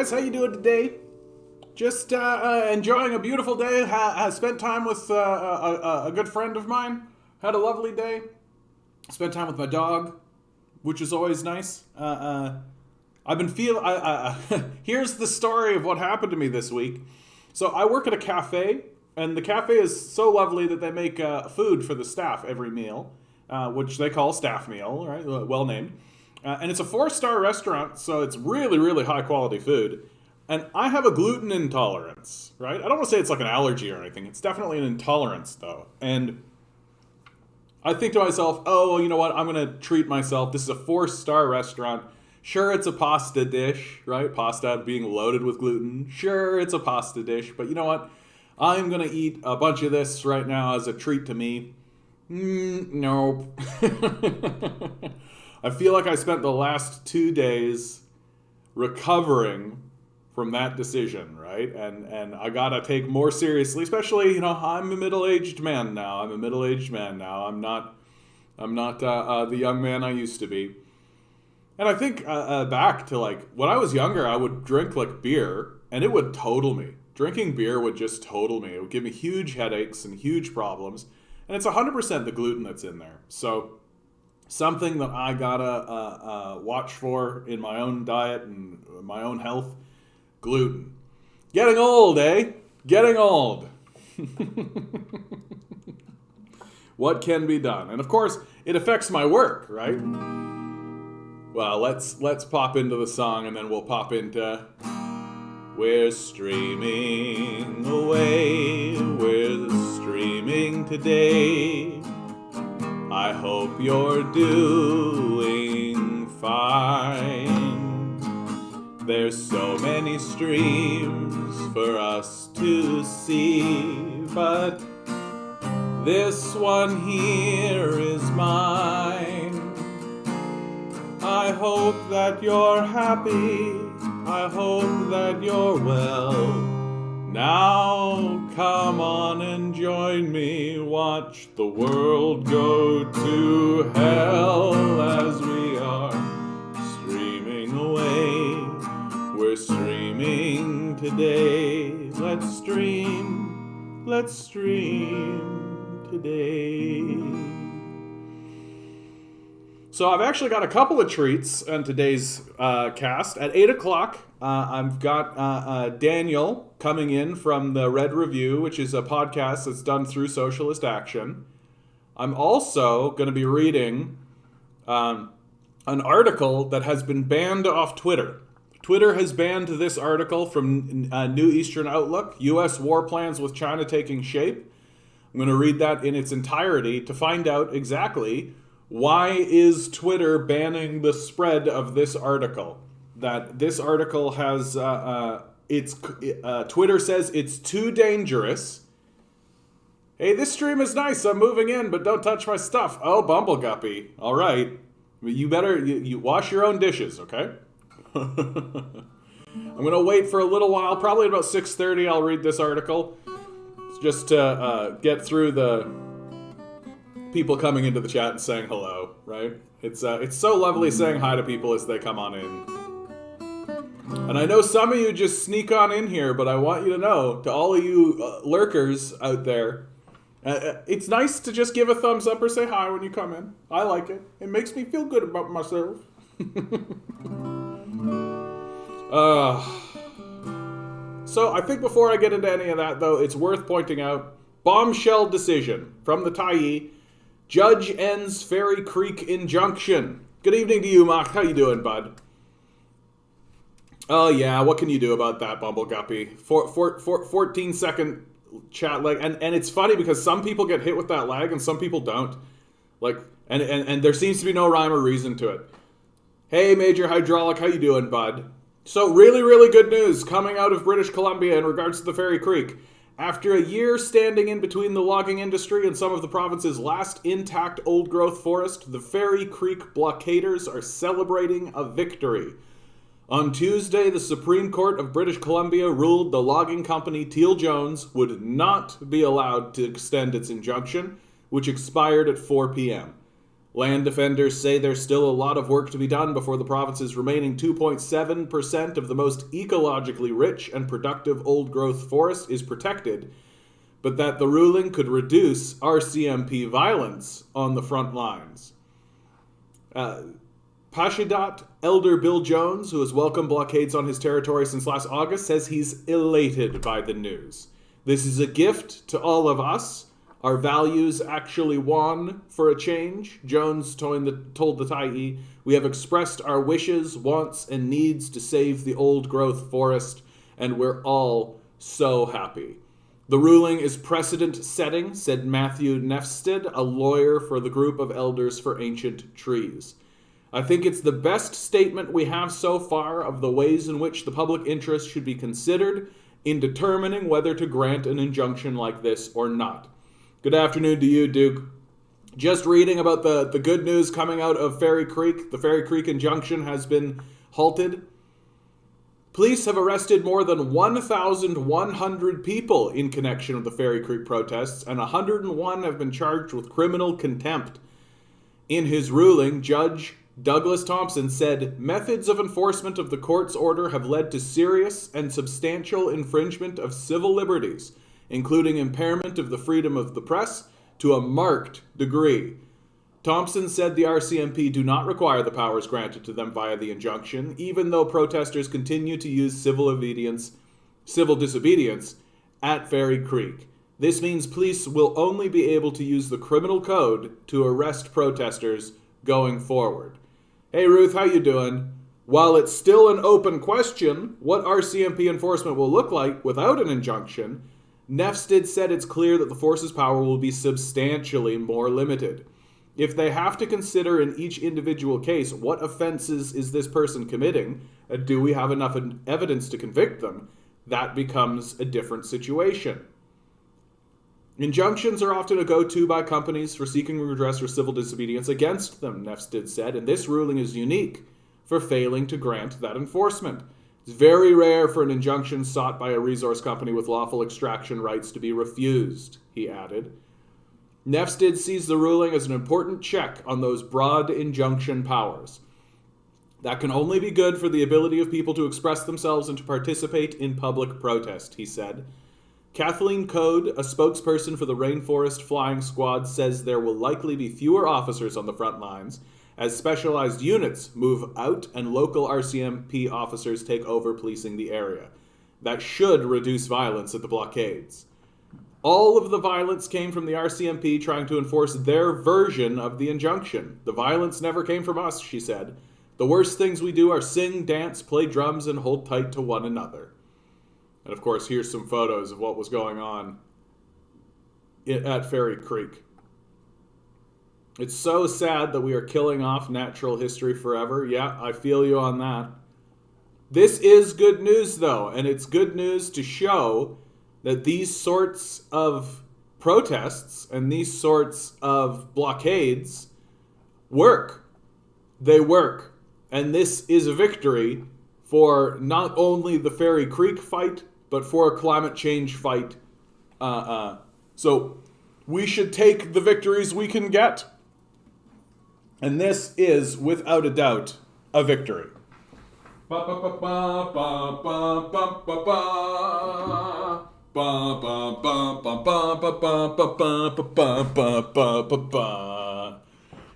guys, how you doing today? Just enjoying a beautiful day. Spent time with a good friend of mine. Had a lovely day. Spent time with my dog, which is always nice. I've been here's the story of what happened to me this week. So I work at a cafe, and the cafe is so lovely that they make food for the staff every meal, which they call staff meal, right? Well named. And it's a 4-star restaurant, so it's really, really high quality food. And I have a gluten intolerance, right? I don't want to say it's like an allergy or anything. It's definitely an intolerance, though. And I think to myself, oh, well, you know what? I'm going to treat myself. This is a 4-star restaurant. Sure, it's a pasta dish, right? Pasta being loaded with gluten. Sure, it's a pasta dish. But you know what? I'm going to eat a bunch of this right now as a treat to me. Nope. I feel like I spent the last 2 days recovering from that decision, right? And I gotta take more seriously, especially, I'm a middle-aged man now. I'm not the young man I used to be. And I think back to like when I was younger, I would drink like beer, and it would total me. Drinking beer would just total me. It would give me huge headaches and huge problems. And it's 100% the gluten that's in there. So something that I gotta watch for in my own diet and my own health, gluten. Getting old, eh? Getting old. What can be done? And of course, it affects my work, right? Well, let's pop into the song, and then we'll pop into We're streaming away, we're streaming today. I hope you're doing fine. There's so many streams for us to see, but this one here is mine. I hope that you're happy. I hope that you're well. Now come on and join me, watch the world go to hell as we are streaming away. We're streaming today. Let's stream today. So I've actually got a couple of treats on today's cast. At 8 o'clock, I've got Daniel coming in from the Red Review, which is a podcast that's done through Socialist Action. I'm also going to be reading an article that has been banned off Twitter. Twitter has banned this article from New Eastern Outlook, U.S. war plans with China taking shape. I'm going to read that in its entirety to find out exactly why is Twitter banning the spread of this article. That this article has, Twitter says it's too dangerous. Hey, this stream is nice. I'm moving in, but don't touch my stuff. Oh, Bumbleguppy. All right. You better, you wash your own dishes, okay? I'm going to wait for a little while. Probably about 6:30 I'll read this article. Just to get through the people coming into the chat and saying hello, right? It's so lovely saying hi to people as they come on in. And I know some of you just sneak on in here, but I want you to know, to all of you lurkers out there, it's nice to just give a thumbs up or say hi when you come in. I like it. It makes me feel good about myself. So I think before I get into any of that, though, it's worth pointing out, bombshell decision from the Tyee. Judge ends Fairy Creek injunction. Good evening to you, Mark. How you doing, bud? Oh, yeah, what can you do about that, Bumbleguppy? 14-second chat lag. And it's funny because some people get hit with that lag and some people don't. And there seems to be no rhyme or reason to it. Hey, Major Hydraulic, how you doing, bud? So really, really good news coming out of British Columbia in regards to the Fairy Creek. After a year standing in between the logging industry and some of the province's last intact old-growth forest, the Fairy Creek blockaders are celebrating a victory. On Tuesday, the Supreme Court of British Columbia ruled the logging company Teal Jones would not be allowed to extend its injunction, which expired at 4 p.m. Land defenders say there's still a lot of work to be done before the province's remaining 2.7% of the most ecologically rich and productive old-growth forest is protected, but that the ruling could reduce RCMP violence on the front lines. Pashidat Elder Bill Jones, who has welcomed blockades on his territory since last August, says he's elated by the news. This is a gift to all of us. Our values actually won for a change, Jones told the Tyee. We have expressed our wishes, wants, and needs to save the old-growth forest, and we're all so happy. The ruling is precedent-setting, said Matthew Nefsted, a lawyer for the group of elders for ancient trees. I think it's the best statement we have so far of the ways in which the public interest should be considered in determining whether to grant an injunction like this or not. Good afternoon to you, Duke. Just reading about the good news coming out of Fairy Creek. The Fairy Creek injunction has been halted. Police have arrested more than 1,100 people in connection with the Fairy Creek protests, and 101 have been charged with criminal contempt. In his ruling, Judge Douglas Thompson said methods of enforcement of the court's order have led to serious and substantial infringement of civil liberties, including impairment of the freedom of the press to a marked degree. Thompson said the RCMP do not require the powers granted to them via the injunction, even though protesters continue to use civil disobedience at Fairy Creek. This means police will only be able to use the criminal code to arrest protesters going forward. Hey Ruth, how you doing? While it's still an open question what RCMP enforcement will look like without an injunction, Nefsted said it's clear that the force's power will be substantially more limited. If they have to consider in each individual case what offenses is this person committing, and do we have enough evidence to convict them, that becomes a different situation. Injunctions are often a go-to by companies for seeking redress for civil disobedience against them, Nefsted said, and this ruling is unique for failing to grant that enforcement. It's very rare for an injunction sought by a resource company with lawful extraction rights to be refused, he added. Nefsted sees the ruling as an important check on those broad injunction powers. That can only be good for the ability of people to express themselves and to participate in public protest, he said. Kathleen Code, a spokesperson for the Rainforest Flying Squad, says there will likely be fewer officers on the front lines as specialized units move out and local RCMP officers take over policing the area. That should reduce violence at the blockades. All of the violence came from the RCMP trying to enforce their version of the injunction. The violence never came from us, she said. The worst things we do are sing, dance, play drums, and hold tight to one another. And of course, here's some photos of what was going on at Fairy Creek. It's so sad that we are killing off natural history forever. Yeah, I feel you on that. This is good news, though, and it's good news to show that these sorts of protests and these sorts of blockades work. They work. And this is a victory for not only the Fairy Creek fight, but for a climate change fight. So we should take the victories we can get. And this is, without a doubt, a victory.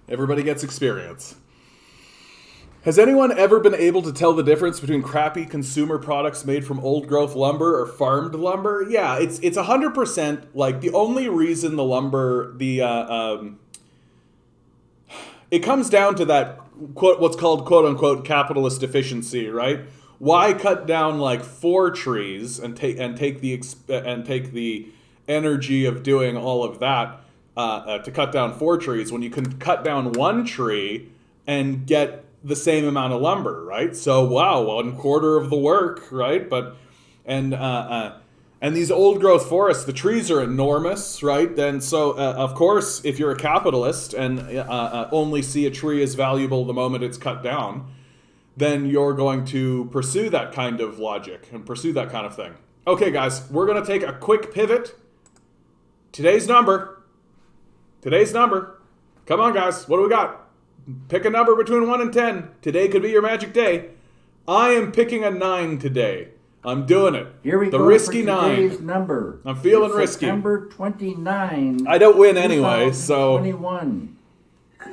Everybody gets experience. Has anyone ever been able to tell the difference between crappy consumer products made from old-growth lumber or farmed lumber? Yeah, it's 100%. Like, the only reason the lumber, it comes down to that, what's called, quote-unquote, capitalist efficiency, right? Why cut down, like, 4 trees and take the energy of doing all of that to cut down 4 trees when you can cut down 1 tree and get the same amount of lumber, right? So wow, 1/4 of the work, right? And these old growth forests, the trees are enormous, right? Then so of course, if you're a capitalist and only see a tree as valuable the moment it's cut down, then you're going to pursue that kind of logic and pursue that kind of thing. Okay, guys, we're gonna take a quick pivot. Today's number. Come on, guys. What do we got? Pick a number between 1 and 10. Today could be your magic day. I am picking a 9 today. I'm doing it. Here we the go risky for today's 9. number. I'm feeling It's risky. September 29. I don't win anyway, so... 21.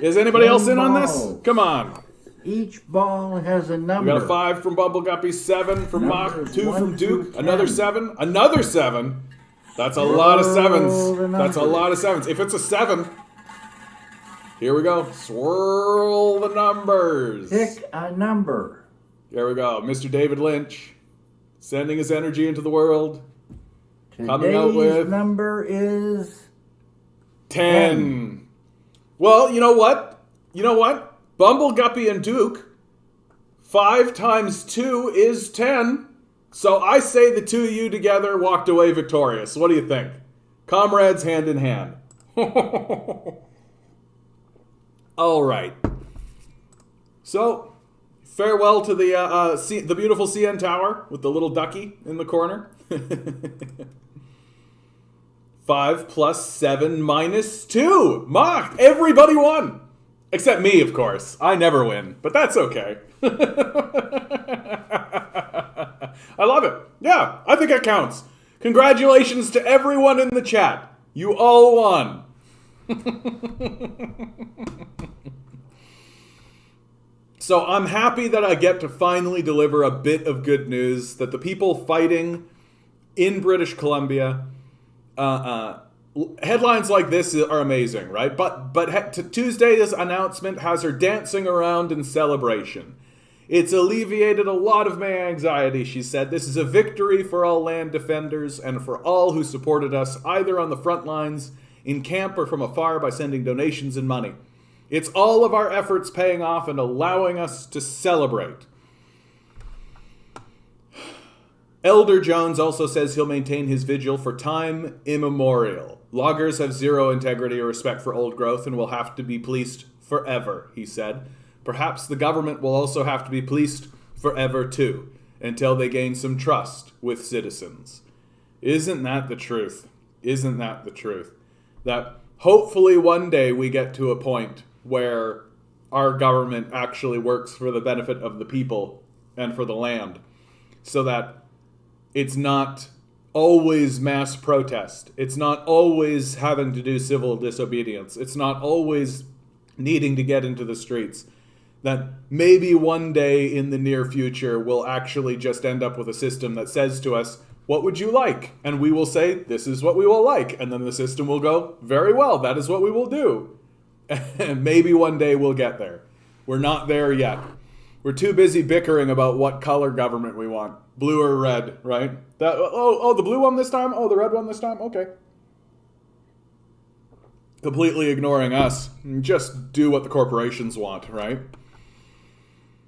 Is anybody else in on this? balls. Come on. Each ball has a We number. got a 5 from Bumble Guppy, 7 from Mock, Numbers 2 from 1 Duke, through another 10. 7, another 7. That's a lot of Roll 7s. the That's a numbers. lot of 7s. If it's a 7, here we go. Swirl the numbers. Pick a number. Here we go. Mr. David Lynch, sending his energy into the world. Coming out Today's with number is 10. Well, you know what? Bumble Guppy and Duke, 5 times 2 is 10. So I say the two of you together walked away victorious. What do you think? Comrades hand in hand. All right. So, farewell to the beautiful CN Tower with the little ducky in the corner. 5 plus 7 minus 2. Mocked. Everybody won. Except me, of course. I never win, but that's okay. I love it. Yeah, I think it counts. Congratulations to everyone in the chat. You all won. So I'm happy that I get to finally deliver a bit of good news that the people fighting in British Columbia, headlines like this are amazing, right? But Tuesday's announcement has her dancing around in celebration. It's alleviated a lot of my anxiety, she said. This is a victory for all land defenders and for all who supported us, either on the front lines, in camp, or from afar by sending donations and money. It's all of our efforts paying off and allowing us to celebrate. Elder Jones also says he'll maintain his vigil for time immemorial. Loggers have zero integrity or respect for old growth and will have to be policed forever, he said. Perhaps the government will also have to be policed forever too, until they gain some trust with citizens. Isn't that the truth? Isn't that the truth? That hopefully one day we get to a point where our government actually works for the benefit of the people and for the land, so that it's not always mass protest. It's not always having to do civil disobedience. It's not always needing to get into the streets. That maybe one day in the near future we'll actually just end up with a system that says to us, what would you like? And we will say, this is what we will like. And then the system will go, very well, that is what we will do. And maybe one day we'll get there. We're not there yet. We're too busy bickering about what color government we want. Blue or red, right? The blue one this time? Oh, the red one this time? Okay. Completely ignoring us. Just do what the corporations want, right?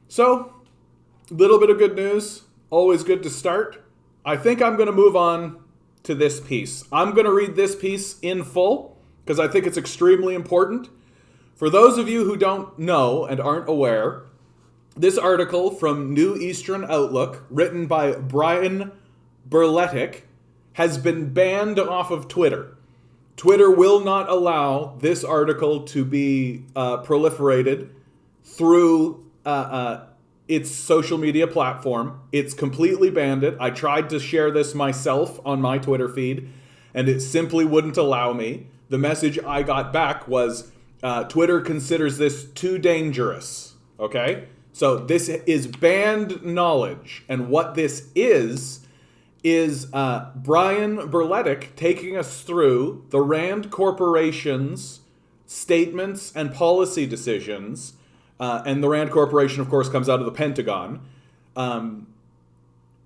So, a little bit of good news. Always good to start. I think I'm going to move on to this piece. I'm going to read this piece in full because I think it's extremely important. For those of you who don't know and aren't aware, this article from New Eastern Outlook, written by Brian Berletic, has been banned off of Twitter. Twitter will not allow this article to be proliferated through its social media platform. It's completely banned it. I tried to share this myself on my Twitter feed, and it simply wouldn't allow me. The message I got back was, Twitter considers this too dangerous, okay? So this is banned knowledge, and what this is Brian Berletic taking us through the Rand Corporation's statements and policy decisions, and the Rand Corporation, of course, comes out of the Pentagon.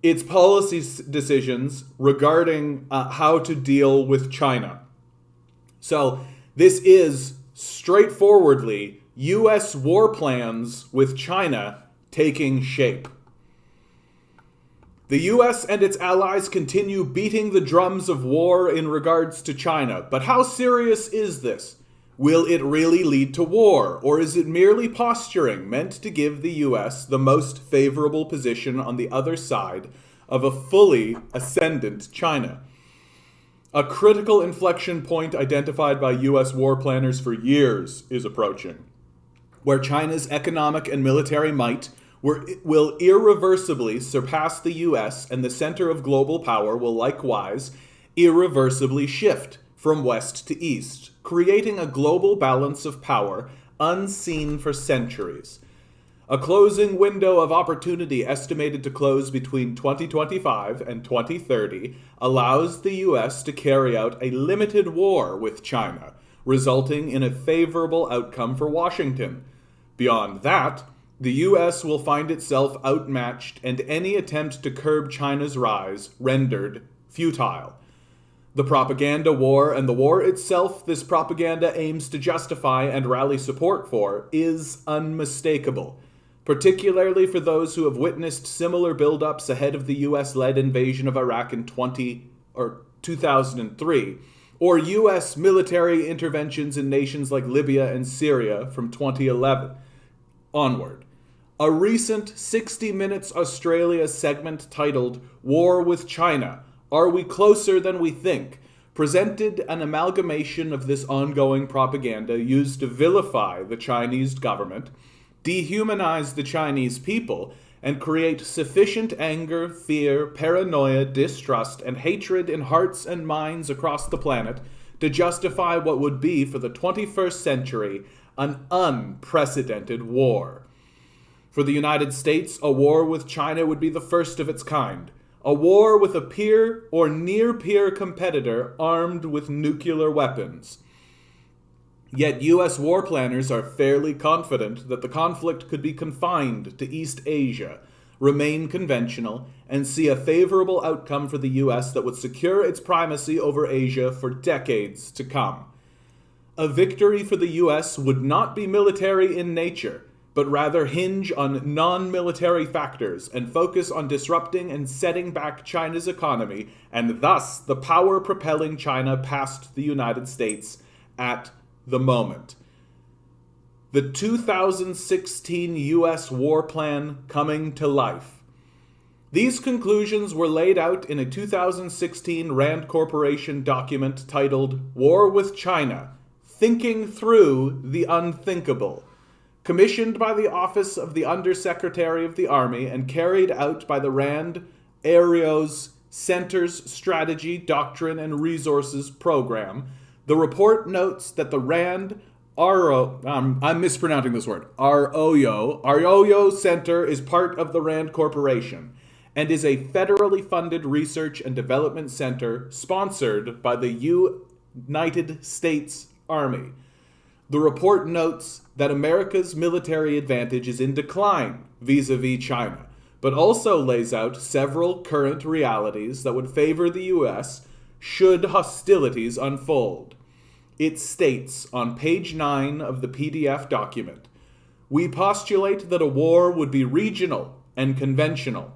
Its policy decisions regarding how to deal with China. So this is straightforwardly U.S. war plans with China taking shape. The U.S. and its allies continue beating the drums of war in regards to China. But how serious is this? Will it really lead to war? Or is it merely posturing meant to give the U.S. the most favorable position on the other side of a fully ascendant China? A critical inflection point identified by US war planners for years is approaching, where China's economic and military might will irreversibly surpass the US, and the center of global power will likewise irreversibly shift from west to east, creating a global balance of power unseen for centuries. A closing window of opportunity estimated to close between 2025 and 2030 allows the US to carry out a limited war with China, resulting in a favorable outcome for Washington. Beyond that, the US will find itself outmatched and any attempt to curb China's rise rendered futile. The propaganda war and the war itself this propaganda aims to justify and rally support for is unmistakable, particularly for those who have witnessed similar buildups ahead of the US-led invasion of Iraq in 2003, or US military interventions in nations like Libya and Syria from 2011 onward. A recent 60 Minutes Australia segment titled "War with China, Are We Closer Than We Think?" presented an amalgamation of this ongoing propaganda used to vilify the Chinese government, dehumanize the Chinese people, and create sufficient anger, fear, paranoia, distrust, and hatred in hearts and minds across the planet to justify what would be, for the 21st century, an unprecedented war. For the United States, a war with China would be the first of its kind. A war with a peer or near-peer competitor armed with nuclear weapons. Yet US war planners are fairly confident that the conflict could be confined to East Asia, remain conventional, and see a favorable outcome for the US that would secure its primacy over Asia for decades to come. A victory for the US would not be military in nature, but rather hinge on non-military factors and focus on disrupting and setting back China's economy, and thus the power propelling China past the United States at the moment. The 2016 US war plan coming to life. These conclusions were laid out in a 2016 Rand Corporation document titled "War with China, Thinking Through the Unthinkable," commissioned by the Office of the Undersecretary of the Army and carried out by the Rand Aereos Center's Strategy, Doctrine, and Resources Program. The report notes that the Rand I'm mispronouncing this word, Arroyo Center is part of the Rand Corporation and is a federally funded research and development center sponsored by the United States Army. The report notes that America's military advantage is in decline vis-a-vis China, but also lays out several current realities that would favor the US should hostilities unfold. It states on page 9 of the PDF document, "We postulate that a war would be regional and conventional.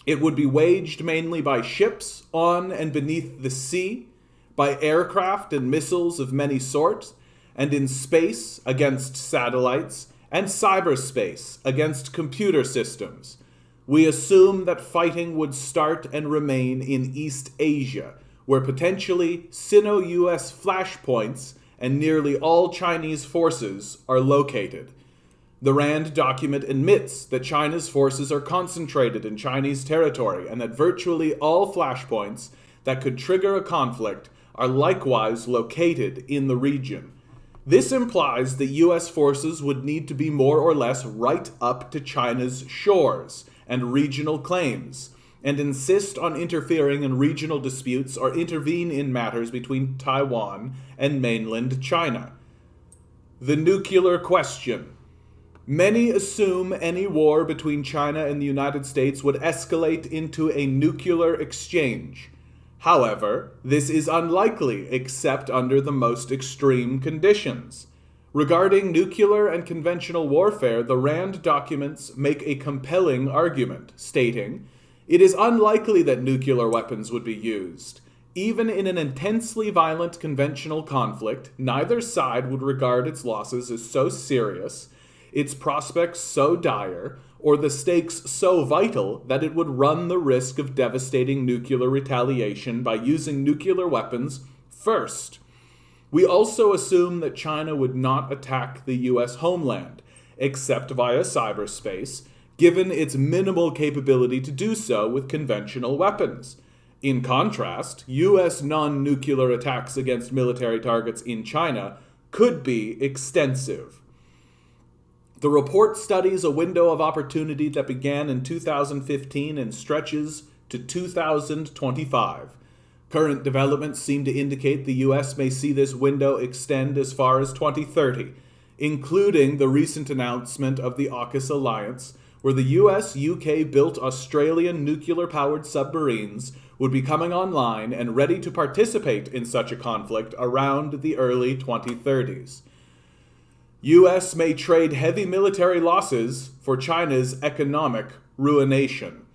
It would be waged mainly by ships on and beneath the sea, by aircraft and missiles of many sorts, and in space against satellites, and cyberspace against computer systems. We assume that fighting would start and remain in East Asia, where potentially Sino-US flashpoints and nearly all Chinese forces are located. The Rand document admits that China's forces are concentrated in Chinese territory and that virtually all flashpoints that could trigger a conflict are likewise located in the region. This implies that US forces would need to be more or less right up to China's shores and regional claims, and insist on interfering in regional disputes or intervene in matters between Taiwan and mainland China. The nuclear question. Many assume any war between China and the United States would escalate into a nuclear exchange. However, this is unlikely except under the most extreme conditions. Regarding nuclear and conventional warfare, the Rand documents make a compelling argument, stating, "It is unlikely that nuclear weapons would be used. Even in an intensely violent conventional conflict, neither side would regard its losses as so serious, its prospects so dire, or the stakes so vital that it would run the risk of devastating nuclear retaliation by using nuclear weapons first. We also assume that China would not attack the US homeland, except via cyberspace, given its minimal capability to do so with conventional weapons. In contrast, US non-nuclear attacks against military targets in China could be extensive. The report studies a window of opportunity that began in 2015 and stretches to 2025. Current developments seem to indicate the US may see this window extend as far as 2030, including the recent announcement of the AUKUS alliance, where the US-UK built Australian nuclear-powered submarines would be coming online and ready to participate in such a conflict around the early 2030s. US may trade heavy military losses for China's economic ruination.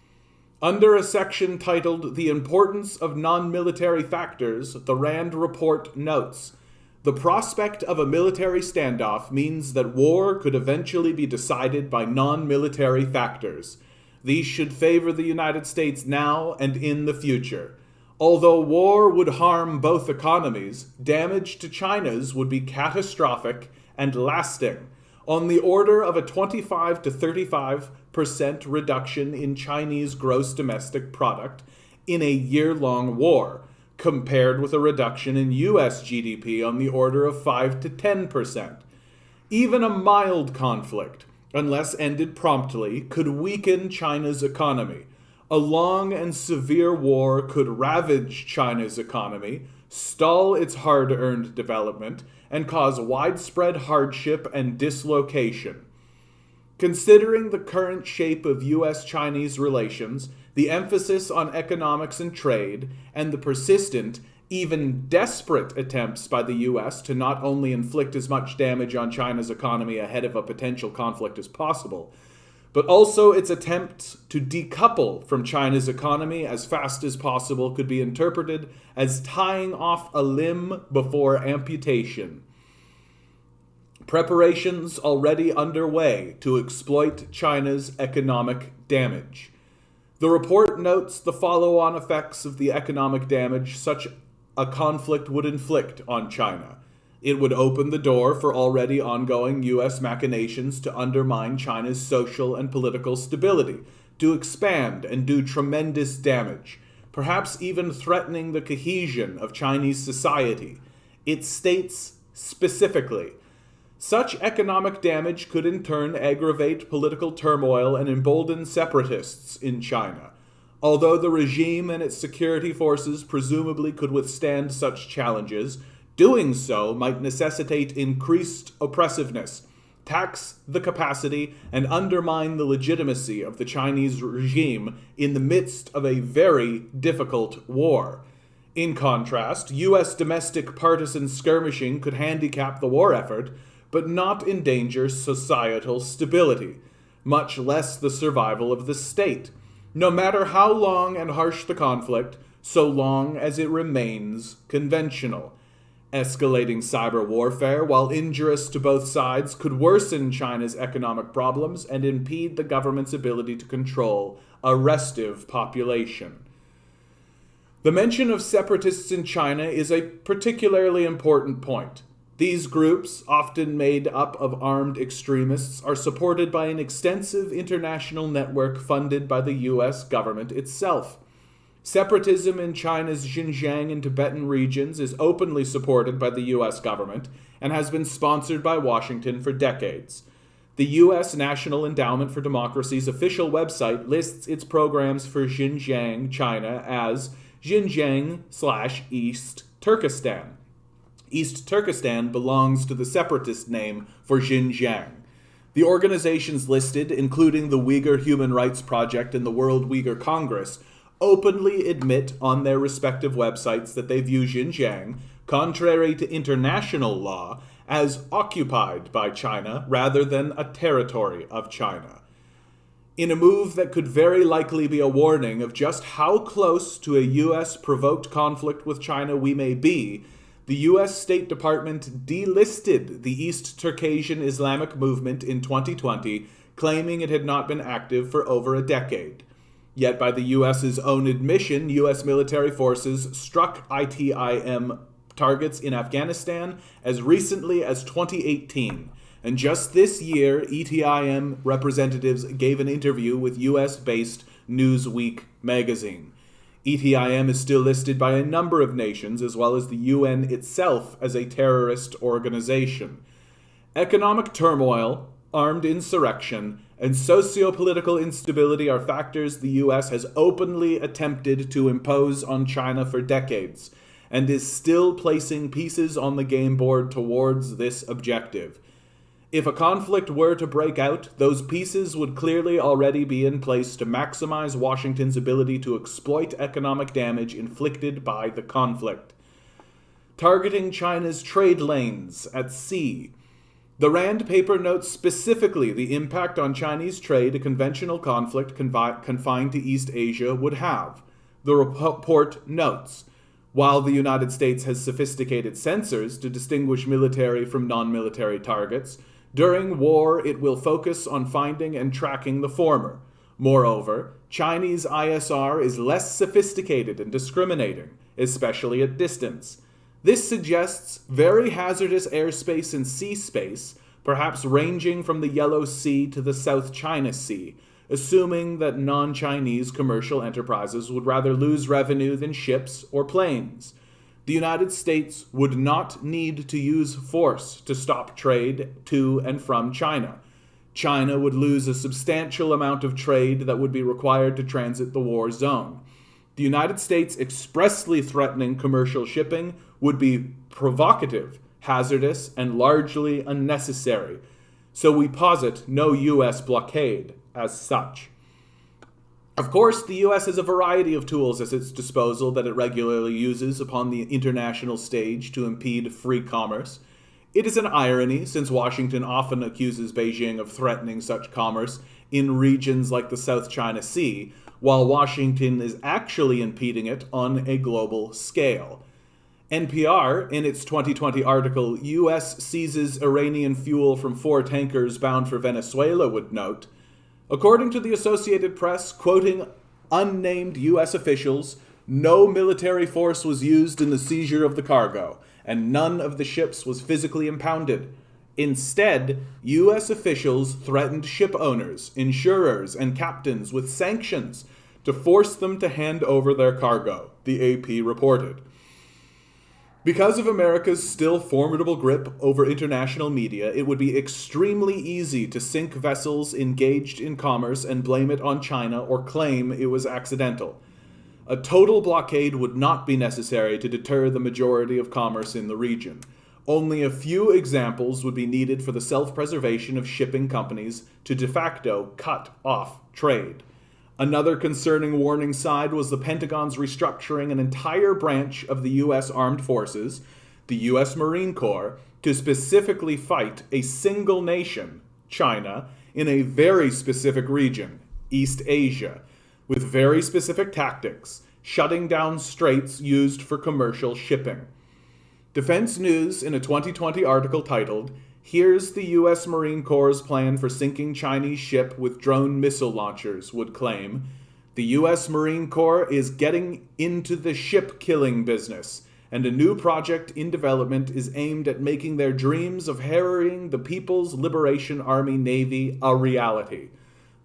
Under a section titled The Importance of Non-Military Factors, the RAND report notes, the prospect of a military standoff means that war could eventually be decided by non-military factors. These should favor the United States now and in the future. Although war would harm both economies, damage to China's would be catastrophic and lasting, on the order of a 25 to 35% reduction in Chinese gross domestic product in a year-long war, compared with a reduction in US GDP on the order of 5 to 10%. Even a mild conflict, unless ended promptly, could weaken China's economy. A long and severe war could ravage China's economy, stall its hard-earned development, and cause widespread hardship and dislocation. Considering the current shape of US-Chinese relations, the emphasis on economics and trade, and the persistent, even desperate attempts by the US to not only inflict as much damage on China's economy ahead of a potential conflict as possible, but also its attempt to decouple from China's economy as fast as possible could be interpreted as tying off a limb before amputation. Preparations already underway to exploit China's economic damage. The report notes the follow-on effects of the economic damage such a conflict would inflict on China. It would open the door for already ongoing US machinations to undermine China's social and political stability, to expand and do tremendous damage, perhaps even threatening the cohesion of Chinese society. It states specifically, such economic damage could in turn aggravate political turmoil and embolden separatists in China. Although the regime and its security forces presumably could withstand such challenges, doing so might necessitate increased oppressiveness, tax the capacity, and undermine the legitimacy of the Chinese regime in the midst of a very difficult war. In contrast, US domestic partisan skirmishing could handicap the war effort, but not endanger societal stability, much less the survival of the state, no matter how long and harsh the conflict, so long as it remains conventional. Escalating cyber warfare, while injurious to both sides, could worsen China's economic problems and impede the government's ability to control a restive population. The mention of separatists in China is a particularly important point. These groups, often made up of armed extremists, are supported by an extensive international network funded by the US government itself. Separatism in China's Xinjiang and Tibetan regions is openly supported by the US government and has been sponsored by Washington for decades. The US National Endowment for Democracy's official website lists its programs for Xinjiang, China as Xinjiang/East Turkestan. East Turkestan belongs to the separatist name for Xinjiang. The organizations listed, including the Uyghur Human Rights Project and the World Uyghur Congress, openly admit on their respective websites that they view Xinjiang, contrary to international law, as occupied by China rather than a territory of China. In a move that could very likely be a warning of just how close to a US-provoked conflict with China we may be, the U.S. State Department delisted the East Turkasian Islamic movement in 2020, claiming it had not been active for over a decade. Yet by the U.S.'s own admission, U.S. military forces struck ITIM targets in Afghanistan as recently as 2018. And just this year, ETIM representatives gave an interview with U.S.-based Newsweek magazine. ETIM is still listed by a number of nations, as well as the UN itself, as a terrorist organization. Economic turmoil, armed insurrection, and socio-political instability are factors the U.S. has openly attempted to impose on China for decades, and is still placing pieces on the game board towards this objective. If a conflict were to break out, those pieces would clearly already be in place to maximize Washington's ability to exploit economic damage inflicted by the conflict. Targeting China's trade lanes at sea. The Rand paper notes specifically the impact on Chinese trade a conventional conflict confined to East Asia would have. The report notes, while the United States has sophisticated sensors to distinguish military from non-military targets, during war, it will focus on finding and tracking the former. Moreover, Chinese ISR is less sophisticated and discriminating, especially at distance. This suggests very hazardous airspace and sea space, perhaps ranging from the Yellow Sea to the South China Sea, assuming that non-Chinese commercial enterprises would rather lose revenue than ships or planes. The United States would not need to use force to stop trade to and from China. China would lose a substantial amount of trade that would be required to transit the war zone. The United States expressly threatening commercial shipping would be provocative, hazardous, and largely unnecessary. So we posit no U.S. blockade as such. Of course, the U.S. has a variety of tools at its disposal that it regularly uses upon the international stage to impede free commerce. It is an irony, since Washington often accuses Beijing of threatening such commerce in regions like the South China Sea, while Washington is actually impeding it on a global scale. NPR, in its 2020 article, U.S. Seizes Iranian Fuel from 4 Tankers Bound for Venezuela, would note, according to the Associated Press, quoting unnamed U.S. officials, no military force was used in the seizure of the cargo, and none of the ships was physically impounded. Instead, U.S. officials threatened ship owners, insurers, and captains with sanctions to force them to hand over their cargo, the AP reported. Because of America's still formidable grip over international media, it would be extremely easy to sink vessels engaged in commerce and blame it on China or claim it was accidental. A total blockade would not be necessary to deter the majority of commerce in the region. Only a few examples would be needed for the self-preservation of shipping companies to de facto cut off trade. Another concerning warning side was the Pentagon's restructuring an entire branch of the U.S. Armed Forces, the U.S. Marine Corps, to specifically fight a single nation, China, in a very specific region, East Asia, with very specific tactics, shutting down straits used for commercial shipping. Defense News, in a 2020 article titled, "Here's the U.S. Marine Corps' plan for sinking Chinese ship with drone missile launchers," would claim, the U.S. Marine Corps is getting into the ship-killing business, and a new project in development is aimed at making their dreams of harrying the People's Liberation Army Navy a reality.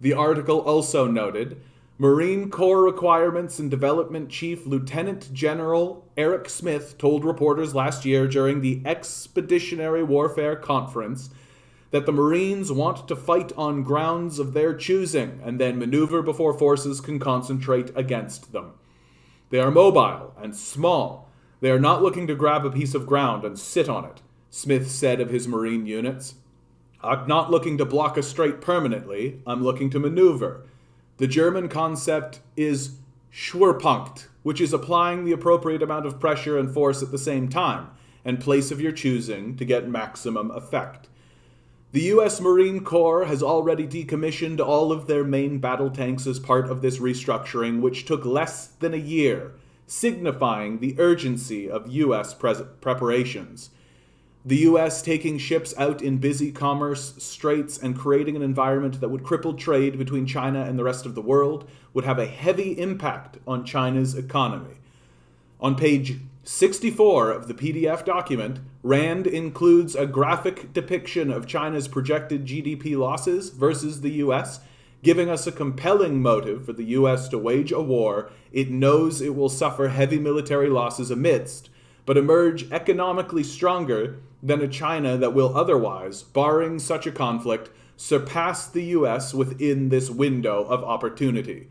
The article also noted, Marine Corps Requirements and Development Chief Lieutenant General Eric Smith told reporters last year during the Expeditionary Warfare Conference that the Marines want to fight on grounds of their choosing and then maneuver before forces can concentrate against them. They are mobile and small. They are not looking to grab a piece of ground and sit on it, Smith said of his Marine units. I'm not looking to block a strait permanently. I'm looking to maneuver. The German concept is Schwerpunkt, which is applying the appropriate amount of pressure and force at the same time, and place of your choosing to get maximum effect. The U.S. Marine Corps has already decommissioned all of their main battle tanks as part of this restructuring, which took less than a year. signifying the urgency of U.S. preparations. The U.S. taking ships out in busy commerce straits and creating an environment that would cripple trade between China and the rest of the world would have a heavy impact on China's economy. On page 64 of the PDF document, Rand includes a graphic depiction of China's projected GDP losses versus the U.S., giving us a compelling motive for the U.S. to wage a war it knows it will suffer heavy military losses amidst, but emerge economically stronger than a China that will otherwise, barring such a conflict, surpass the U.S. within this window of opportunity.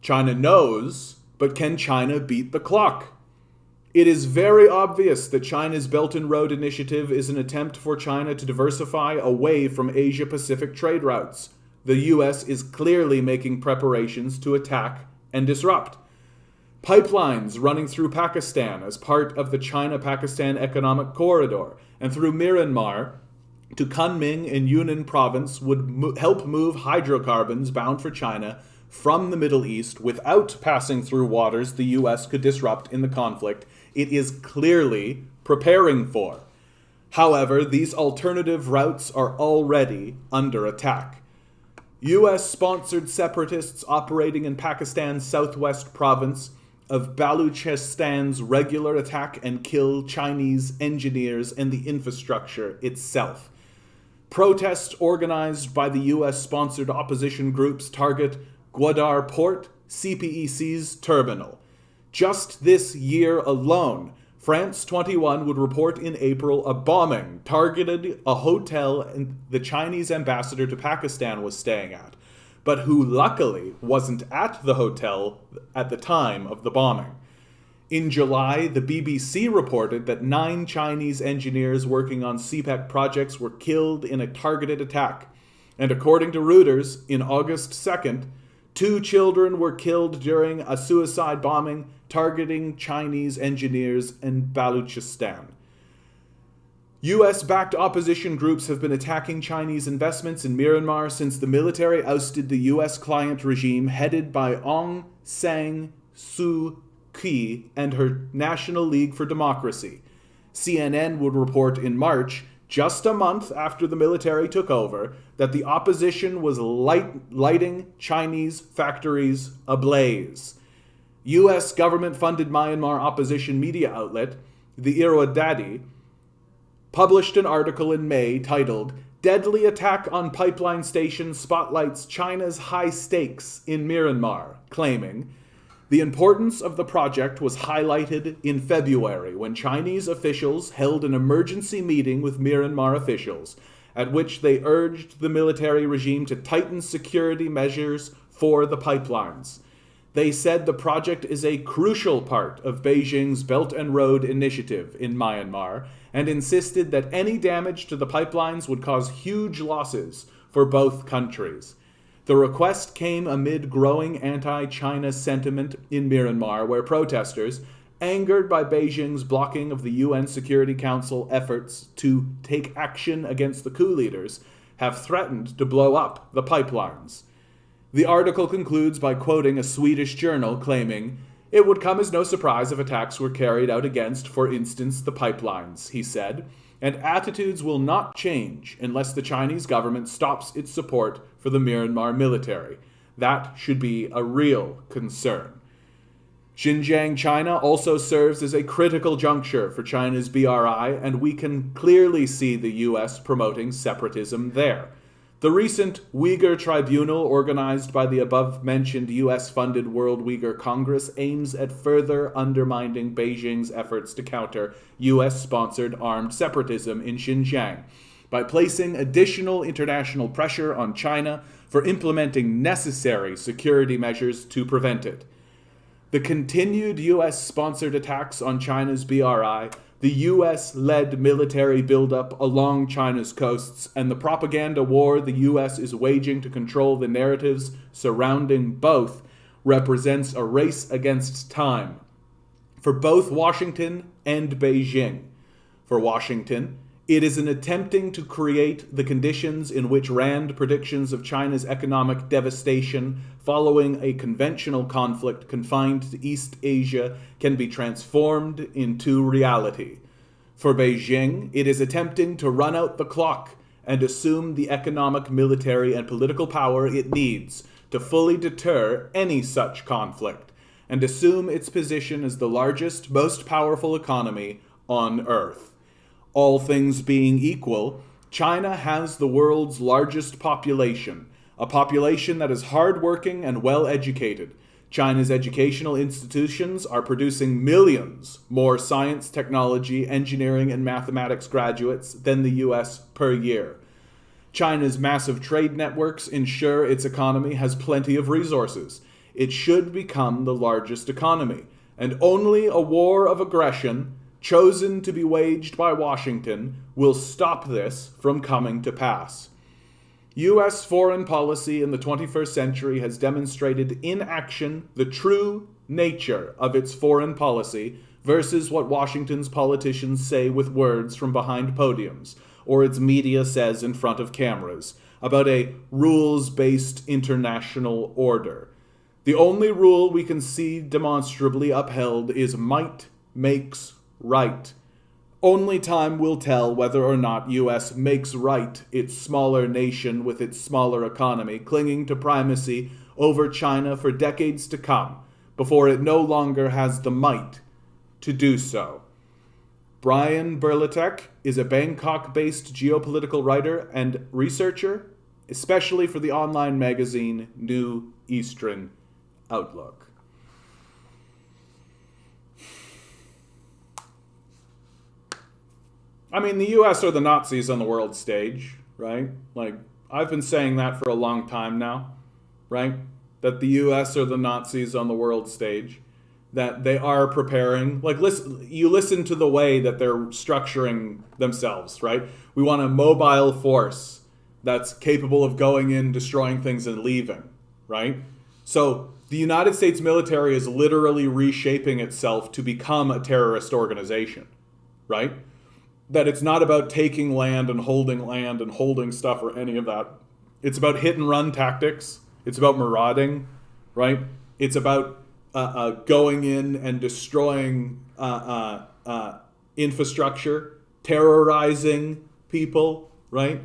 China knows, but can China beat the clock? It is very obvious that China's Belt and Road Initiative is an attempt for China to diversify away from Asia-Pacific trade routes. The U.S. is clearly making preparations to attack and disrupt. Pipelines running through Pakistan as part of the China-Pakistan Economic Corridor and through Myanmar to Kunming in Yunnan province would help move hydrocarbons bound for China from the Middle East without passing through waters the U.S. could disrupt in the conflict it is clearly preparing for. However, these alternative routes are already under attack. U.S.-sponsored separatists operating in Pakistan's southwest province of Baluchistan's regular attack and kill Chinese engineers and the infrastructure itself. Protests organized by the U.S.-sponsored opposition groups target Gwadar Port, CPEC's terminal. Just this year alone, France 21 would report in April a bombing targeted a hotel the Chinese ambassador to Pakistan was staying at, but who luckily wasn't at the hotel at the time of the bombing. In July, the BBC reported that 9 Chinese engineers working on CPEC projects were killed in a targeted attack. And according to Reuters, in August 2nd, 2 children were killed during a suicide bombing targeting Chinese engineers in Baluchistan. US-backed opposition groups have been attacking Chinese investments in Myanmar since the military ousted the US client regime headed by Aung San Suu Kyi and her National League for Democracy. CNN would report in March, just a month after the military took over, that the opposition was lighting Chinese factories ablaze. U.S. government-funded Myanmar opposition media outlet, the Irrawaddy, published an article in May titled, "Deadly Attack on Pipeline Station Spotlights China's High Stakes in Myanmar," claiming, "The importance of the project was highlighted in February when Chinese officials held an emergency meeting with Myanmar officials, at which they urged the military regime to tighten security measures for the pipelines. They said the project is a crucial part of Beijing's Belt and Road Initiative in Myanmar and insisted that any damage to the pipelines would cause huge losses for both countries. The request came amid growing anti-China sentiment in Myanmar, where protesters, angered by Beijing's blocking of the UN Security Council efforts to take action against the coup leaders, have threatened to blow up the pipelines." The article concludes by quoting a Swedish journal claiming, "It would come as no surprise if attacks were carried out against, for instance, the pipelines," he said, "and attitudes will not change unless the Chinese government stops its support for the Myanmar military. That should be a real concern." Xinjiang, China also serves as a critical juncture for China's BRI, and we can clearly see the U.S. promoting separatism there. The recent Uyghur Tribunal, organized by the above-mentioned U.S.-funded World Uyghur Congress, aims at further undermining Beijing's efforts to counter U.S.-sponsored armed separatism in Xinjiang by placing additional international pressure on China for implementing necessary security measures to prevent it. The continued U.S.-sponsored attacks on China's BRI, the U.S.-led military buildup along China's coasts, and the propaganda war the U.S. is waging to control the narratives surrounding both represents a race against time for both Washington and Beijing. For Washington, It is an attempting to create the conditions in which Rand predictions of China's economic devastation following a conventional conflict confined to East Asia can be transformed into reality. For Beijing, it is attempting to run out the clock and assume the economic, military, and political power it needs to fully deter any such conflict, and assume its position as the largest, most powerful economy on Earth. All things being equal, China has the world's largest population, a population that is hardworking and well-educated. China's educational institutions are producing millions more science, technology, engineering, and mathematics graduates than the US per year. China's massive trade networks ensure its economy has plenty of resources. It should become the largest economy, and only a war of aggression, chosen to be waged by Washington, will stop this from coming to pass. U.S. foreign policy in the 21st century has demonstrated in action the true nature of its foreign policy versus what Washington's politicians say with words from behind podiums, or its media says in front of cameras, about a rules-based international order. The only rule we can see demonstrably upheld is might makes right. Only time will tell whether or not U.S. makes right its smaller nation with its smaller economy, clinging to primacy over China for decades to come, before it no longer has the might to do so. Brian Berlitek is a Bangkok-based geopolitical writer and researcher, especially for the online magazine New Eastern Outlook. I mean, the US are the Nazis on the world stage, right? Like, I've been saying that for a long time now, right? That the US are the Nazis on the world stage. That they are preparing, like, you listen to the way that they're structuring themselves, right? We want a mobile force that's capable of going in, destroying things, and leaving, right? So the United States military is literally reshaping itself to become a terrorist organization, right? That it's not about taking land and holding stuff or any of that. It's about hit and run tactics. It's about marauding, right? It's about going in and destroying infrastructure, terrorizing people, right?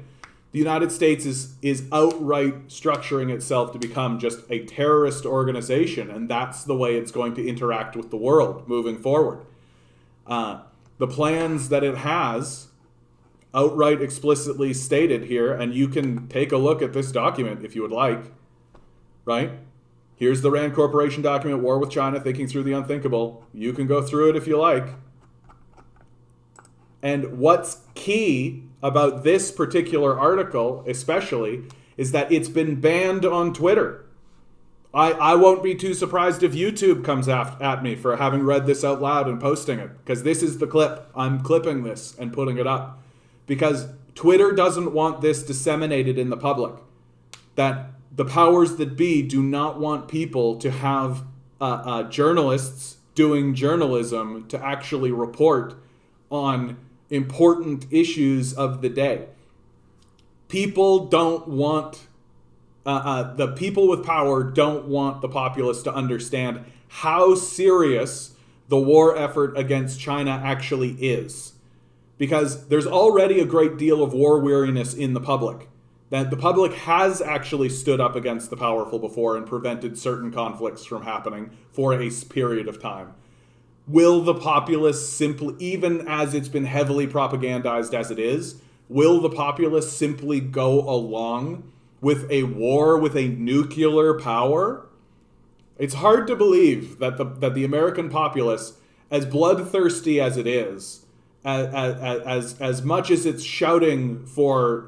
The United States is outright structuring itself to become just a terrorist organization, and that's the way it's going to interact with the world moving forward. The plans that it has, outright explicitly stated here, and you can take a look at this document if you would like, right? Here's the Rand Corporation document, War with China, Thinking Through the Unthinkable. You can go through it if you like. And what's key about this particular article, especially, is that it's been banned on Twitter. I won't be too surprised if YouTube comes at me for having read this out loud and posting it, because this is the clip. I'm clipping this and putting it up. Because Twitter doesn't want this disseminated in the public. That the powers that be do not want people to have journalists doing journalism to actually report on important issues of the day. People don't want, the people with power don't want the populace to understand how serious the war effort against China actually is. Because there's already a great deal of war weariness in the public. That the public has actually stood up against the powerful before and prevented certain conflicts from happening for a period of time. Will the populace simply, even as it's been heavily propagandized as it is, will the populace simply go along with a war with a nuclear power? It's hard to believe that the American populace, as bloodthirsty as it is, as much as it's shouting for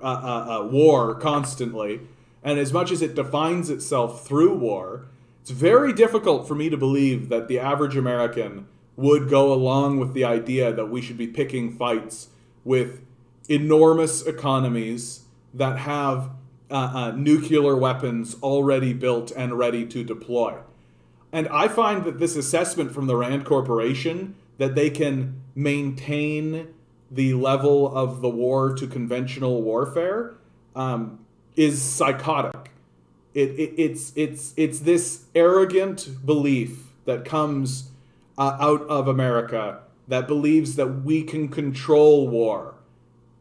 war constantly, and as much as it defines itself through war, it's very difficult for me to believe that the average American would go along with the idea that we should be picking fights with enormous economies that have nuclear weapons already built and ready to deploy. And I find that this assessment from the Rand Corporation that they can maintain the level of the war to conventional warfare is psychotic. It's this arrogant belief that comes out of America that believes that we can control war.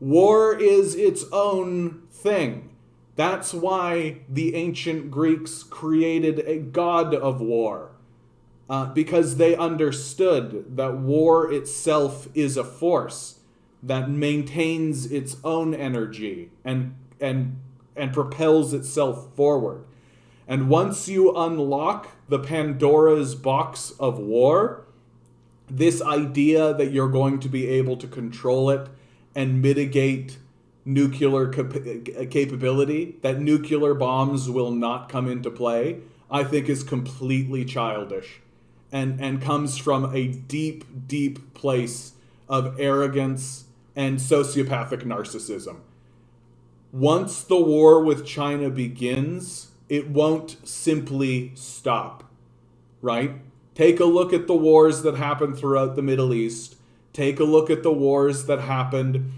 War is its own thing. That's why the ancient Greeks created a god of war, because they understood that war itself is a force that maintains its own energy and propels itself forward. And once you unlock the Pandora's box of war, this idea that you're going to be able to control it and mitigate nuclear capability, that nuclear bombs will not come into play, I think is completely childish and comes from a deep, deep place of arrogance and sociopathic narcissism. Once the war with China begins, it won't simply stop, right? Take a look at the wars that happened throughout the Middle East. Take a look at the wars that happened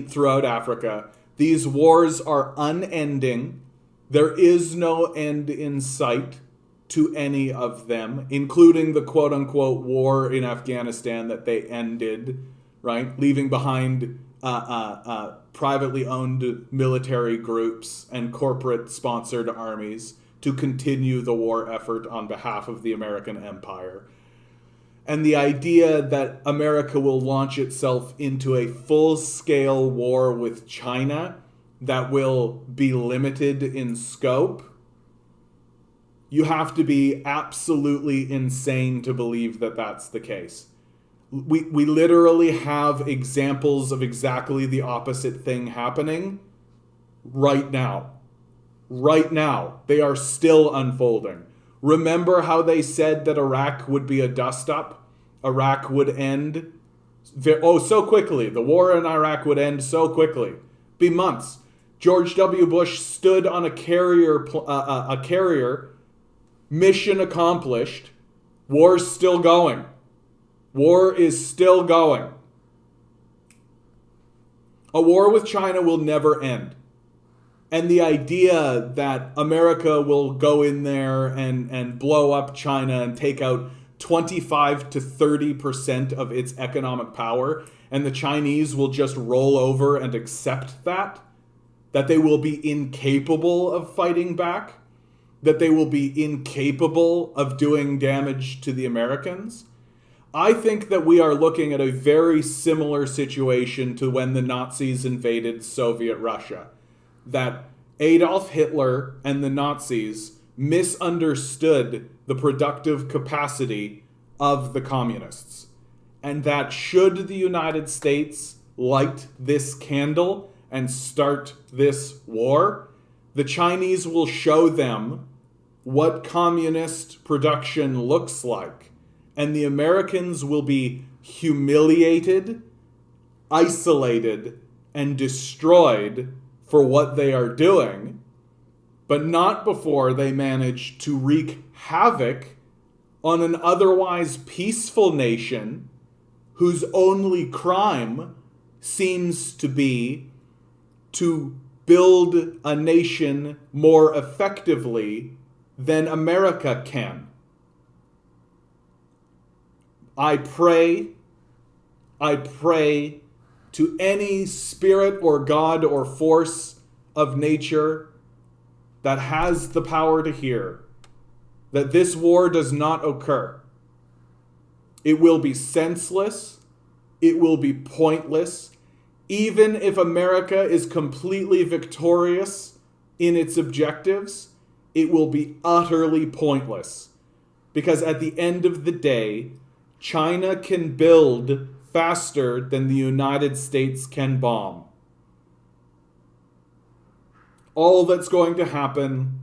throughout Africa. These wars are unending. There is no end in sight to any of them, including the quote-unquote war in Afghanistan that they ended, right? Leaving behind privately owned military groups and corporate-sponsored armies to continue the war effort on behalf of the American empire. And the idea that America will launch itself into a full-scale war with China that will be limited in scope, you have to be absolutely insane to believe that that's the case. We literally have examples of exactly the opposite thing happening right now. Right now. They are still unfolding. Remember how they said that Iraq would be a dust-up? Iraq would end so quickly. The war in Iraq would end so quickly. Be months. George W. Bush stood on a carrier, mission accomplished. War's still going. War is still going. A war with China will never end. And the idea that America will go in there and blow up China and take out 25 to 30% of its economic power, and the Chinese will just roll over and accept that they will be incapable of fighting back, that they will be incapable of doing damage to the Americans. I think that we are looking at a very similar situation to when the Nazis invaded Soviet Russia. That Adolf Hitler and the Nazis misunderstood the productive capacity of the communists. And that should the United States light this candle and start this war, the Chinese will show them what communist production looks like. And the Americans will be humiliated, isolated, and destroyed for what they are doing, but not before they manage to wreak havoc on an otherwise peaceful nation whose only crime seems to be to build a nation more effectively than America can. I pray to any spirit or God or force of nature that has the power to hear that this war does not occur. It will be senseless. It will be pointless. Even if America is completely victorious in its objectives, it will be utterly pointless. Because at the end of the day, China can build faster than the United States can bomb. All that's going to happen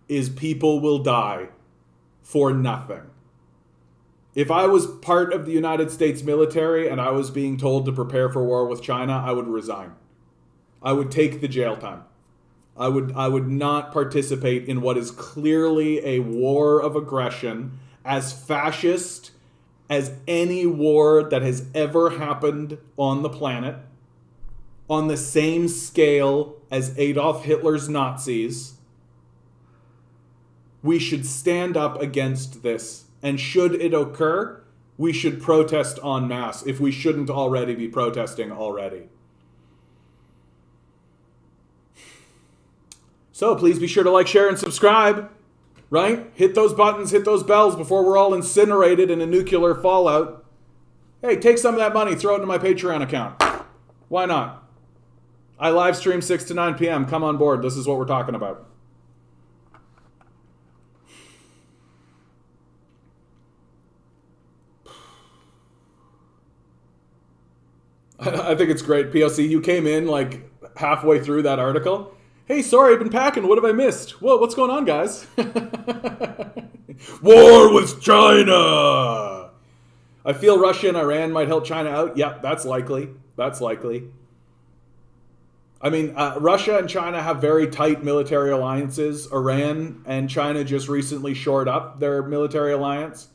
is people will die for nothing. If I was part of the United States military and I was being told to prepare for war with China, I would resign. I would take the jail time. I would not participate in what is clearly a war of aggression, as fascist as any war that has ever happened on the planet, on the same scale as Adolf Hitler's Nazis. We should stand up against this. And should it occur, we should protest en masse if we shouldn't already be protesting already. So please be sure to like, share, and subscribe, right? Hit those buttons, hit those bells before we're all incinerated in a nuclear fallout. Hey, take some of that money, throw it into my Patreon account. Why not? I live stream 6 to 9 p.m. Come on board. This is what we're talking about. I think it's great. PLC, you came in like halfway through that article. Hey, sorry, I've been packing. What have I missed? Whoa, what's going on, guys? War with China! I feel Russia and Iran might help China out. Yeah, that's likely. That's likely. I mean, Russia and China have very tight military alliances. Iran and China just recently shored up their military alliance.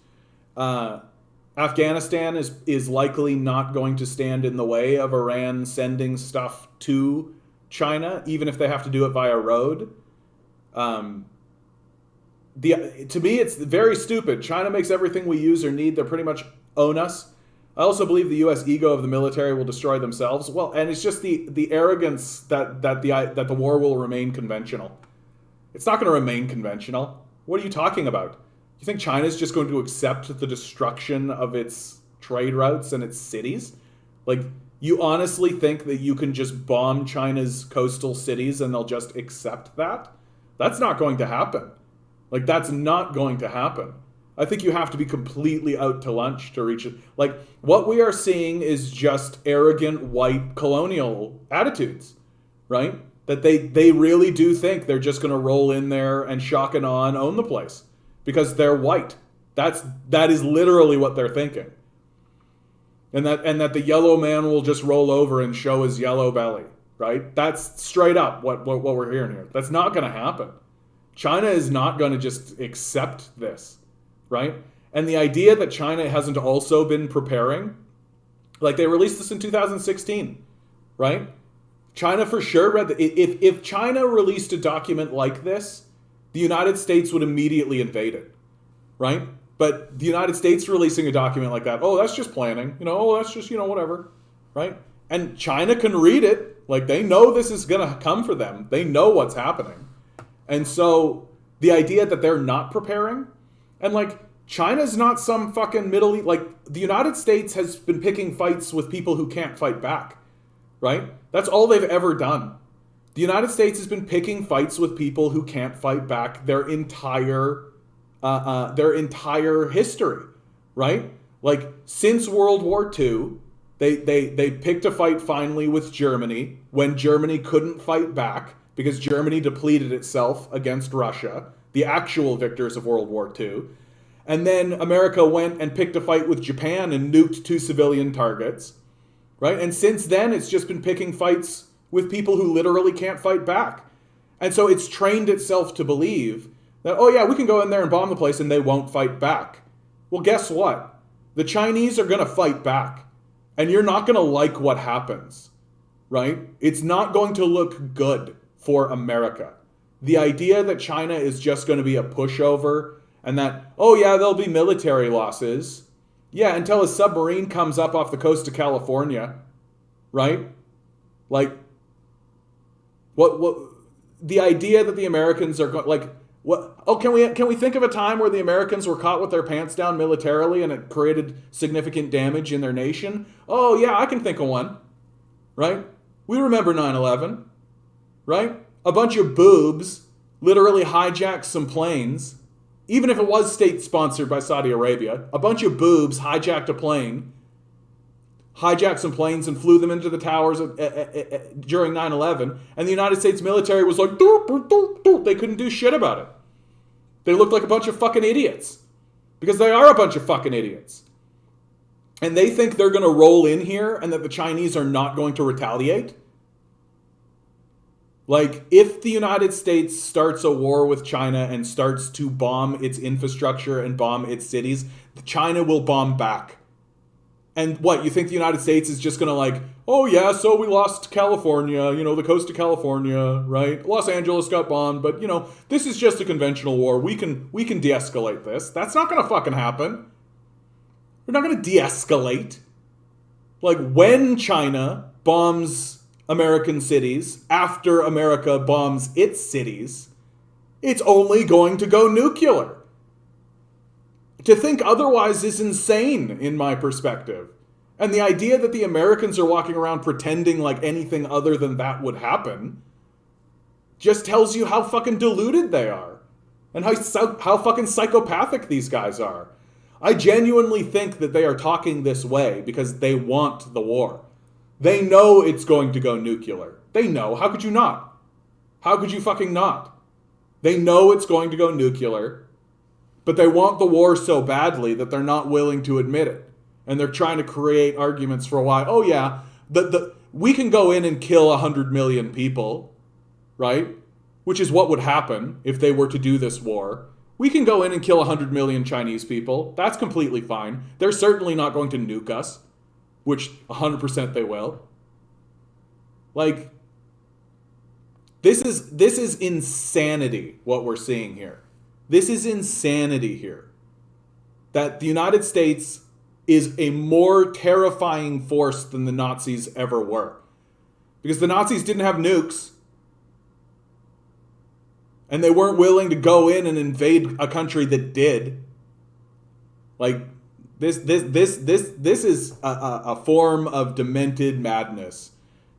Afghanistan is likely not going to stand in the way of Iran sending stuff to China, even if they have to do it via road. To me, it's very stupid. China makes everything we use or need. They pretty much own us. I also believe the U.S. ego of the military will destroy themselves. Well, and it's just the arrogance that the war will remain conventional. It's not going to remain conventional. What are you talking about? You think China's just going to accept the destruction of its trade routes and its cities? Like, you honestly think that you can just bomb China's coastal cities and they'll just accept that? That's not going to happen. Like, that's not going to happen. I think you have to be completely out to lunch to reach it. Like, what we are seeing is just arrogant white colonial attitudes, right? That they really do think they're just going to roll in there and shock and awe and own the place because they're white. That is literally what they're thinking. And that the yellow man will just roll over and show his yellow belly, right? That's straight up what we're hearing here. That's not going to happen. China is not going to just accept this, right? And the idea that China hasn't also been preparing, like they released this in 2016, right? China for sure read that. If China released a document like this, the United States would immediately invade it, right? But the United States releasing a document like that, oh, that's just planning, that's just, whatever, right? And China can read it, like they know this is going to come for them. They know what's happening. And so the idea that they're not preparing, and like China's not some fucking Middle East, like the United States has been picking fights with people who can't fight back, right? That's all they've ever done. The United States has been picking fights with people who can't fight back their entire history, right? Like since World War II, they picked a fight finally with Germany when Germany couldn't fight back because Germany depleted itself against Russia, the actual victors of World War II. And then America went and picked a fight with Japan and nuked 2 civilian targets, right? And since then, it's just been picking fights with people who literally can't fight back. And so it's trained itself to believe that, oh yeah, we can go in there and bomb the place and they won't fight back. Well, guess what? The Chinese are going to fight back. And you're not going to like what happens, right? It's not going to look good for America. The idea that China is just going to be a pushover and that, oh yeah, there'll be military losses. Yeah, until a submarine comes up off the coast of California, right? Like, what the idea that the Americans are going, like, what? Oh, can we think of a time where the Americans were caught with their pants down militarily and it created significant damage in their nation? Oh yeah, I can think of one, right? We remember 9/11. Right? A bunch of boobs literally hijacked some planes, even if it was state-sponsored by Saudi Arabia. A bunch of boobs hijacked a plane, hijacked some planes and flew them into the towers during 9/11, and the United States military was like, doop, doop, doop, doop. They couldn't do shit about it. They looked like a bunch of fucking idiots, because they are a bunch of fucking idiots. And they think they're going to roll in here and that the Chinese are not going to retaliate. Like, if the United States starts a war with China and starts to bomb its infrastructure and bomb its cities, China will bomb back. And what, you think the United States is just going to like, oh yeah, so we lost California, the coast of California, right? Los Angeles got bombed, but this is just a conventional war. We can de-escalate this. That's not going to fucking happen. We're not going to de-escalate. Like, when China bombs American cities after America bombs its cities, it's only going to go nuclear. To think otherwise is insane in my perspective. And the idea that the Americans are walking around pretending like anything other than that would happen just tells you how fucking deluded they are and how fucking psychopathic these guys are. I genuinely think that they are talking this way because they want the war. They know it's going to go nuclear. They know. How could you not? How could you fucking not? They know it's going to go nuclear, but they want the war so badly that they're not willing to admit it. And they're trying to create arguments for why, oh yeah, we can go in and kill 100 million people, right? Which is what would happen if they were to do this war. We can go in and kill 100 million Chinese people. That's completely fine. They're certainly not going to nuke us, which 100% they will. Like, this is insanity, what we're seeing here. This is insanity here. That the United States is a more terrifying force than the Nazis ever were. Because the Nazis didn't have nukes. And they weren't willing to go in and invade a country that did. Like, this is a form of demented madness.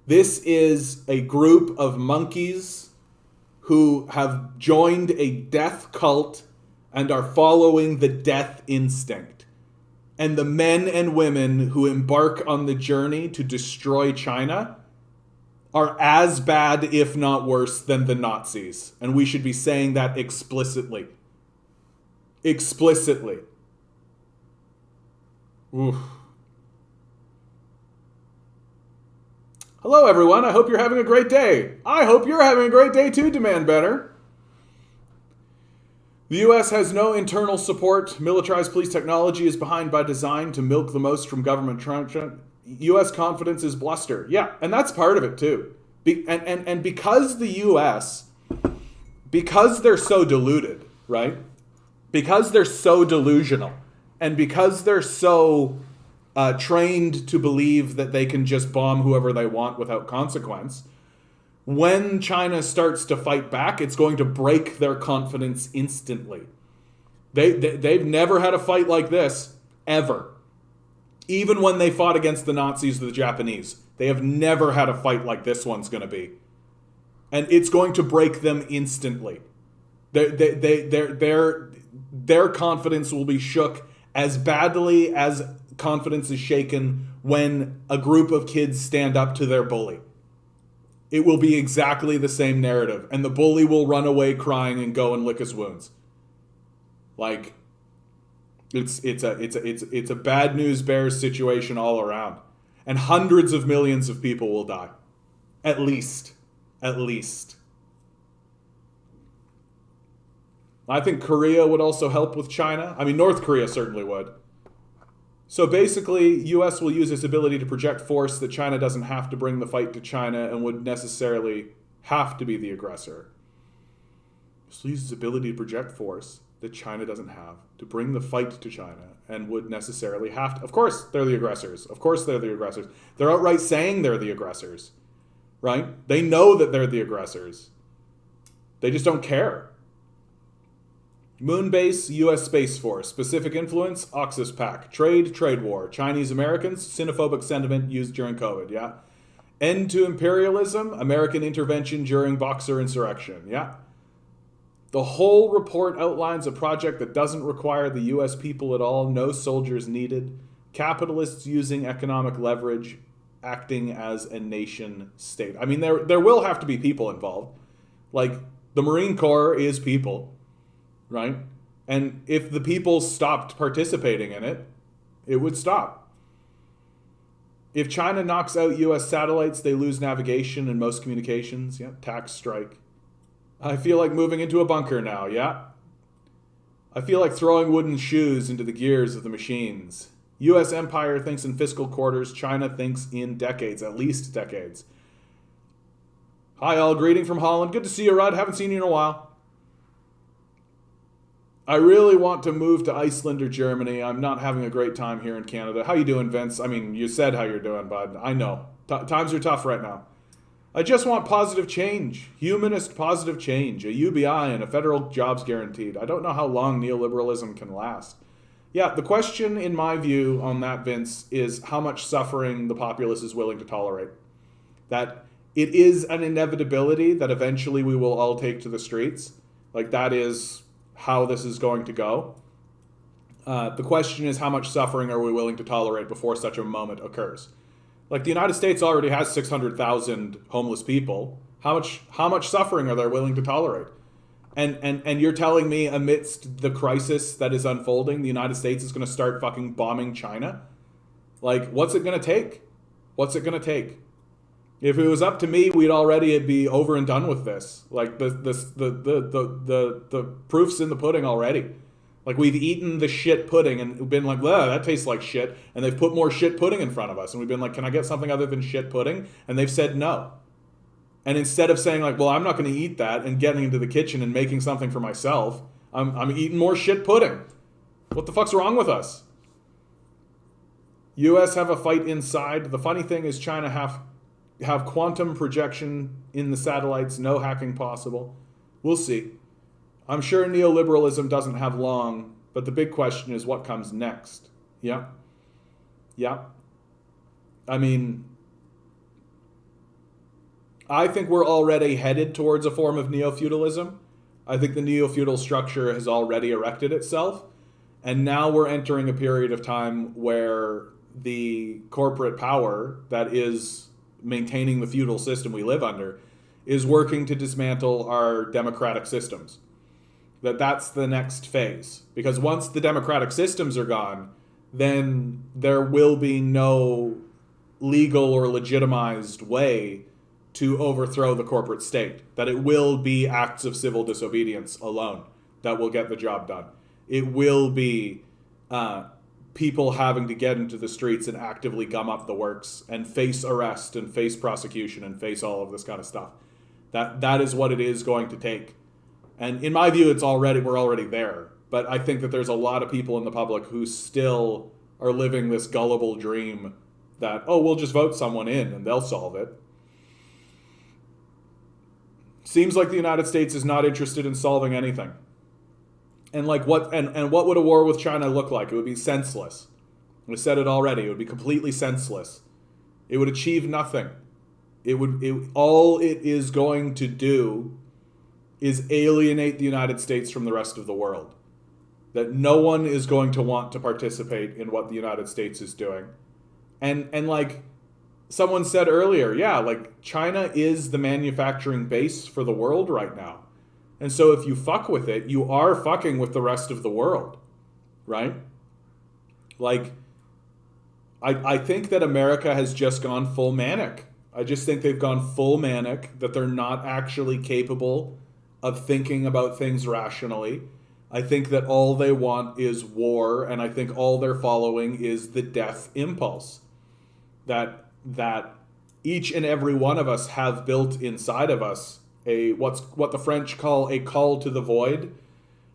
This is a group of monkeys who have joined a death cult and are following the death instinct. And the men and women who embark on the journey to destroy China are as bad, if not worse, than the Nazis. And we should be saying that explicitly. Explicitly. Oof. Hello, everyone. I hope you're having a great day. I hope you're having a great day too, Demand Better. The U.S. has no internal support. Militarized police technology is behind by design to milk the most from government. U.S. confidence is bluster. Yeah, and that's part of it too. And because the U.S., because they're so deluded, right? Because they're so delusional, and because they're so trained to believe that they can just bomb whoever they want without consequence, when China starts to fight back, it's going to break their confidence instantly. They've never had a fight like this, ever. Even when they fought against the Nazis or the Japanese, they have never had a fight like this one's going to be. And it's going to break them instantly. Their confidence will be shook as badly as confidence is shaken when a group of kids stand up to their bully. It will be exactly the same narrative, and the bully will run away crying and go and lick his wounds. Like, it's a bad news bears situation all around, and hundreds of millions of people will die, at least. I think Korea would also help with China. I mean, North Korea certainly would. So basically, U.S. will use its ability to project force that China doesn't have to bring the fight to China and would necessarily have to be the aggressor. So use its ability to project force that China doesn't have to bring the fight to China and would necessarily have to. Of course, they're the aggressors. Of course, they're the aggressors. They're outright saying they're the aggressors, right? They know that they're the aggressors. They just don't care. Moon base, U.S. Space Force. Specific influence, Oxus Pack. Trade war. Chinese Americans, xenophobic sentiment used during COVID, yeah? End to imperialism, American intervention during Boxer insurrection, yeah? The whole report outlines a project that doesn't require the U.S. people at all, no soldiers needed. Capitalists using economic leverage, acting as a nation state. I mean, there will have to be people involved. Like, the Marine Corps is people. Right? And if the people stopped participating in it, it would stop. If China knocks out U.S. satellites, they lose navigation and most communications. Yeah, tax strike. I feel like moving into a bunker now, yeah? I feel like throwing wooden shoes into the gears of the machines. U.S. empire thinks in fiscal quarters. China thinks in decades, at least decades. Hi all, greeting from Holland. Good to see you, Rudd. Haven't seen you in a while. I really want to move to Iceland or Germany. I'm not having a great time here in Canada. How you doing, Vince? I mean, you said how you're doing, bud. I know. Times are tough right now. I just want positive change. Humanist positive change. A UBI and a federal jobs guaranteed. I don't know how long neoliberalism can last. Yeah, the question in my view on that, Vince, is how much suffering the populace is willing to tolerate. That it is an inevitability that eventually we will all take to the streets. Like, that is how this is going to go. The question is, how much suffering are we willing to tolerate before such a moment occurs? Like, the United States already has 600,000 homeless people. How much suffering are they willing to tolerate? And you're telling me amidst the crisis that is unfolding, the United States is going to start fucking bombing China? Like, what's it going to take? What's it going to take? If it was up to me, we'd already be over and done with this. Like, the proof's in the pudding already. Like, we've eaten the shit pudding and been like, "Ugh, that tastes like shit." And they've put more shit pudding in front of us. And we've been like, "Can I get something other than shit pudding?" And they've said no. And instead of saying like, "Well, I'm not going to eat that," and getting into the kitchen and making something for myself, I'm eating more shit pudding. What the fuck's wrong with us? U.S. have a fight inside. The funny thing is China have quantum projection in the satellites, no hacking possible. We'll see. I'm sure neoliberalism doesn't have long, but the big question is what comes next. Yeah. Yeah. I mean, I think we're already headed towards a form of neo-feudalism. I think the neo-feudal structure has already erected itself. And now we're entering a period of time where the corporate power that is maintaining the feudal system we live under is working to dismantle our democratic systems. That's the next phase. Because once the democratic systems are gone, then there will be no legal or legitimized way to overthrow the corporate state. That it will be acts of civil disobedience alone that will get the job done. It will be people having to get into the streets and actively gum up the works and face arrest and face prosecution and face all of this kind of stuff. That is what it is going to take. And in my view, we're already there. But I think that there's a lot of people in the public who still are living this gullible dream that, oh, we'll just vote someone in and they'll solve it. Seems like the United States is not interested in solving anything. And like what would a war with China look like? It would be senseless. I said it already. It would be completely senseless. It would achieve nothing. All it is going to do is alienate the United States from the rest of the world. That no one is going to want to participate in what the United States is doing. And like someone said earlier, yeah, like China is the manufacturing base for the world right now. And so if you fuck with it, you are fucking with the rest of the world, right? Like, I think that America has just gone full manic. I just think they've gone full manic, that they're not actually capable of thinking about things rationally. I think that all they want is war, and I think all they're following is the death impulse. That each and every one of us have built inside of us what the French call a call to the void,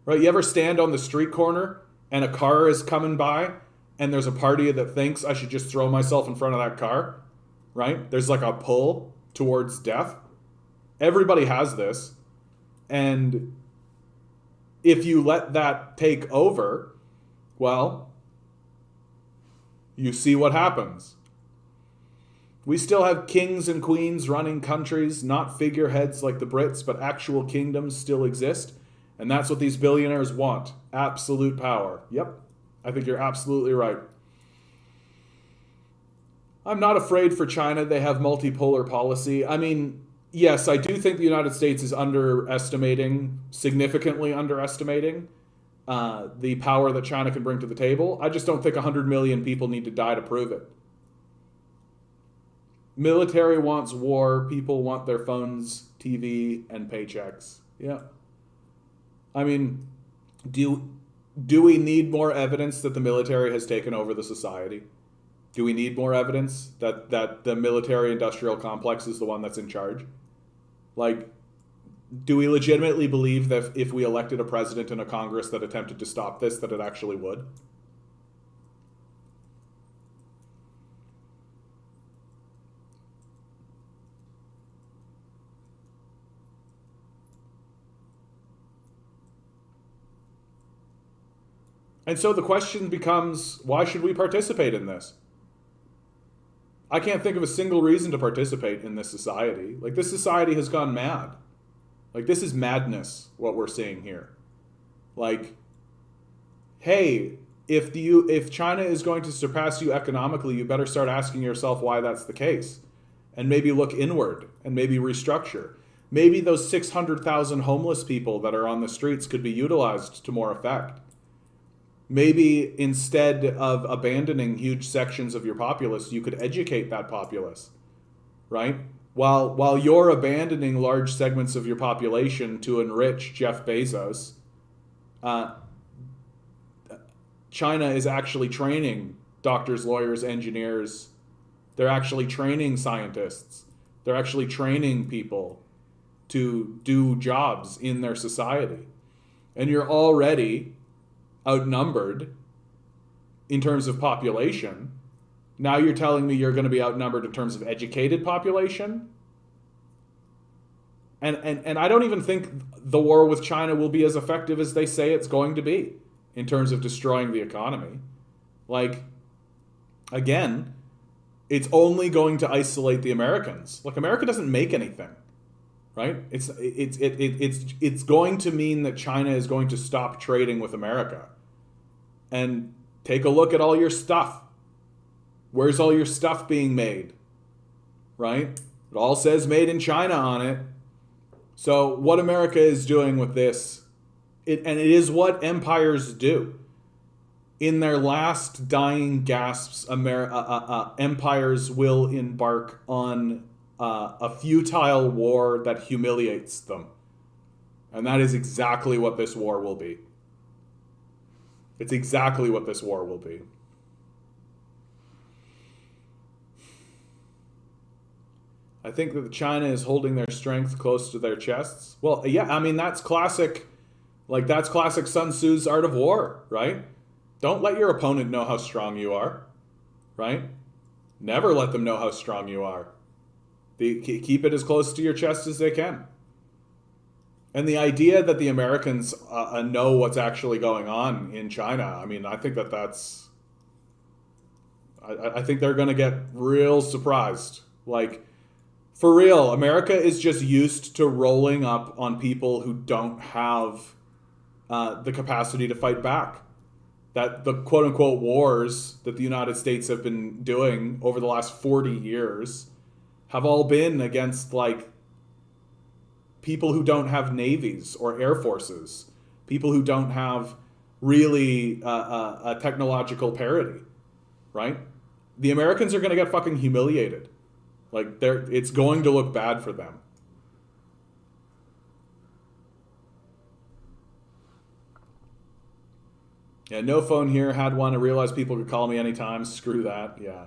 right? You ever stand on the street corner and a car is coming by and there's a party that thinks I should just throw myself in front of that car, right? There's like a pull towards death. Everybody has this. And if you let that take over, well, you see what happens. We still have kings and queens running countries, not figureheads like the Brits, but actual kingdoms still exist. And that's what these billionaires want. Absolute power. Yep. I think you're absolutely right. I'm not afraid for China. They have multipolar policy. I mean, yes, I do think the United States is significantly underestimating the power that China can bring to the table. I just don't think 100 million people need to die to prove it. Military wants war. People want their phones, TV, and paychecks. Yeah. I mean, do we need more evidence that the military has taken over the society? Do we need more evidence that the military-industrial complex is the one that's in charge? Like, do we legitimately believe that if we elected a president and a Congress that attempted to stop this, that it actually would? And so the question becomes, why should we participate in this? I can't think of a single reason to participate in this society. Like, this society has gone mad. Like, this is madness, what we're seeing here. Like, hey, if China is going to surpass you economically, you better start asking yourself why that's the case. And maybe look inward and maybe restructure. Maybe those 600,000 homeless people that are on the streets could be utilized to more effect. Maybe instead of abandoning huge sections of your populace, you could educate that populace, right? While you're abandoning large segments of your population to enrich Jeff Bezos, China is actually training doctors, lawyers, engineers. They're actually training scientists. They're actually training people to do jobs in their society. And you're already outnumbered in terms of population. Now you're telling me you're going to be outnumbered in terms of educated population? And I don't even think the war with China will be as effective as they say it's going to be in terms of destroying the economy. Like, again, it's only going to isolate the Americans. Look, America doesn't make anything, right? It's going to mean that China is going to stop trading with America. And take a look at all your stuff. Where's all your stuff being made? Right? It all says made in China on it. So what America is doing with this, and it is what empires do. In their last dying gasps, empires will embark on a futile war that humiliates them. And that is exactly what this war will be. It's exactly what this war will be. I think that China is holding their strength close to their chests. Well, yeah, I mean, that's classic Sun Tzu's Art of War, right? Don't let your opponent know how strong you are, right? Never let them know how strong you are. Keep it as close to your chest as they can. And the idea that the Americans know what's actually going on in China, I mean, I think that's... I think they're going to get real surprised. Like, for real, America is just used to rolling up on people who don't have the capacity to fight back. That the quote-unquote wars that the United States have been doing over the last 40 years have all been against, like, people who don't have navies or air forces, people who don't have really a technological parity, right? The Americans are going to get fucking humiliated. Like, it's going to look bad for them. Yeah, no phone here. Had one. I realized people could call me anytime. Screw that. Yeah.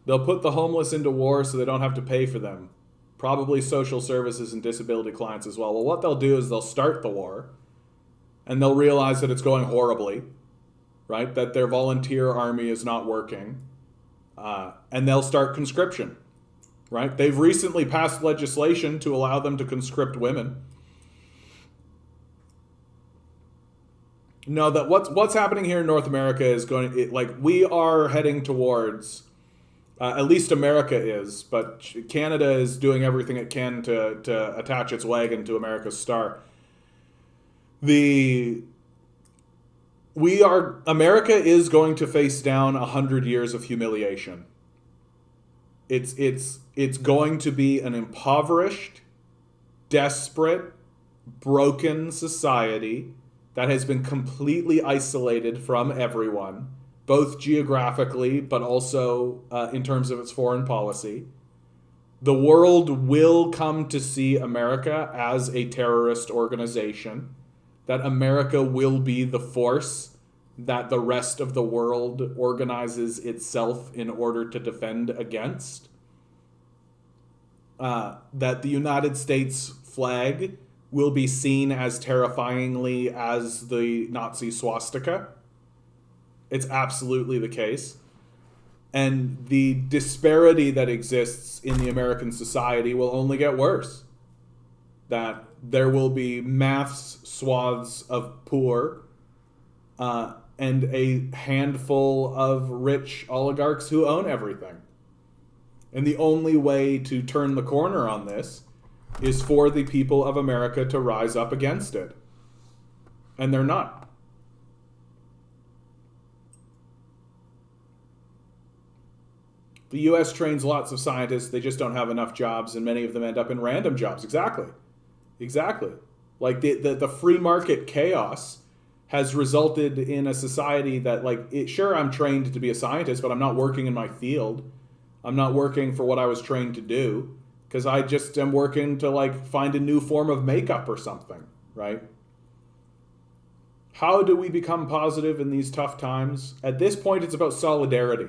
They'll put the homeless into war so they don't have to pay for them. Probably social services and disability clients as well. Well, what they'll do is they'll start the war and they'll realize that it's going horribly, right? That their volunteer army is not working. And they'll start conscription, right? They've recently passed legislation to allow them to conscript women. No, that what's happening here in North America is we are heading towards, at least America is, but Canada is doing everything it can to attach its wagon to America's star. America is going to face down 100 years of humiliation. It's going to be an impoverished, desperate, broken society that has been completely isolated from everyone both geographically, but also in terms of its foreign policy. The world will come to see America as a terrorist organization, that America will be the force that the rest of the world organizes itself in order to defend against. That the United States flag will be seen as terrifyingly as the Nazi swastika. It's absolutely the case. And the disparity that exists in the American society will only get worse. That there will be mass swaths of poor and a handful of rich oligarchs who own everything. And the only way to turn the corner on this is for the people of America to rise up against it. And they're not. The U.S. trains lots of scientists. They just don't have enough jobs, and many of them end up in random jobs. Exactly. Like the free market chaos has resulted in a society that, sure, I'm trained to be a scientist, but I'm not working in my field. I'm not working for what I was trained to do, because I just am working to find a new form of makeup or something, right? How do we become positive in these tough times? At this point, it's about solidarity.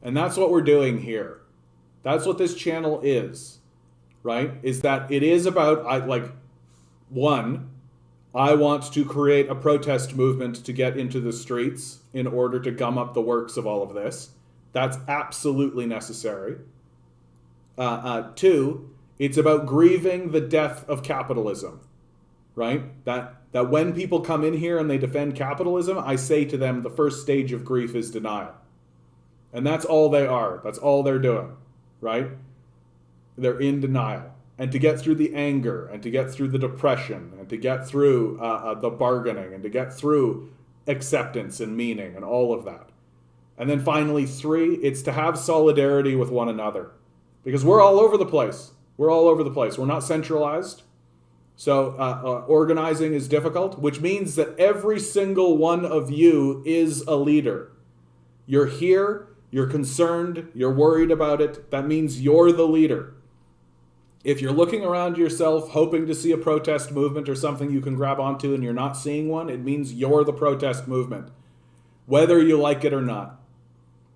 And that's what we're doing here. That's what this channel is, right? Is that it is about, one, I want to create a protest movement to get into the streets in order to gum up the works of all of this. That's absolutely necessary. Two, it's about grieving the death of capitalism, right? That when people come in here and they defend capitalism, I say to them, the first stage of grief is denial. And that's all they are. That's all they're doing, right? They're in denial. And to get through the anger, and to get through the depression, and to get through the bargaining, and to get through acceptance and meaning and all of that. And then finally, three, it's to have solidarity with one another. Because we're all over the place. We're all over the place. We're not centralized. So organizing is difficult, which means that every single one of you is a leader. You're here, you're concerned, you're worried about it. That means you're the leader. If you're looking around yourself, hoping to see a protest movement or something you can grab onto and you're not seeing one, it means you're the protest movement, whether you like it or not.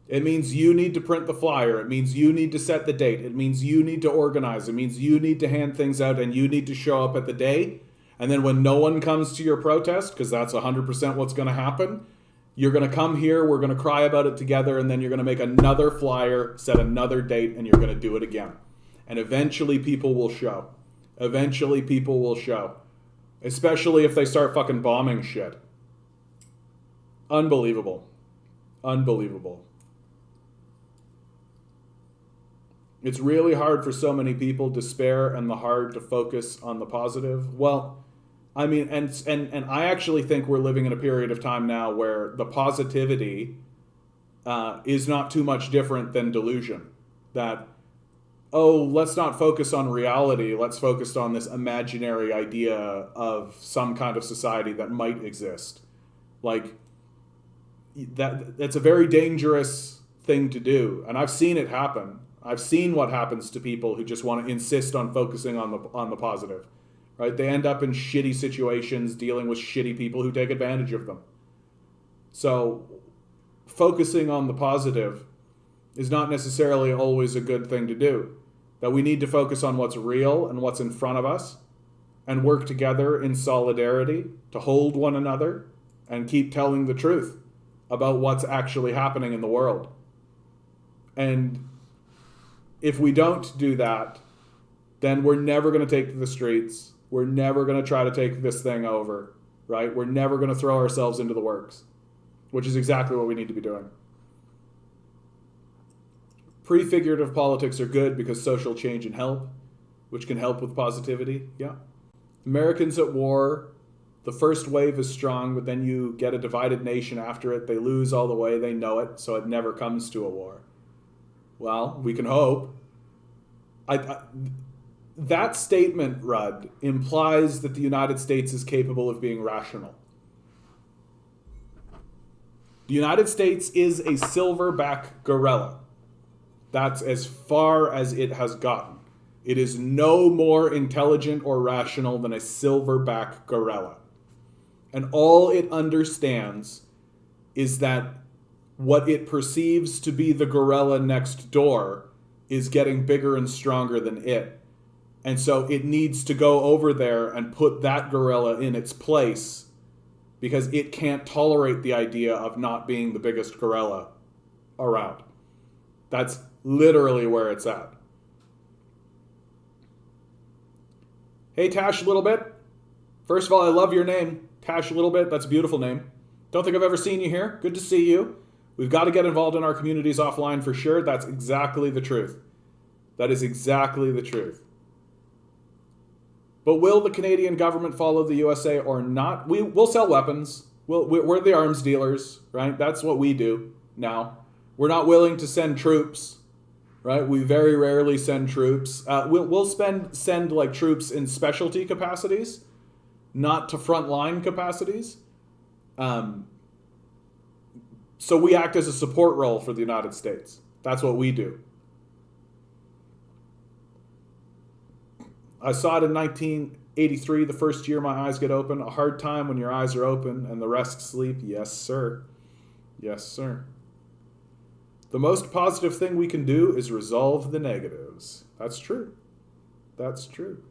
It means you need to print the flyer. It means you need to set the date. It means you need to organize. It means you need to hand things out and you need to show up at the day. And then when no one comes to your protest, because that's 100% what's going to happen, you're going to come here, we're going to cry about it together, and then you're going to make another flyer, set another date, and you're going to do it again. And eventually people will show. Eventually people will show. Especially if they start fucking bombing shit. Unbelievable. Unbelievable. It's really hard for so many people, despair and the hard to focus on the positive. Well, I mean, and I actually think we're living in a period of time now where the positivity is not too much different than delusion. That, oh, let's not focus on reality. Let's focus on this imaginary idea of some kind of society that might exist. That's a very dangerous thing to do. And I've seen it happen. I've seen what happens to people who just want to insist on focusing on the positive. Right? They end up in shitty situations dealing with shitty people who take advantage of them. So focusing on the positive is not necessarily always a good thing to do. That we need to focus on what's real and what's in front of us and work together in solidarity to hold one another and keep telling the truth about what's actually happening in the world. And if we don't do that, then we're never going to take to the streets. We're never going to try to take this thing over, right? We're never going to throw ourselves into the works, which is exactly what we need to be doing. Prefigurative politics are good because social change and help, which can help with positivity. Yeah. Americans at war, the first wave is strong, but then you get a divided nation after it. They lose all the way. They know it, so it never comes to a war. Well, we can hope. That statement, Rudd, implies that the United States is capable of being rational. The United States is a silverback gorilla. That's as far as it has gotten. It is no more intelligent or rational than a silverback gorilla. And all it understands is that what it perceives to be the gorilla next door is getting bigger and stronger than it. And so it needs to go over there and put that gorilla in its place because it can't tolerate the idea of not being the biggest gorilla around. That's literally where it's at. Hey, Tash Littlebit. First of all, I love your name. Tash Littlebit, that's a beautiful name. Don't think I've ever seen you here. Good to see you. We've got to get involved in our communities offline for sure. That's exactly the truth. That is exactly the truth. But will the Canadian government follow the USA or not? We'll sell weapons. We're the arms dealers, right? That's what we do now. We're not willing to send troops, right? We very rarely send troops. We'll send like troops in specialty capacities, not to frontline capacities. So we act as a support role for the United States. That's what we do. I saw it in 1983, the first year my eyes get open. A hard time when your eyes are open and the rest sleep. Yes, sir. Yes, sir. The most positive thing we can do is resolve the negatives. That's true. That's true.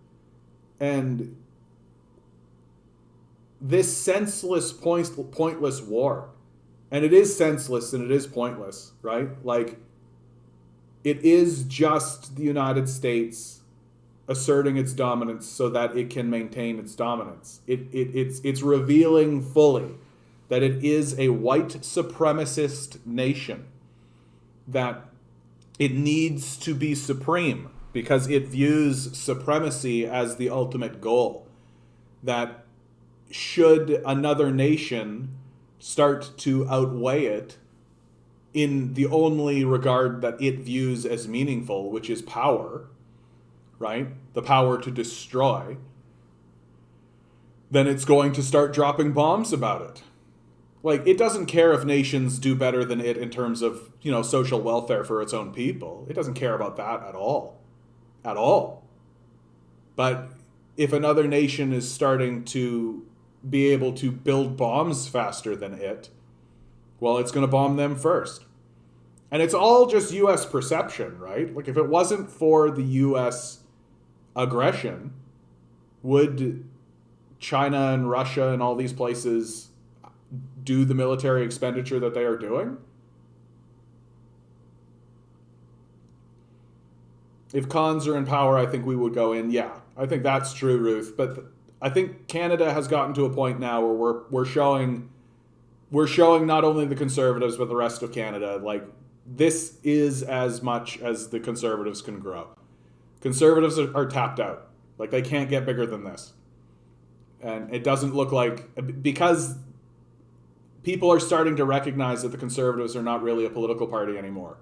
And this senseless, pointless war, and it is senseless and it is pointless, right? Like, it is just the United States asserting its dominance so that it can maintain its dominance. It's revealing fully that it is a white supremacist nation, that it needs to be supreme because it views supremacy as the ultimate goal. That should another nation start to outweigh it in the only regard that it views as meaningful, which is power, right? The power to destroy, then it's going to start dropping bombs about it. Like, it doesn't care if nations do better than it in terms of, social welfare for its own people. It doesn't care about that at all. At all. But if another nation is starting to be able to build bombs faster than it, well, it's going to bomb them first. And it's all just U.S. perception, right? Like, if it wasn't for the U.S. aggression, would China and Russia and all these places do the military expenditure that they are doing? If cons are in power, I think we would go in. Yeah, I think that's true, Ruth. But I think Canada has gotten to a point now where we're showing not only the Conservatives but the rest of Canada, like, this is as much as the Conservatives can grow. Conservatives are tapped out. Like, they can't get bigger than this. And it doesn't look like, because people are starting to recognize that the Conservatives are not really a political party anymore.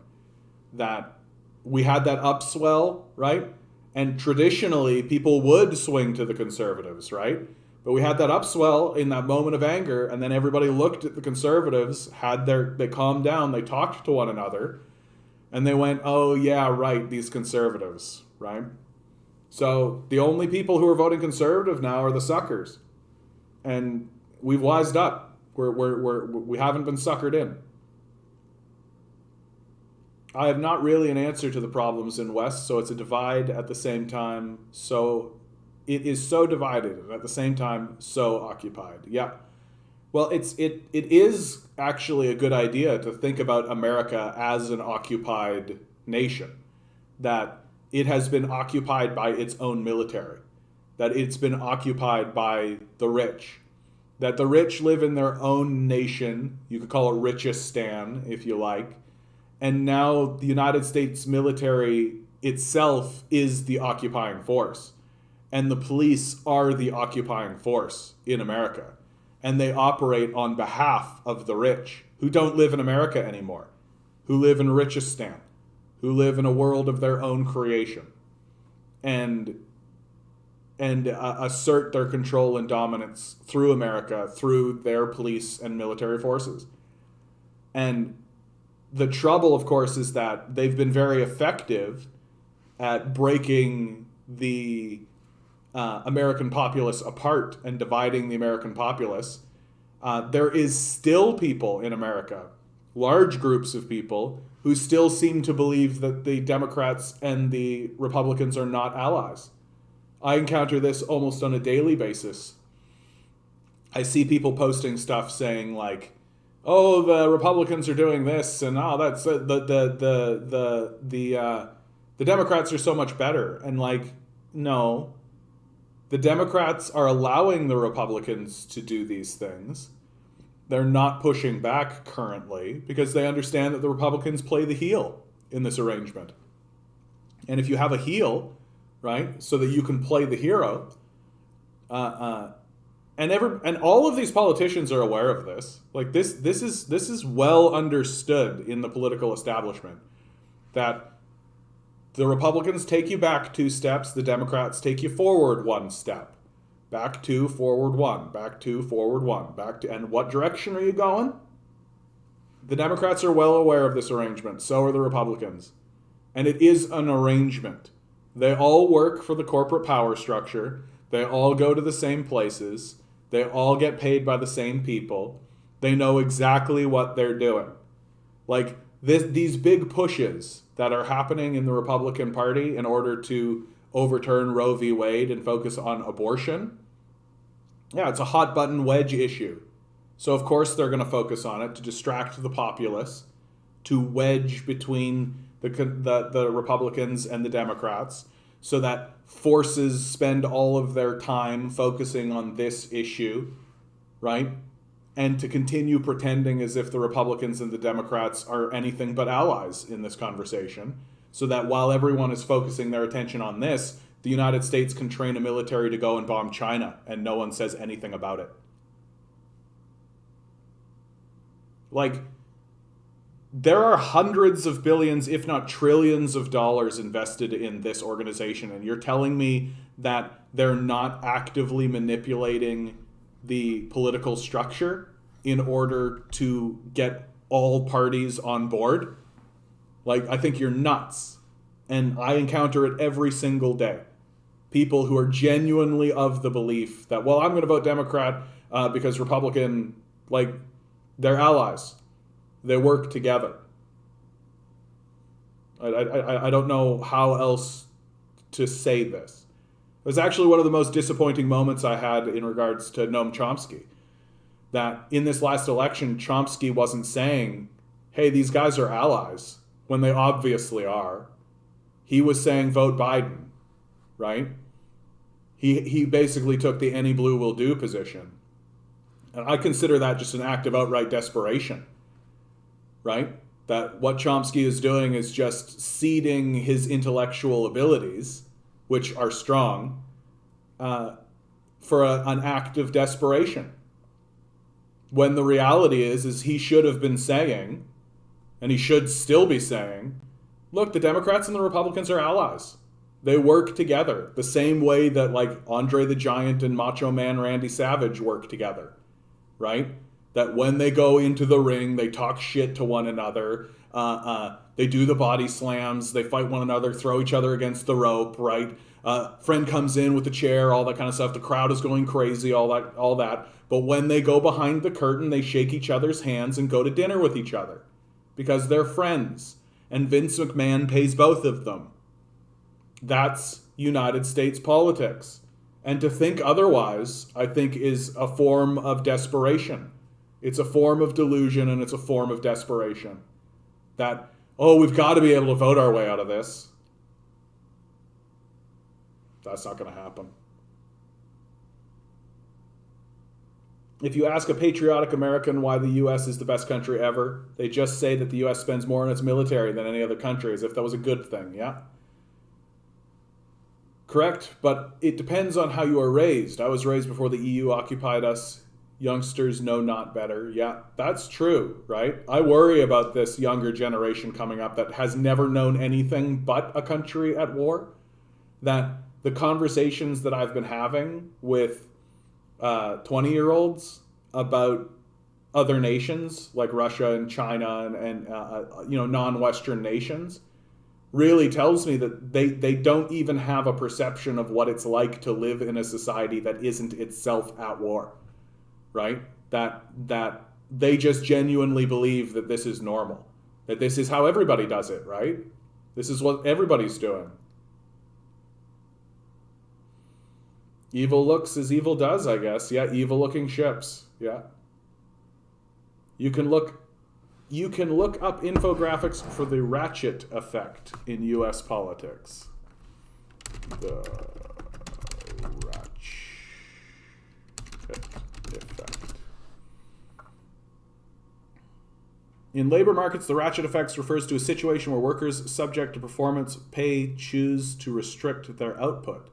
That we had that upswell, right? And traditionally, people would swing to the Conservatives, right? But we had that upswell in that moment of anger, and then everybody looked at the Conservatives, they calmed down, they talked to one another, and they went, oh yeah, right, these Conservatives, right? So the only people who are voting Conservative now are the suckers. And we've wised up. We haven't been suckered in. I have not really an answer to the problems in West, so it's a divide at the same time. So it is so divided and at the same time so occupied. Yeah. Well, it is actually a good idea to think about America as an occupied nation. That it has been occupied by its own military. That it's been occupied by the rich. That the rich live in their own nation. You could call it Richistan, if you like. And now the United States military itself is the occupying force. And the police are the occupying force in America. And they operate on behalf of the rich, who don't live in America anymore, who live in Richistan, who live in a world of their own creation, and assert their control and dominance through America, through their police and military forces. And the trouble, of course, is that they've been very effective at breaking the American populace apart and dividing the American populace. There is still people in America, large groups of people, who still seem to believe that the Democrats and the Republicans are not allies. I encounter this almost on a daily basis. I see people posting stuff saying like, "Oh, the Republicans are doing this," and "Oh, that's the Democrats are so much better." And like, no, the Democrats are allowing the Republicans to do these things. They're not pushing back currently because they understand that the Republicans play the heel in this arrangement. And if you have a heel, right, so that you can play the hero, and all of these politicians are aware of this. Like this is well understood in the political establishment that the Republicans take you back 2 steps, the Democrats take you forward 1 step. Back 2, forward 1, back 2, forward 1, back to, and what direction are you going? The Democrats are well aware of this arrangement, so are the Republicans. And it is an arrangement. They all work for the corporate power structure. They all go to the same places. They all get paid by the same people. They know exactly what they're doing. Like these big pushes that are happening in the Republican Party in order to overturn Roe v. Wade and focus on abortion. Yeah, it's a hot button wedge issue. So of course they're going to focus on it to distract the populace, to wedge between the Republicans and the Democrats, so that forces spend all of their time focusing on this issue, right? And to continue pretending as if the Republicans and the Democrats are anything but allies in this conversation, so that while everyone is focusing their attention on this, the United States can train a military to go and bomb China and no one says anything about it. Like, there are hundreds of billions, if not trillions of dollars invested in this organization, and you're telling me that they're not actively manipulating the political structure in order to get all parties on board? Like, I think you're nuts. And I encounter it every single day. People who are genuinely of the belief that, well, I'm going to vote Democrat because Republican, like, they're allies. They work together. I don't know how else to say this. It was actually one of the most disappointing moments I had in regards to Noam Chomsky. That in this last election, Chomsky wasn't saying, hey, these guys are allies, when they obviously are. He was saying, vote Biden, right? He basically took the any blue will do position. And I consider that just an act of outright desperation, right? That what Chomsky is doing is just ceding his intellectual abilities, which are strong, for an act of desperation. When the reality is he should have been saying, and he should still be saying, look, the Democrats and the Republicans are allies. They work together the same way that like Andre the Giant and Macho Man Randy Savage work together, right? That when they go into the ring, they talk shit to one another. They do the body slams. They fight one another, throw each other against the rope, right? Friend comes in with the chair, all that kind of stuff. The crowd is going crazy, all that. But when they go behind the curtain, they shake each other's hands and go to dinner with each other because they're friends. And Vince McMahon pays both of them. That's United States politics. And to think otherwise, I think, is a form of desperation. It's a form of delusion and it's a form of desperation. That, oh, we've got to be able to vote our way out of this. That's not going to happen. If you ask a patriotic American why the U.S. is the best country ever, they just say that the U.S. spends more on its military than any other country, as if that was a good thing, yeah? Correct, but it depends on how you are raised. I was raised before the EU occupied us. Youngsters know not better. Yeah, that's true, right? I worry about this younger generation coming up that has never known anything but a country at war. That the conversations that I've been having with 20-year-olds about other nations like Russia and China and non-Western nations really tells me that they don't even have a perception of what it's like to live in a society that isn't itself at war, right? That they just genuinely believe that this is normal, that this is how everybody does it, right? This is what everybody's doing. Evil looks as evil does, I guess. Yeah, evil looking ships. Yeah. You can look up infographics for the ratchet effect in US politics. The ratchet effect. In labor markets, the ratchet effects refers to a situation where workers subject to performance pay choose to restrict their output.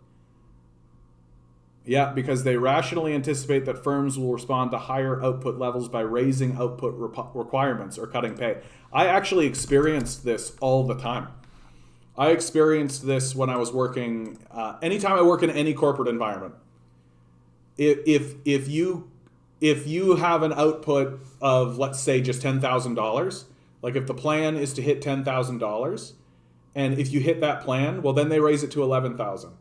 Yeah, because they rationally anticipate that firms will respond to higher output levels by raising output requirements or cutting pay. I actually experienced this all the time. I experienced this when I was working, anytime I work in any corporate environment. If you have an output of, let's say, just $10,000, like if the plan is to hit $10,000, and if you hit that plan, well, then they raise it to $11,000,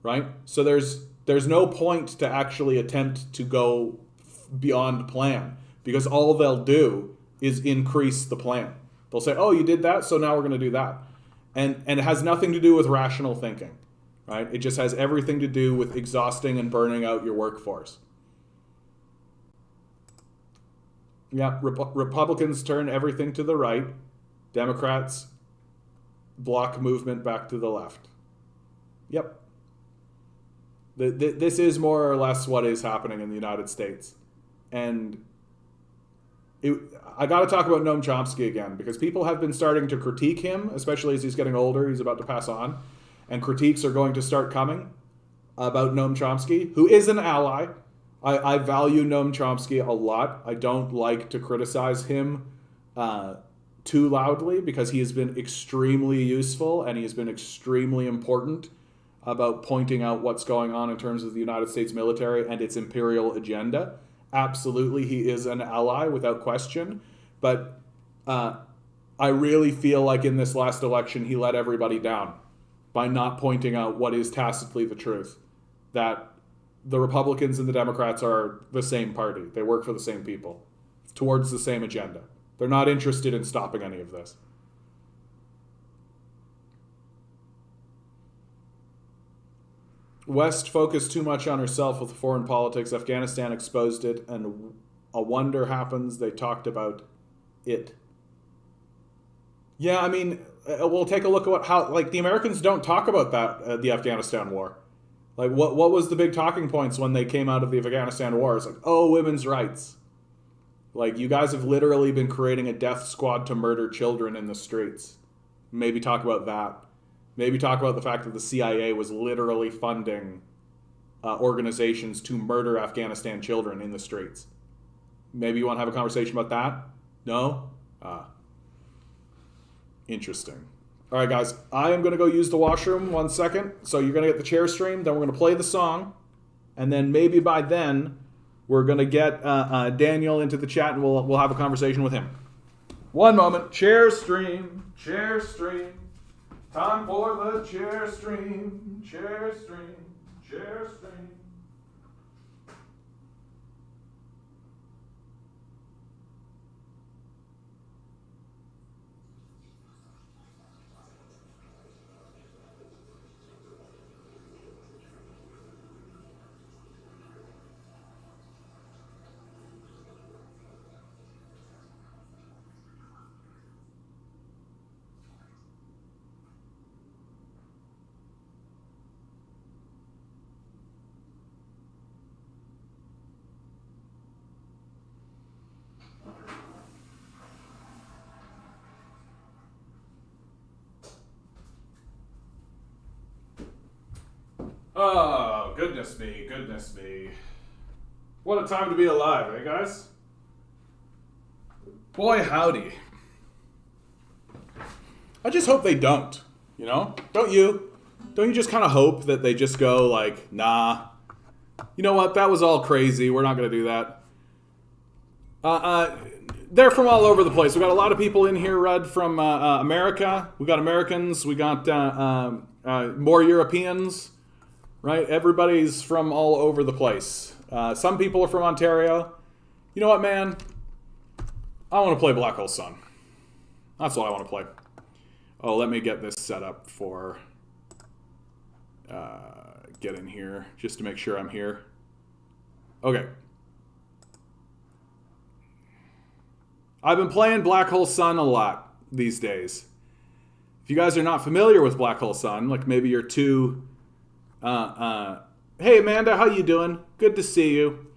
right? So there's no point to actually attempt to go beyond plan, because all they'll do is increase the plan. They'll say, oh, you did that, so now we're going to do that. And it has nothing to do with rational thinking, right? It just has everything to do with exhausting and burning out your workforce. Yeah, Republicans turn everything to the right. Democrats block movement back to the left. Yep. This is more or less what is happening in the United States. And I got to talk about Noam Chomsky again, because people have been starting to critique him, especially as he's getting older. He's about to pass on. And critiques are going to start coming about Noam Chomsky, who is an ally. I value Noam Chomsky a lot. I don't like to criticize him too loudly, because he has been extremely useful and he has been extremely important about pointing out what's going on in terms of the United States military and its imperial agenda. Absolutely, he is an ally without question. But I really feel like in this last election, he let everybody down by not pointing out what is tacitly the truth, that the Republicans and the Democrats are the same party. They work for the same people, towards the same agenda. They're not interested in stopping any of this. West focused too much on herself with foreign politics. Afghanistan exposed it, and a wonder happens. They talked about it. Yeah, I mean, we'll take a look at how the Americans don't talk about that, the Afghanistan war. Like, what was the big talking points when they came out of the Afghanistan war? It's like, oh, women's rights. Like, you guys have literally been creating a death squad to murder children in the streets. Maybe talk about that. Maybe talk about the fact that the CIA was literally funding organizations to murder Afghanistan children in the streets. Maybe you want to have a conversation about that? No? Interesting. All right, guys. I am going to go use the washroom 1 second. So you're going to get the chair stream. Then we're going to play the song. And then maybe by then, we're going to get Daniel into the chat and we'll have a conversation with him. 1 moment. Chair stream. Chair stream. Time for the chair stream, chair stream, chair stream. Oh, goodness me, goodness me. What a time to be alive, eh, guys? Boy, howdy. I just hope they don't, you know? Don't you? Don't you just kind of hope that they just go like, nah, you know what, that was all crazy, we're not going to do that. They're from all over the place. We got a lot of people in here, Rudd, from America. We got Americans. We got more Europeans, right? Everybody's from all over the place. Some people are from Ontario. You know what, man? I want to play Black Hole Sun. That's what I want to play. Oh, let me get this set up for get in here just to make sure I'm here. Okay. I've been playing Black Hole Sun a lot these days. If you guys are not familiar with Black Hole Sun, like maybe you're too... hey, Amanda, how you doing? Good to see you.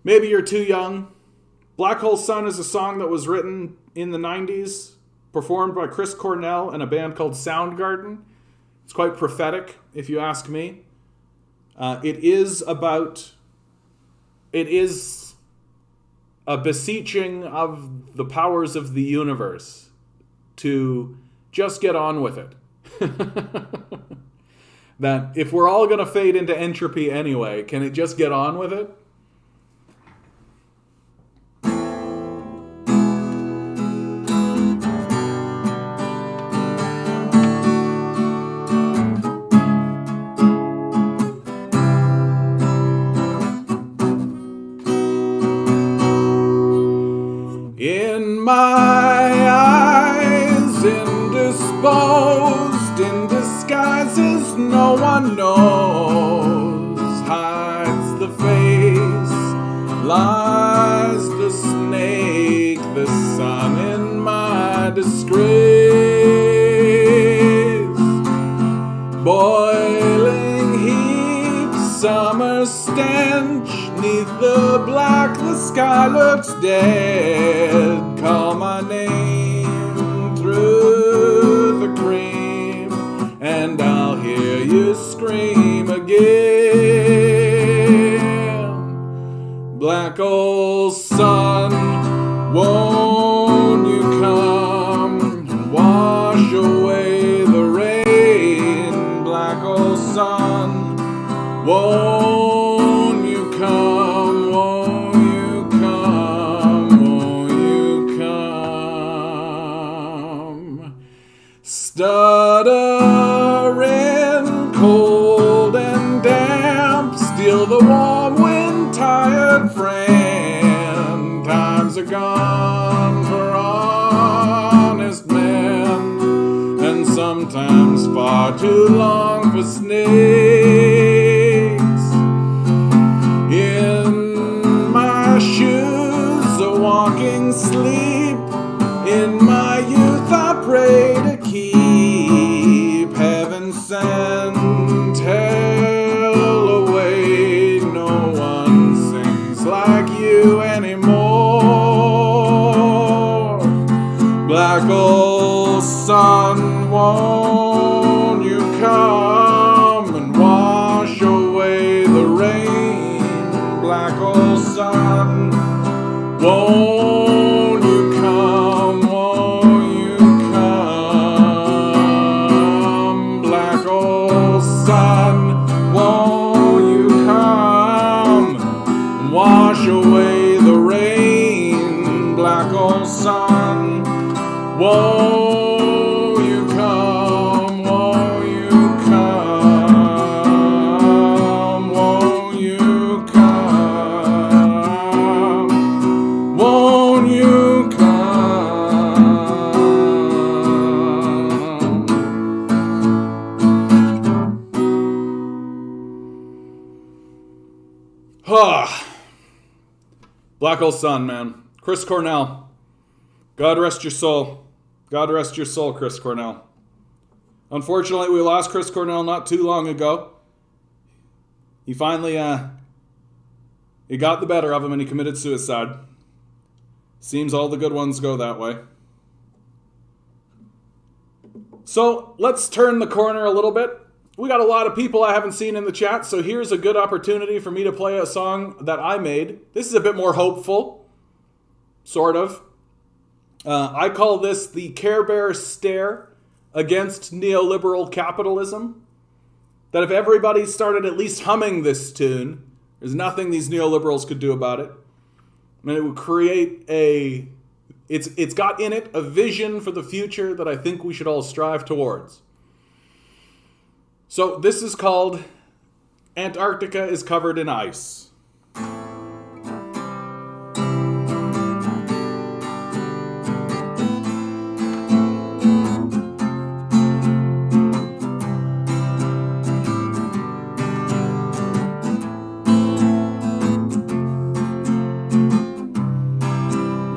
Maybe you're too young. Black Hole Sun is a song that was written in the 90s, performed by Chris Cornell and a band called Soundgarden. It's quite prophetic, if you ask me. It is a beseeching of the powers of the universe to just get on with it. That if we're all going to fade into entropy anyway, can it just get on with it? In my eyes, indisposed, in disguises no one knows, hides the face, lies the snake, the sun in my disgrace. Boiling heat, summer stench, neath the black the sky looks dead. Call my name through the cream, and I'll hear you scream again. Black old sun, won't you come and wash away the rain? Black old sun, won't you come, won't you come, won't you come? Stuttering, cold and damp, steal the warm wind, tired friend. Times are gone for honest men, and sometimes far too long for snakes. In my shoes, a walking sleep. In my youth, I pray to keep heaven sent hell away. No one sings like you anymore. Black old sun, won't you come and wash away the rain? Black old sun, won't you come, won't you come? Black old sun, won't you come and wash away the rain? Black old sun, won't you come, won't you come, won't you come, won't you come? Black Hole Sun, man. Chris Cornell. God rest your soul. God rest your soul, Chris Cornell. Unfortunately, we lost Chris Cornell not too long ago. He finally, he got the better of him and he committed suicide. Seems all the good ones go that way. So, let's turn the corner a little bit. We got a lot of people I haven't seen in the chat, so here's a good opportunity for me to play a song that I made. This is a bit more hopeful, sort of. I call this the Care Bear Stare against neoliberal capitalism. That if everybody started at least humming this tune, there's nothing these neoliberals could do about it. And it would create it's got in it a vision for the future that I think we should all strive towards. So this is called Antarctica is Covered in Ice.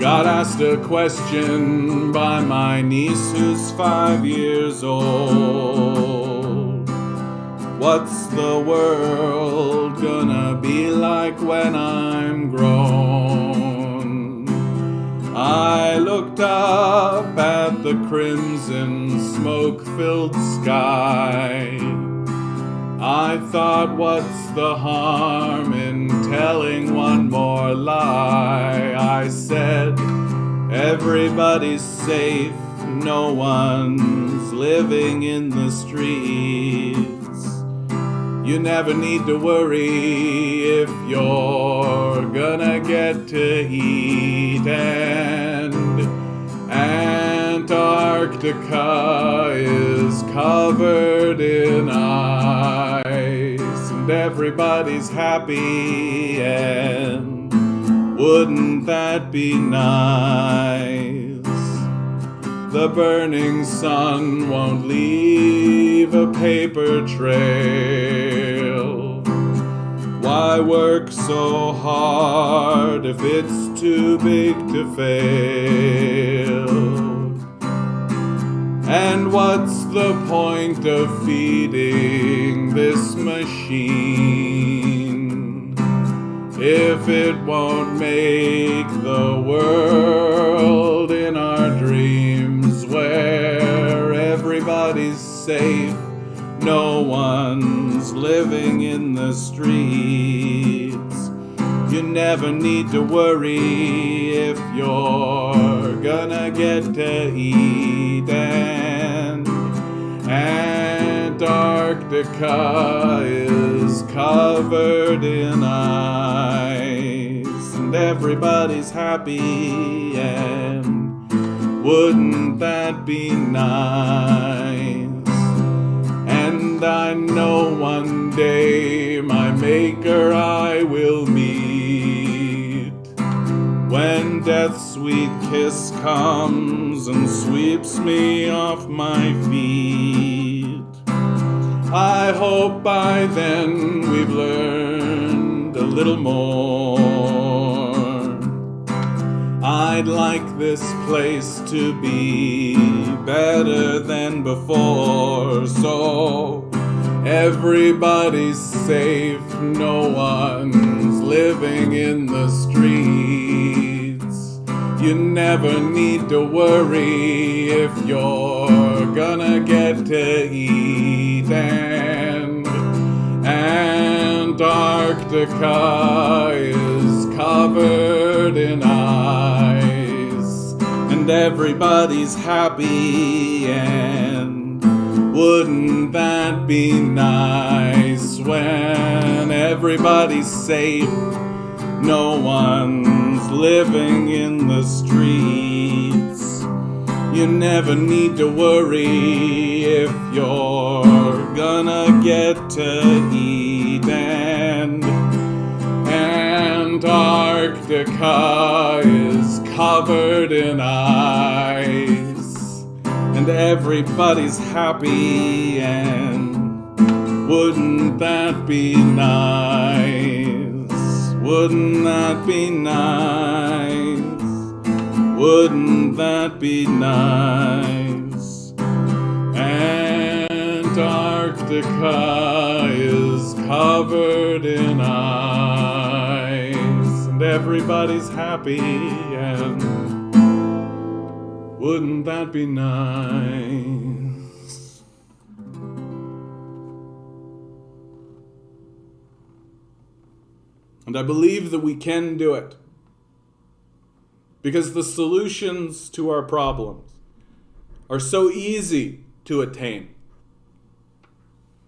Got asked a question by my niece who's 5 years old. What's the world gonna be like when I'm grown? I looked up at the crimson smoke-filled sky. I thought, what's the harm in telling one more lie? I said, everybody's safe, no one's living in the streets. You never need to worry if you're gonna get to eat. And Antarctica is covered in ice, and everybody's happy, and wouldn't that be nice? The burning sun won't leave a paper trail. Why work so hard if it's too big to fail? And what's the point of feeding this machine if it won't make the world in our dreams where everybody's safe, no one's living in the streets? You never need to worry if you're gonna get to eat. And Antarctica is covered in ice, and everybody's happy, and wouldn't that be nice? And I know one day my maker I will meet, when death's sweet kiss comes and sweeps me off my feet. I hope by then we've learned a little more. I'd like this place to be better than before, so everybody's safe, no one's living in the streets. You never need to worry if you're gonna get to eat. And Antarctica is covered in ice, and everybody's happy, and wouldn't that be nice? When everybody's safe, no one's living in the streets. You never need to worry if you're gonna get to eat. And Antarctica is covered in ice, and everybody's happy, and wouldn't that be nice? Wouldn't that be nice? Wouldn't that be nice? Antarctica is covered in ice, and everybody's happy, and wouldn't that be nice? And I believe that we can do it, because the solutions to our problems are so easy to attain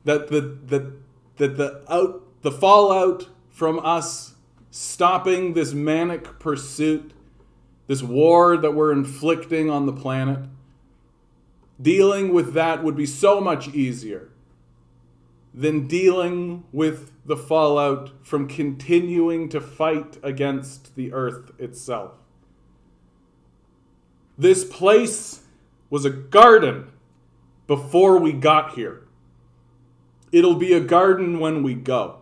that the fallout from us stopping this manic pursuit, this war that we're inflicting on the planet, dealing with that would be so much easier than dealing with the fallout from continuing to fight against the earth itself. This place was a garden before we got here. It'll be a garden when we go.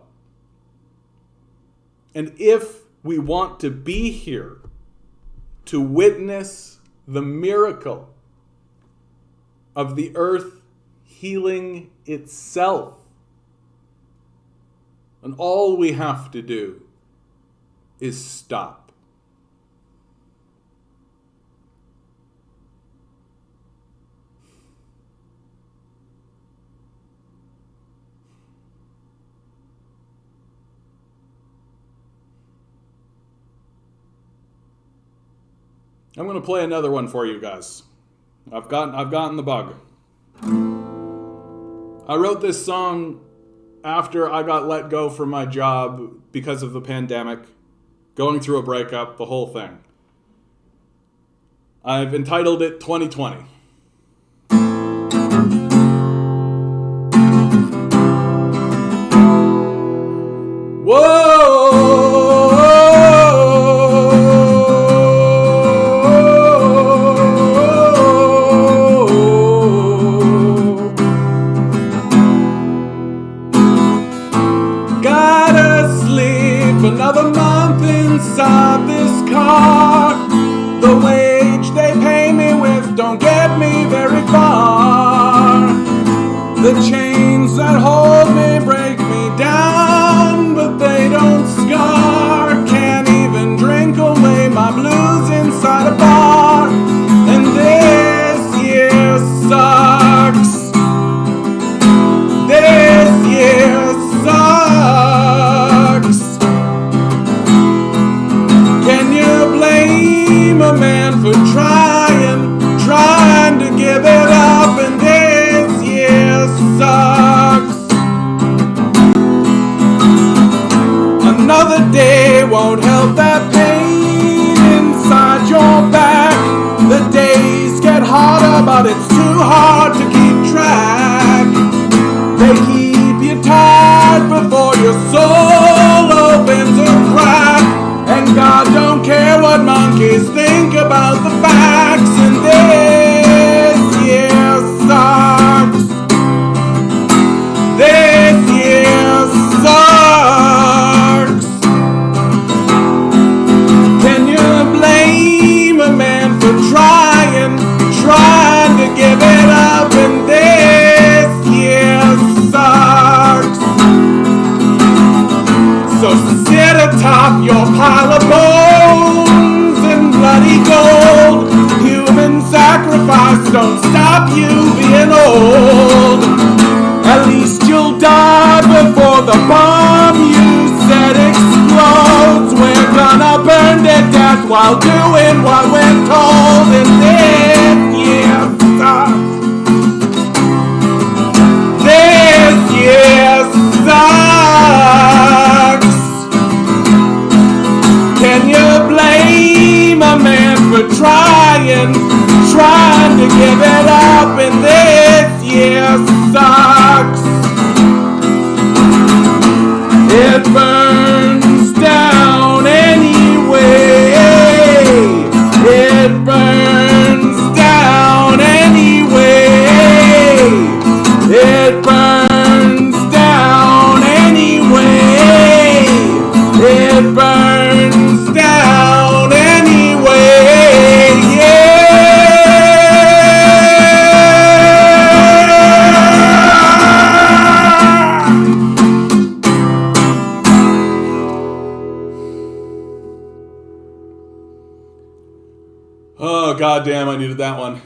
And if we want to be here to witness the miracle of the earth healing itself, and all we have to do is stop. I'm going to play another one for you guys. I've gotten the bug. I wrote this song after I got let go from my job because of the pandemic, going through a breakup, the whole thing. I've entitled it 2020. Another month inside this car. The wage they pay me with don't get me very far. The chains that hold me break me down, but they don't scar. Can't even drink away my blues inside a bar. And this year sucks. This year sucks. A man for trying to give it up, and this year sucks. Another day won't help that pain inside your back. The days get harder, but it's too hard to keep track. They keep you tired before your soul opens a crack. And God don't care what monkeys think about the facts. And this year sucks. This year sucks. Can you blame a man for trying to give it up? And this year sucks. So sit atop your pile of bones and bloody gold. Human sacrifice don't stop you being old. At least you'll die before the bomb you said explodes. We're gonna burn to death while doing what we're told. And this year sucks. This year sucks. Can you blame a man for trying to give it up? And this year sucks. It burns down anyway. It burns down anyway. It burns down anyway. It burns down anyway, yeah. Oh, goddamn, I needed that one.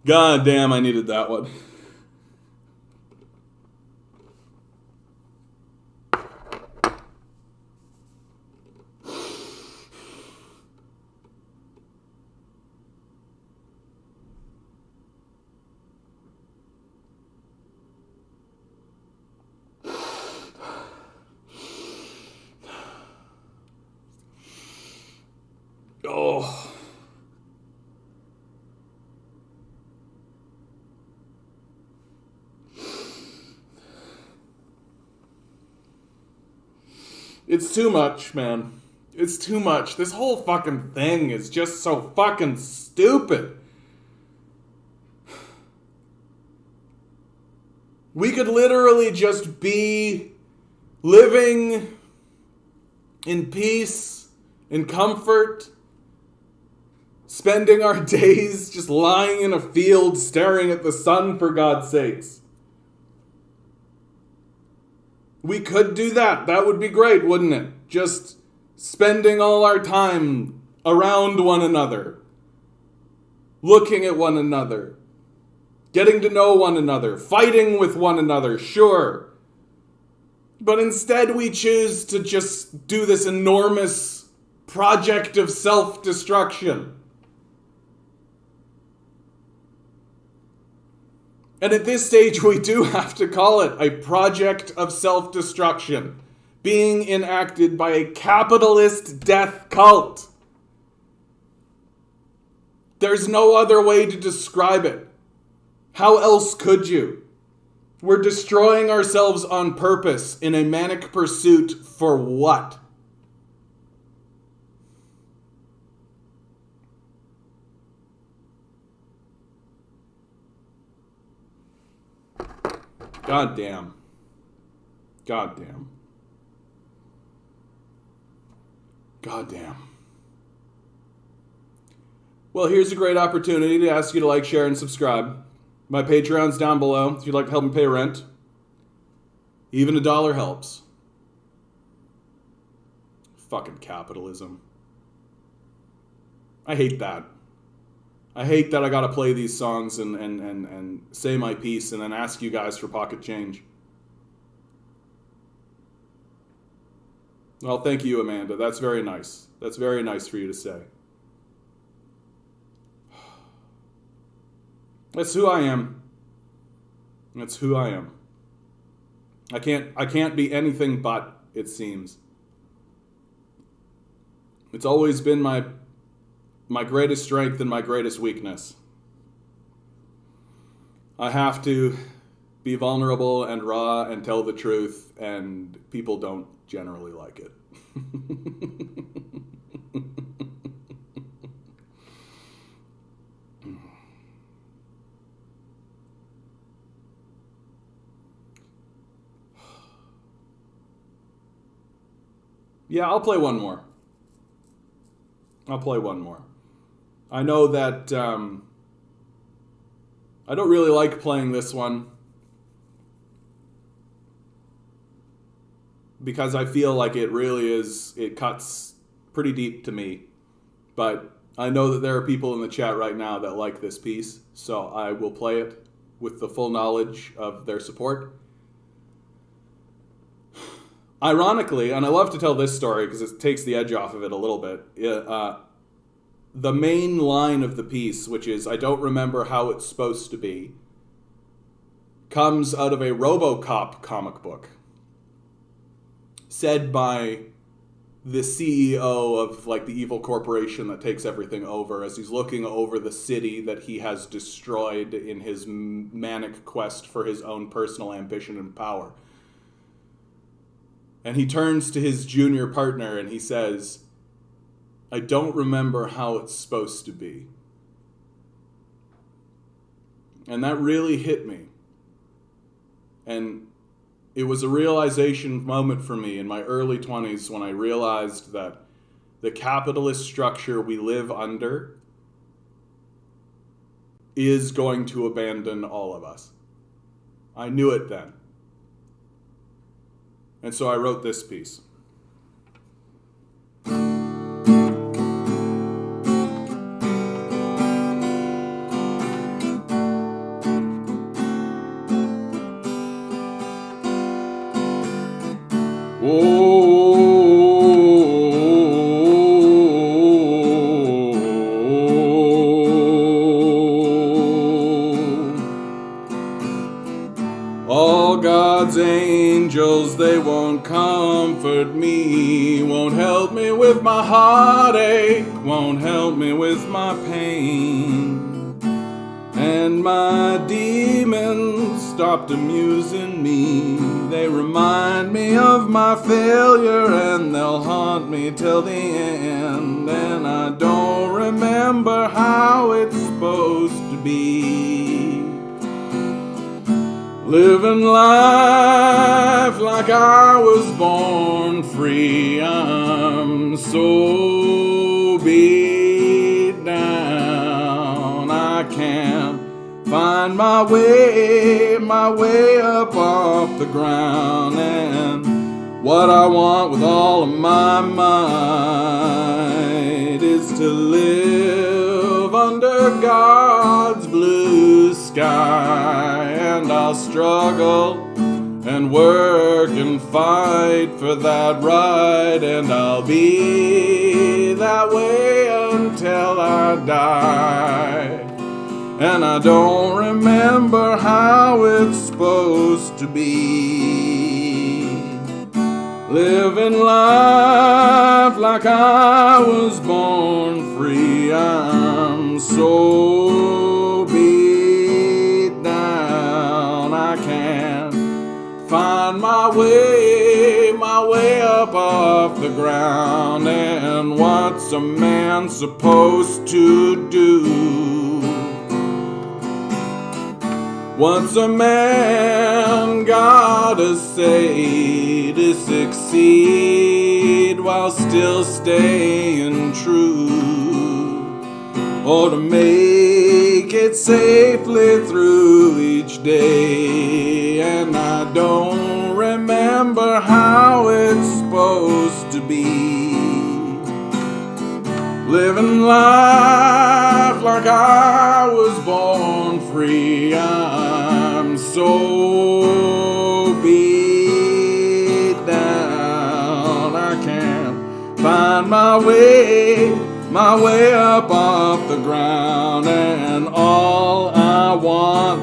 Goddamn, I needed that one. Oh. It's too much, man. It's too much. This whole fucking thing is just so fucking stupid. We could literally just be living in peace, in comfort, spending our days just lying in a field staring at the sun, for God's sakes. We could do that. That would be great, wouldn't it? Just spending all our time around one another, looking at one another, getting to know one another, fighting with one another, sure. But instead we choose to just do this enormous project of self-destruction. And at this stage, we do have to call it a project of self-destruction being enacted by a capitalist death cult. There's no other way to describe it. How else could you? We're destroying ourselves on purpose in a manic pursuit for what? God damn. God damn. God damn. Well, here's a great opportunity to ask you to like, share, and subscribe. My Patreon's down below if you'd like to help me pay rent. Even $1 helps. Fucking capitalism. I hate that. I hate that I gotta play these songs and say my piece and then ask you guys for pocket change. Well, thank you, Amanda. That's very nice. That's very nice for you to say. That's who I am. That's who I am. I can't be anything but, it seems. It's always been my greatest strength and my greatest weakness. I have to be vulnerable and raw and tell the truth, and people don't generally like it. Yeah, I'll play one more. I know that I don't really like playing this one because I feel like it cuts pretty deep to me. But I know that there are people in the chat right now that like this piece, so I will play it with the full knowledge of their support. Ironically, and I love to tell this story because it takes the edge off of it a little bit, the main line of the piece, which is, I don't remember how it's supposed to be, comes out of a RoboCop comic book said by the CEO of like the evil corporation that takes everything over as he's looking over the city that he has destroyed in his manic quest for his own personal ambition and power. And he turns to his junior partner and he says, I don't remember how it's supposed to be. And that really hit me. And it was a realization moment for me in my early 20s when I realized that the capitalist structure we live under is going to abandon all of us. I knew it then. And so I wrote this piece. All God's angels, they won't comfort me, won't help me with my heartache, won't help me with my pain. And my demons stopped amusing me. They remind me of my failure, and they'll haunt me till the end. And I don't remember how it's supposed to be. Living life like I was born free. I'm so beat down, I can't find my way up off the ground. And what I want with all of my might is to live under God's blue sky. And I'll struggle and work and fight for that right, and I'll be that way until I die. And I don't remember how it's supposed to be. Living life like I was born free. I'm so beat down, I can't find my way up off the ground. And what's a man supposed to do? What's a man gotta say to succeed while still staying true? Or to make it safely through each day? And I don't remember how it's supposed to be. Living life like I was born free. I'm so beat down, I can't find my way up off the ground. And all I want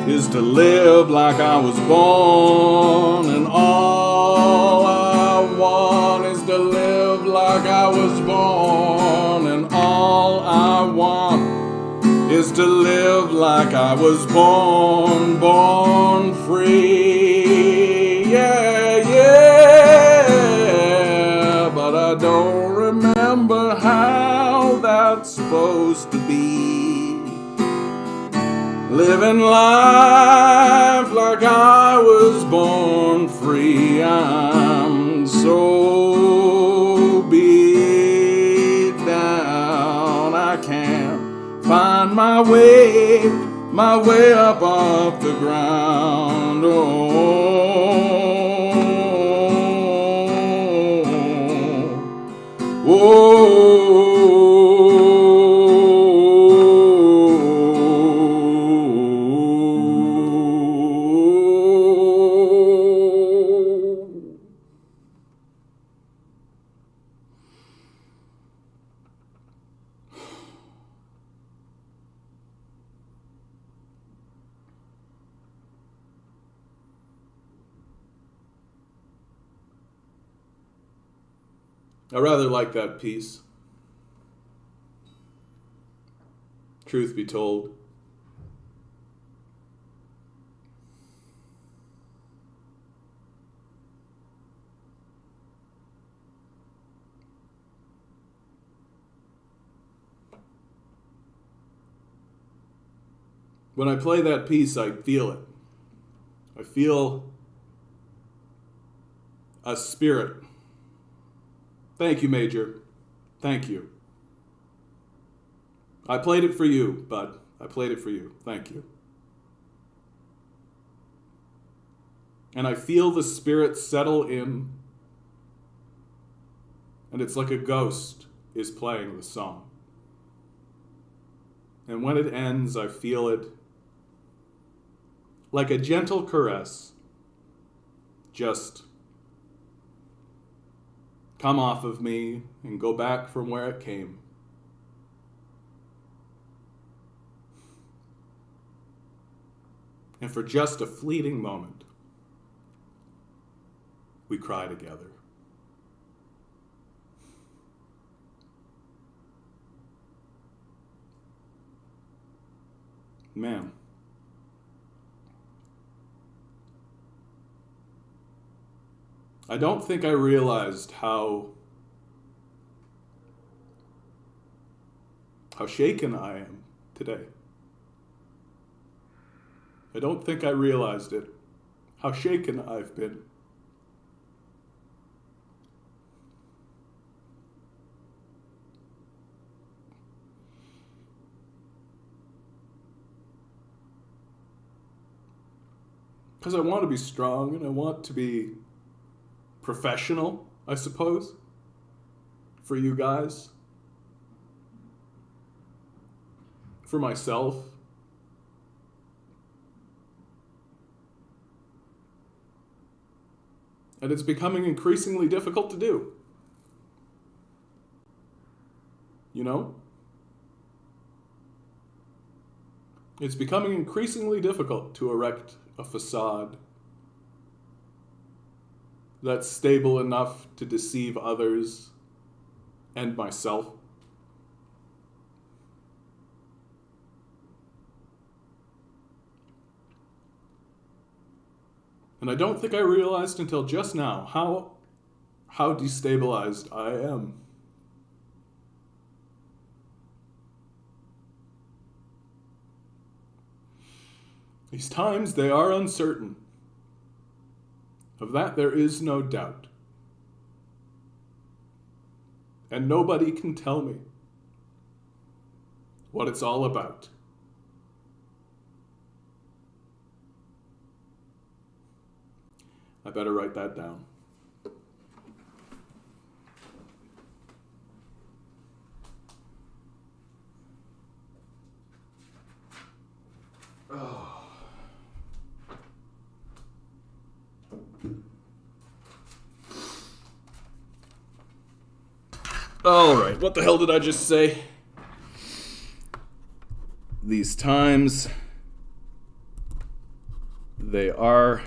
is to live like I was born. And all I want is to live like I was born. And all I want is to live like I was born free. Yeah, yeah. But I don't remember how that's supposed to be. Living life like I was born free. I'm so beat down, I can't find my way up off the ground. I rather like that piece. Truth be told. When I play that piece, I feel it. I feel a spirit. Thank you, Major. Thank you. I played it for you, bud. I played it for you. Thank you. And I feel the spirit settle in, and it's like a ghost is playing the song. And when it ends, I feel it like a gentle caress just come off of me and go back from where it came. And for just a fleeting moment, we cry together. Man. I don't think I realized how shaken I am today. I don't think I realized it, how shaken I've been. Because I want to be strong and I want to be professional, I suppose, for you guys, for myself. And it's becoming increasingly difficult to do. You know? It's becoming increasingly difficult to erect a facade that's stable enough to deceive others and myself. And I don't think I realized until just now how destabilized I am. These times, they are uncertain. Of that there is no doubt. And nobody can tell me what it's all about. I better write that down. Oh. All right, what the hell did I just say? These times, they are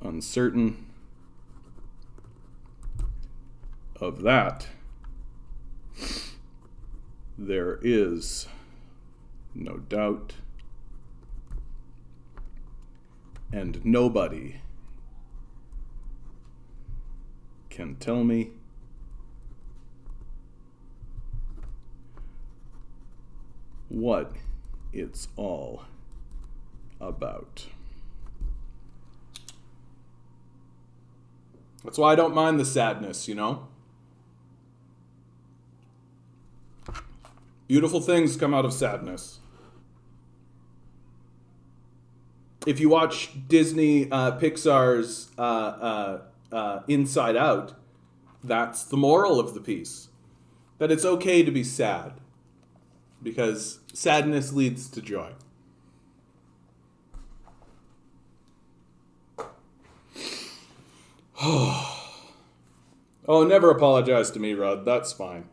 uncertain. Of that, there is no doubt. And nobody can tell me what it's all about. That's why I don't mind the sadness, you know? Beautiful things come out of sadness. If you watch Disney Pixar's Inside Out, that's the moral of the piece. That it's okay to be sad. Because sadness leads to joy. Oh, never apologize to me, Rod. That's fine.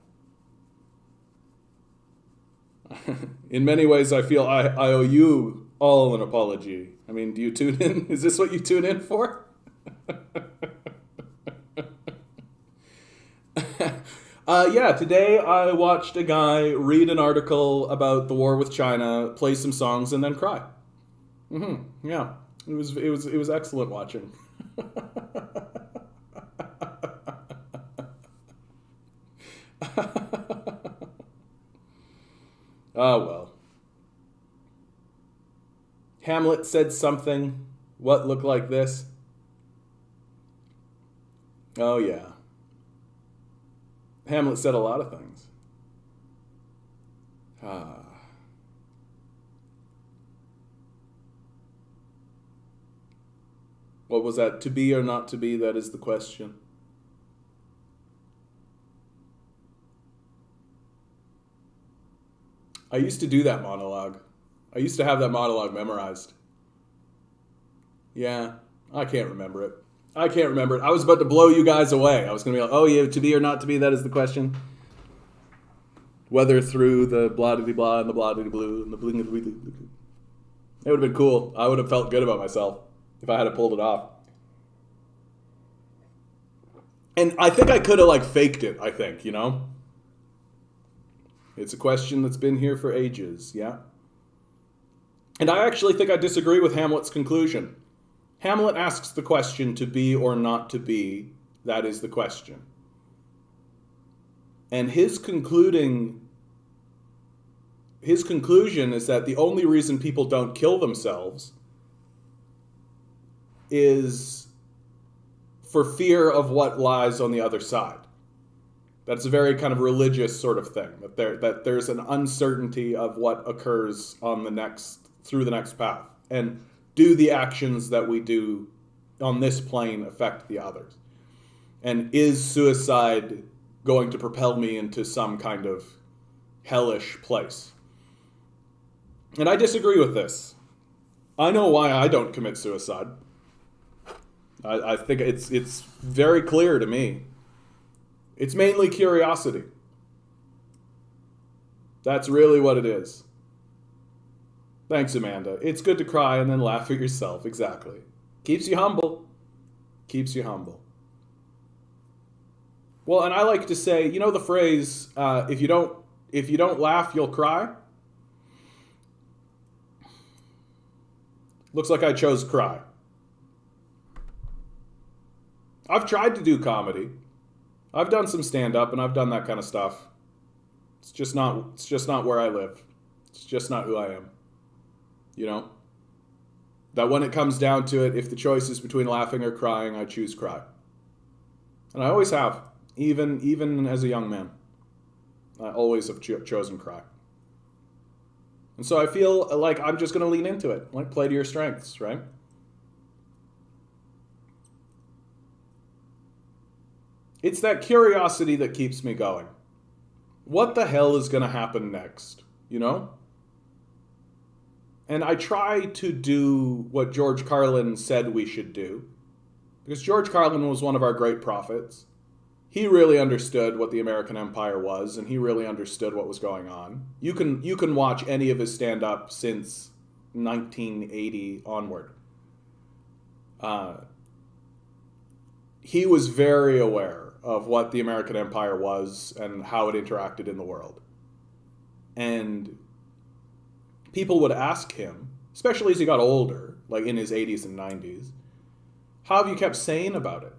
In many ways, I feel I owe you all an apology. I mean, do you tune in? Is this what you tune in for? Yeah, today I watched a guy read an article about the war with China, play some songs, and then cry. Yeah, it was excellent watching. Oh, well. Hamlet said something. What looked like this? Oh, yeah. Hamlet said a lot of things. What was that? To be or not to be, that is the question. I used to do that monologue. I used to have that monologue memorized. Yeah, I can't remember it. I was about to blow you guys away. I was going to be like, oh yeah, to be or not to be, that is the question. Whether through the blah-diddy-blah and the blah-diddy-blue and the bling-a-dee-dee. It would have been cool. I would have felt good about myself if I had pulled it off. And I think I could have like faked it, I think, It's a question that's been here for ages, yeah? And I actually think I disagree with Hamlet's conclusion. Hamlet asks the question, to be or not to be, that is the question. And his conclusion is that the only reason people don't kill themselves is for fear of what lies on the other side. That's a very kind of religious sort of thing, that there's an uncertainty of what occurs through the next path. And do the actions that we do on this plane affect the others? And is suicide going to propel me into some kind of hellish place? And I disagree with this. I know why I don't commit suicide. I think it's very clear to me. It's mainly curiosity. That's really what it is. Thanks, Amanda. It's good to cry and then laugh at yourself. Exactly. Keeps you humble. Keeps you humble. Well, and I like to say, the phrase, if you don't laugh, you'll cry. Looks like I chose cry. I've tried to do comedy. I've done some stand-up and I've done that kind of stuff. It's just not where I live. It's just not who I am. That when it comes down to it, if the choice is between laughing or crying, I choose cry. And I always have, even as a young man. I always have chosen cry. And so I feel like I'm just going to lean into it. Like, play to your strengths, right? It's that curiosity that keeps me going. What the hell is going to happen next? And I try to do what George Carlin said we should do. Because George Carlin was one of our great prophets. He really understood what the American Empire was, and he really understood what was going on. You can watch any of his stand-up since 1980 onward. He was very aware of what the American Empire was and how it interacted in the world. And people would ask him, especially as he got older, like in his 80s and 90s, how have you kept sane about it?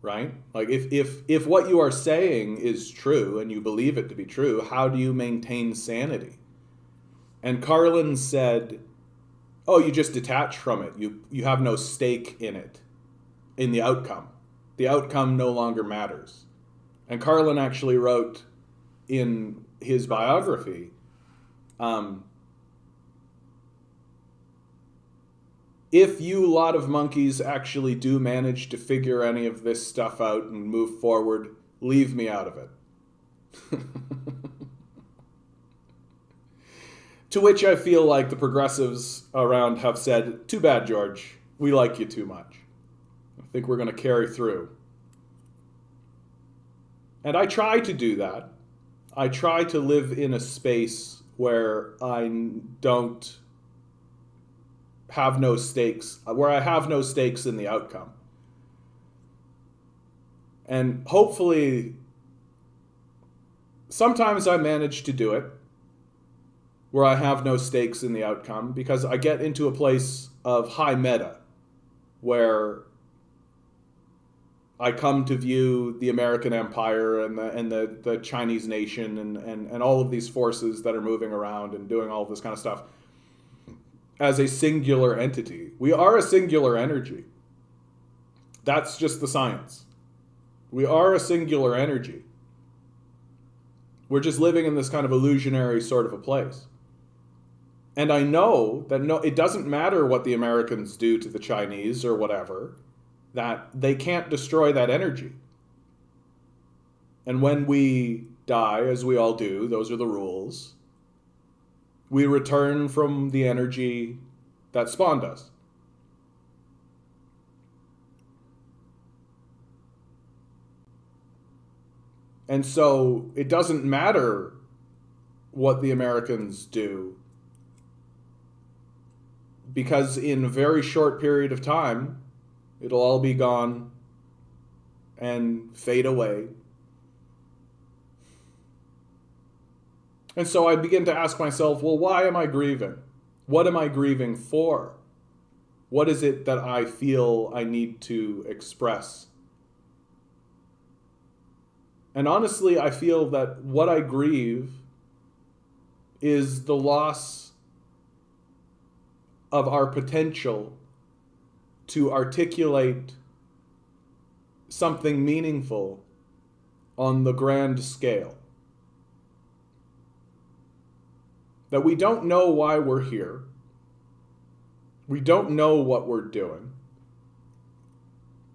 Right? Like, if what you are saying is true and you believe it to be true, how do you maintain sanity? And Carlin said, oh, you just detach from it. You have no stake in it, in the outcome. The outcome no longer matters. And Carlin actually wrote in his biography, if you lot of monkeys actually do manage to figure any of this stuff out and move forward, leave me out of it. To which I feel like the progressives around have said, too bad, George. We like you too much. I think we're going to carry through. And I try to do that. I try to live in a space where I don't have no stakes, where I have no stakes in the outcome. And hopefully, sometimes I manage to do it, where I have no stakes in the outcome, because I get into a place of high meta, where I come to view the American Empire and the Chinese nation and all of these forces that are moving around and doing all of this kind of stuff as a singular entity. We are a singular energy. That's just the science. We are a singular energy. We're just living in this kind of illusionary sort of a place. And I know that it doesn't matter what the Americans do to the Chinese or whatever, that they can't destroy that energy. And when we die, as we all do, those are the rules, we return from the energy that spawned us. And so it doesn't matter what the Americans do, because in a very short period of time, it'll all be gone, and fade away. And so I begin to ask myself, well, why am I grieving? What am I grieving for? What is it that I feel I need to express? And honestly, I feel that what I grieve is the loss of our potential to articulate something meaningful on the grand scale. That we don't know why we're here. We don't know what we're doing.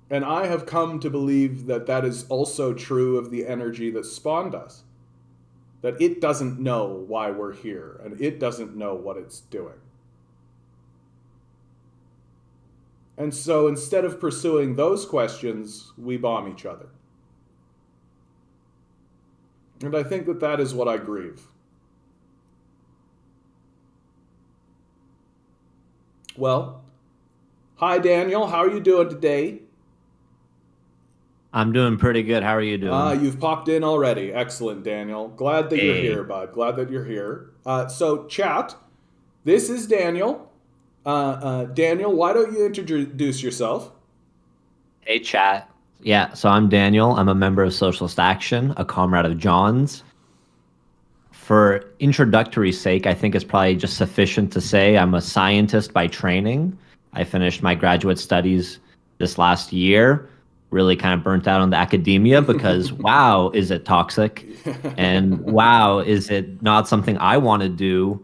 And I have come to believe that that is also true of the energy that spawned us. That it doesn't know why we're here, and it doesn't know what it's doing. And so instead of pursuing those questions, we bomb each other. And I think that that is what I grieve. Well, hi Daniel, how are you doing today? I'm doing pretty good. How are you doing? You've popped in already. Excellent, Daniel. Glad that you're Hey. here, bud. Glad that you're here. So, chat, this is Daniel. Daniel, why don't you introduce yourself? Hey, chat. Yeah, so I'm Daniel. I'm a member of Socialist Action, a comrade of John's. For introductory sake, I think it's probably just sufficient to say I'm a scientist by training. I finished my graduate studies this last year. Really kind of burnt out on the academia because wow, is it toxic? And wow, is it not something I want to do,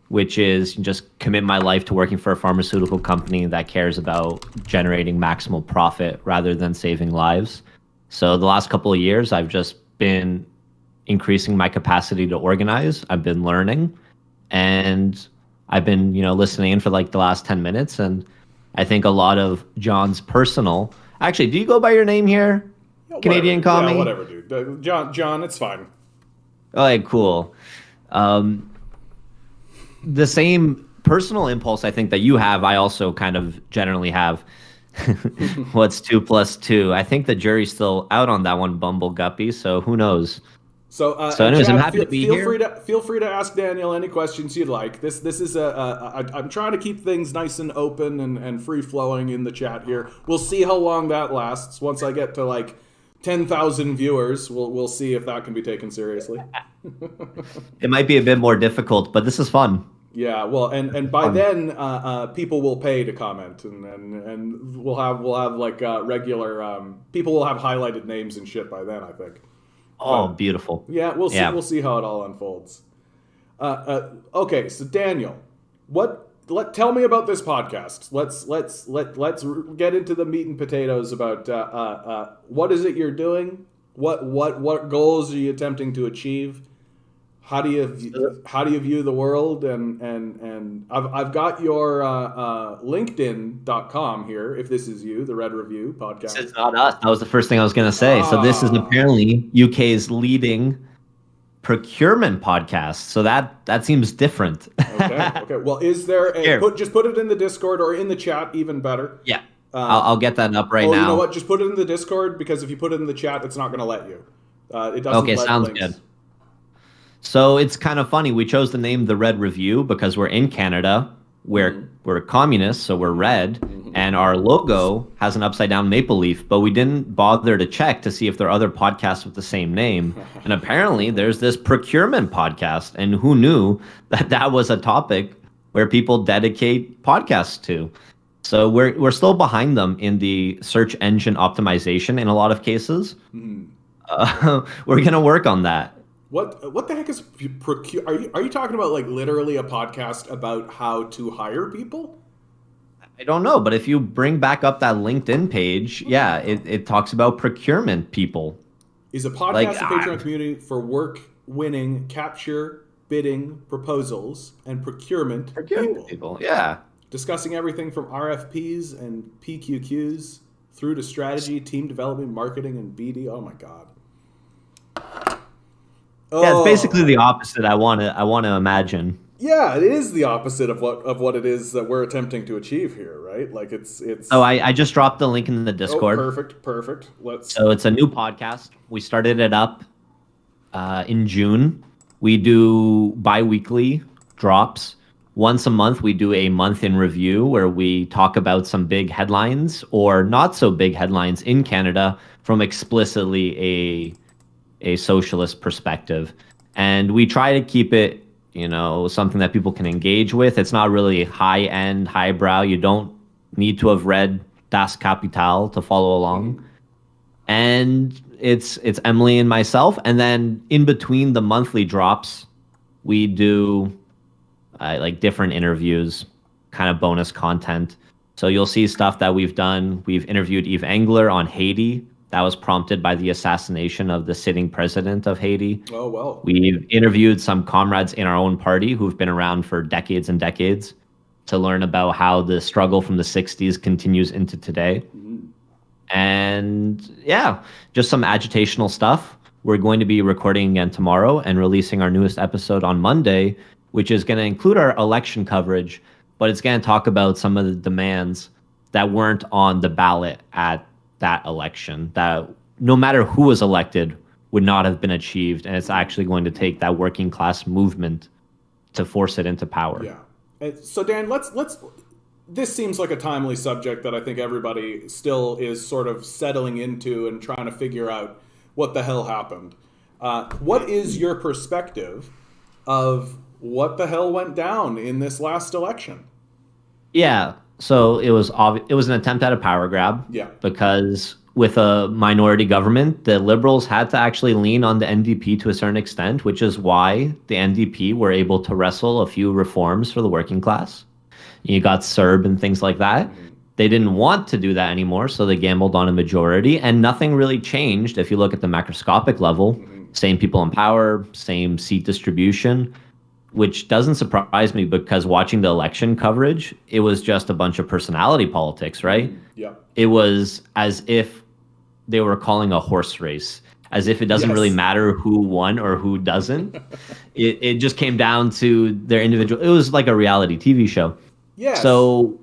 which is just commit my life to working for a pharmaceutical company that cares about generating maximal profit rather than saving lives. So the last couple of years, I've just been increasing my capacity to organize. I've been learning, and I've been, listening in for like the last 10 minutes. And I think a lot of John's personal. Actually, do you go by your name here? Yeah, Canadian whatever. call Yeah, me? whatever, dude. John, it's fine. Okay, cool. The same personal impulse I think that you have, I also kind of generally have. What's 2 plus 2? I think the jury's still out on that one, Bumble Guppy, so who knows? So, So anyways, Chad, I'm happy to be here. Feel free to ask Daniel any questions you'd like. This is I'm trying to keep things nice and open and free flowing in the chat here. We'll see how long that lasts. Once I get to like 10,000 viewers, we'll see if that can be taken seriously. It might be a bit more difficult, but this is fun. Yeah, well, and by then, people will pay to comment, and we'll have like regular people will have highlighted names and shit by then, I think. Oh, beautiful. Yeah, we'll see. Yeah. We'll see how it all unfolds. Okay, so Daniel, tell me about this podcast. Let's get into the meat and potatoes about what is it you're doing? What goals are you attempting to achieve? How do you view the world? And I've got your LinkedIn.com here. If this is you, the Red Review podcast. It's not us. That was the first thing I was going to say. So this is apparently UK's leading procurement podcast. So that seems different. Okay. Well, is there just put it in the Discord or in the chat, even better. Yeah. I'll get that up right now. You know what? Just put it in the Discord, because if you put it in the chat, it's not going to let you. It doesn't. Okay, let sounds links. good. So it's kind of funny. We chose the name The Red Review because we're in Canada. We're communists, so we're red. And our logo has an upside down maple leaf, but we didn't bother to check to see if there are other podcasts with the same name. And apparently there's this procurement podcast, and who knew that was a topic where people dedicate podcasts to. So we're still behind them in the search engine optimization in a lot of cases. We're going to work on that. What the heck is procure? Are you talking about like literally a podcast about how to hire people? I don't know, but if you bring back up that LinkedIn page, yeah, it talks about procurement people. Is a podcast a Patreon community for work winning, capture, bidding, proposals, and procurement people? Yeah. Discussing everything from RFPs and PQQs through to strategy, team development, marketing, and BD. Oh my God. Yeah, it's basically the opposite I want to imagine. Yeah, it is the opposite of what it is that we're attempting to achieve here, right? Like it's So I just dropped the link in the oh, Discord. perfect. Let's So it's a new podcast. We started it up in June. We do bi-weekly drops. Once a month, we do a month in review where we talk about some big headlines or not so big headlines in Canada from explicitly a socialist perspective. And we try to keep it, something that people can engage with. It's not really high end, highbrow. You don't need to have read Das Kapital to follow along. And it's Emily and myself. And then in between the monthly drops, we do like different interviews, kind of bonus content. So you'll see stuff that we've done. We've interviewed Eve Engler on Haiti. That was prompted by the assassination of the sitting president of Haiti. Oh, well. We've interviewed some comrades in our own party who've been around for decades and decades to learn about how the struggle from the 60s continues into today. And yeah, just some agitational stuff. We're going to be recording again tomorrow and releasing our newest episode on Monday, which is going to include our election coverage, but it's going to talk about some of the demands that weren't on the ballot at that election, that no matter who was elected would not have been achieved. And it's actually going to take that working class movement to force it into power. Yeah. So Dan, let's this seems like a timely subject that I think everybody still is sort of settling into and trying to figure out what the hell happened. What is your perspective of what the hell went down in this last election? Yeah. So it was an attempt at a power grab. Yeah. Because with a minority government, the Liberals had to actually lean on the NDP to a certain extent, which is why the NDP were able to wrestle a few reforms for the working class. You got CERB and things like that. They didn't want to do that anymore, so they gambled on a majority, and nothing really changed if you look at the macroscopic level. Same people in power, same seat distribution, which doesn't surprise me because watching the election coverage, it was just a bunch of personality politics, right? Yeah. It was as if they were calling a horse race, as if it doesn't really matter who won or who doesn't. It just came down to their individual. It was like a reality TV show. Yes. So,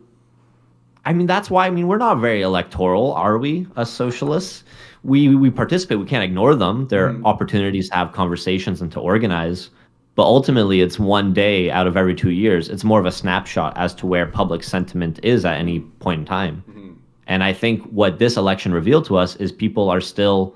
I mean, that's why, we're not very electoral, are we, as socialists? We participate. We can't ignore them. There are opportunities to have conversations and to organize. But ultimately, it's one day out of every 2 years. It's more of a snapshot as to where public sentiment is at any point in time. And I think what this election revealed to us is people are still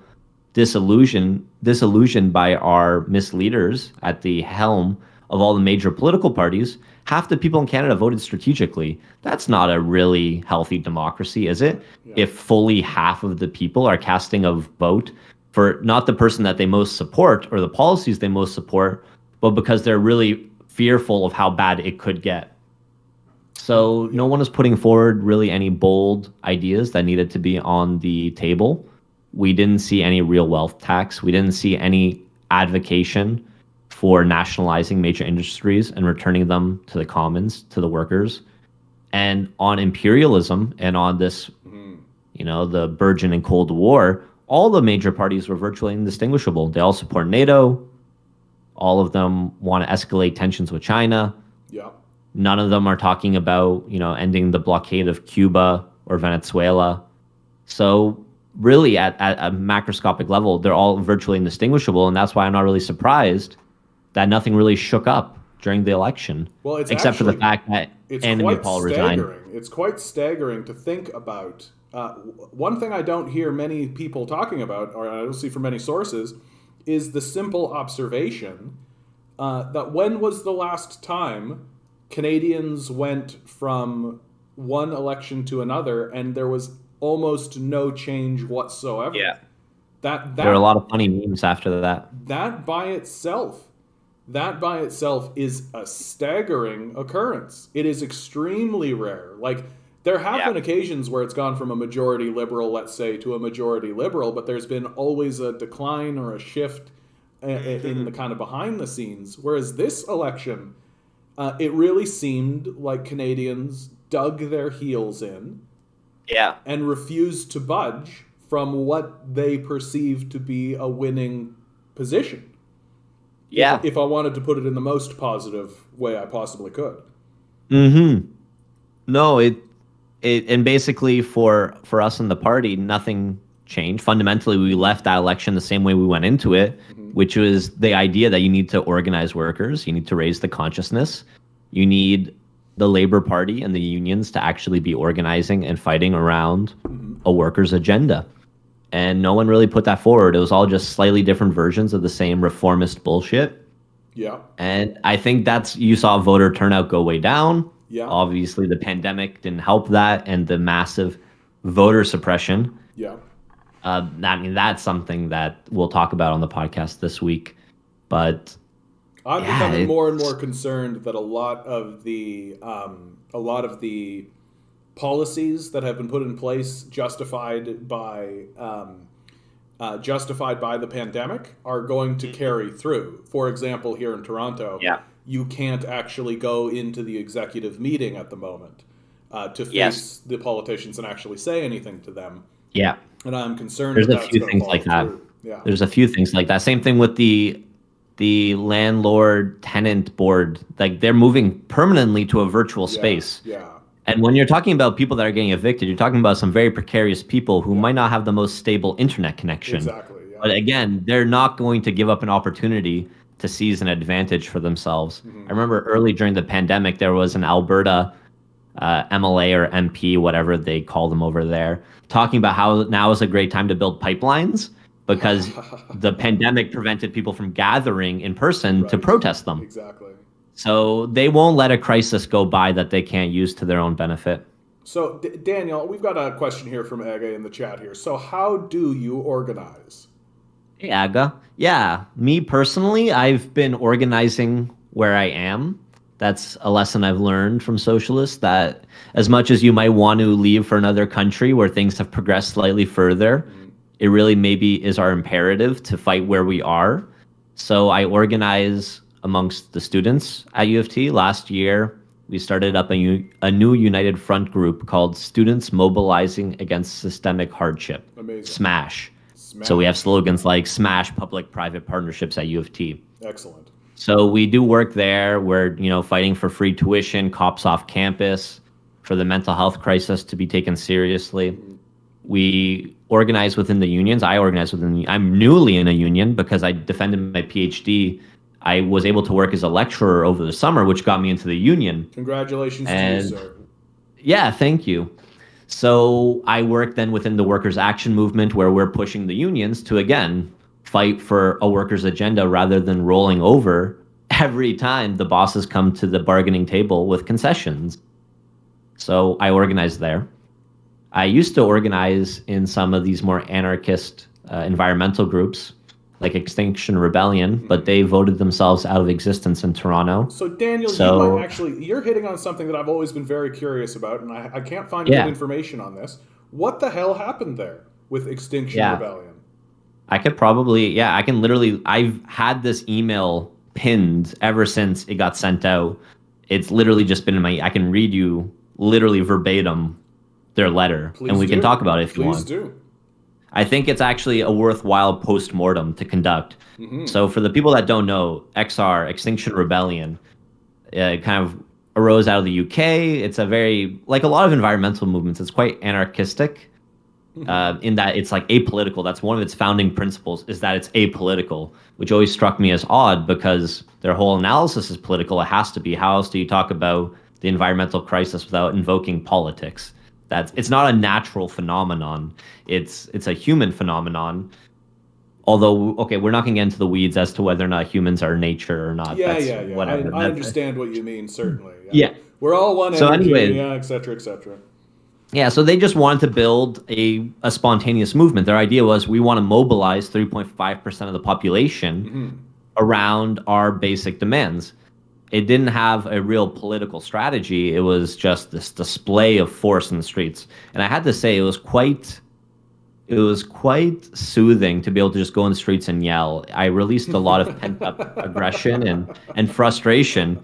disillusioned by our misleaders at the helm of all the major political parties. Half the people in Canada voted strategically. That's not a really healthy democracy, is it? Yeah. If fully half of the people are casting a vote for not the person that they most support or the policies they most support, but because they're really fearful of how bad it could get. So no one is putting forward really any bold ideas that needed to be on the table. We didn't see any real wealth tax. We didn't see any advocation for nationalizing major industries and returning them to the commons, to the workers. And on imperialism and on this, the burgeoning Cold War, all the major parties were virtually indistinguishable. They all support NATO. All of them want to escalate tensions with China. Yeah. None of them are talking about, ending the blockade of Cuba or Venezuela. So really at a macroscopic level, they're all virtually indistinguishable. And that's why I'm not really surprised that nothing really shook up during the election. Well, it's except for the fact that Anthony Paul resigned. It's quite staggering to think about. One thing I don't hear many people talking about, or I don't see from many sources, is the simple observation that when was the last time Canadians went from one election to another and there was almost no change whatsoever? Yeah. That there are a lot of funny memes after that. That by itself is a staggering occurrence. It is extremely rare. Like, there have been occasions where it's gone from a majority liberal, let's say, to a majority liberal, but there's been always a decline or a shift in the kind of behind the scenes. Whereas this election, it really seemed like Canadians dug their heels in and refused to budge from what they perceived to be a winning position. Yeah. If I wanted to put it in the most positive way I possibly could. Mm-hmm. No, and basically for us in the party, nothing changed. Fundamentally, we left that election the same way we went into it, which was the idea that you need to organize workers, you need to raise the consciousness, you need the Labor Party and the unions to actually be organizing and fighting around a workers' agenda. And no one really put that forward. It was all just slightly different versions of the same reformist bullshit. Yeah. And I think you saw voter turnout go way down. Yeah. Obviously, the pandemic didn't help that, and the massive voter suppression. Yeah. That's something that we'll talk about on the podcast this week. But I'm becoming more and more concerned that a lot of the policies that have been put in place justified by the pandemic are going to carry through. For example, here in Toronto, you can't actually go into the executive meeting at the moment to face the politicians and actually say anything to them. Yeah. And I'm concerned There's that's a few going to things fall like that. through. Yeah. There's a few things like that. Same thing with the landlord tenant board. Like, they're moving permanently to a virtual space. Yeah. And when you're talking about people that are getting evicted, you're talking about some very precarious people who might not have the most stable internet connection. Exactly. Yeah. But again, they're not going to give up an opportunity to seize an advantage for themselves. I remember early during the pandemic, there was an Alberta MLA or MP, whatever they call them over there, talking about how now is a great time to build pipelines because the pandemic prevented people from gathering in person to protest them. Exactly. So they won't let a crisis go by that they can't use to their own benefit. So, Daniel, we've got a question here from Aga in the chat here. So how do you organize? Hey, Aga. Yeah, me personally, I've been organizing where I am. That's a lesson I've learned from socialists, that as much as you might want to leave for another country where things have progressed slightly further, it really maybe is our imperative to fight where we are. So I organize amongst the students at U of T. Last year, we started up a new United Front group called Students Mobilizing Against Systemic Hardship. Amazing. SMASH. So we have slogans like SMASH public-private partnerships at U of T. Excellent. So we do work there. We're, fighting for free tuition, cops off campus, for the mental health crisis to be taken seriously. We organize within the unions. I organize within I'm newly in a union because I defended my PhD. I was able to work as a lecturer over the summer, which got me into the union. Congratulations to you, sir. Yeah, thank you. So I work then within the workers' action movement, where we're pushing the unions to, again, fight for a workers' agenda rather than rolling over every time the bosses come to the bargaining table with concessions. So I organize there. I used to organize in some of these more anarchist environmental groups, like Extinction Rebellion, but they voted themselves out of existence in Toronto. So Daniel, you're hitting on something that I've always been very curious about, and I can't find good information on this. What the hell happened there with Extinction Rebellion? I can literally, I've had this email pinned ever since it got sent out. It's literally just been I can read you literally verbatim their letter, and we can talk about it if you want. Please do. I think it's actually a worthwhile post-mortem to conduct. So for the people that don't know, XR, Extinction Rebellion, kind of arose out of the UK. It's a very, like a lot of environmental movements, it's quite anarchistic in that it's like apolitical. That's one of its founding principles, is that it's apolitical, which always struck me as odd because their whole analysis is political. It has to be. How else do you talk about the environmental crisis without invoking politics? It's not a natural phenomenon. It's a human phenomenon. Although, okay, we're not going to get into the weeds as to whether or not humans are nature or not. Yeah. Whatever. I understand what you mean, certainly. Yeah. We're all one So energy, anyway, et cetera, et cetera. Yeah, so they just wanted to build a spontaneous movement. Their idea was, we want to mobilize 3.5% of the population around our basic demands. It didn't have a real political strategy. It was just this display of force in the streets. And I had to say, it was quite soothing to be able to just go in the streets and yell. I released a lot of pent-up aggression and frustration,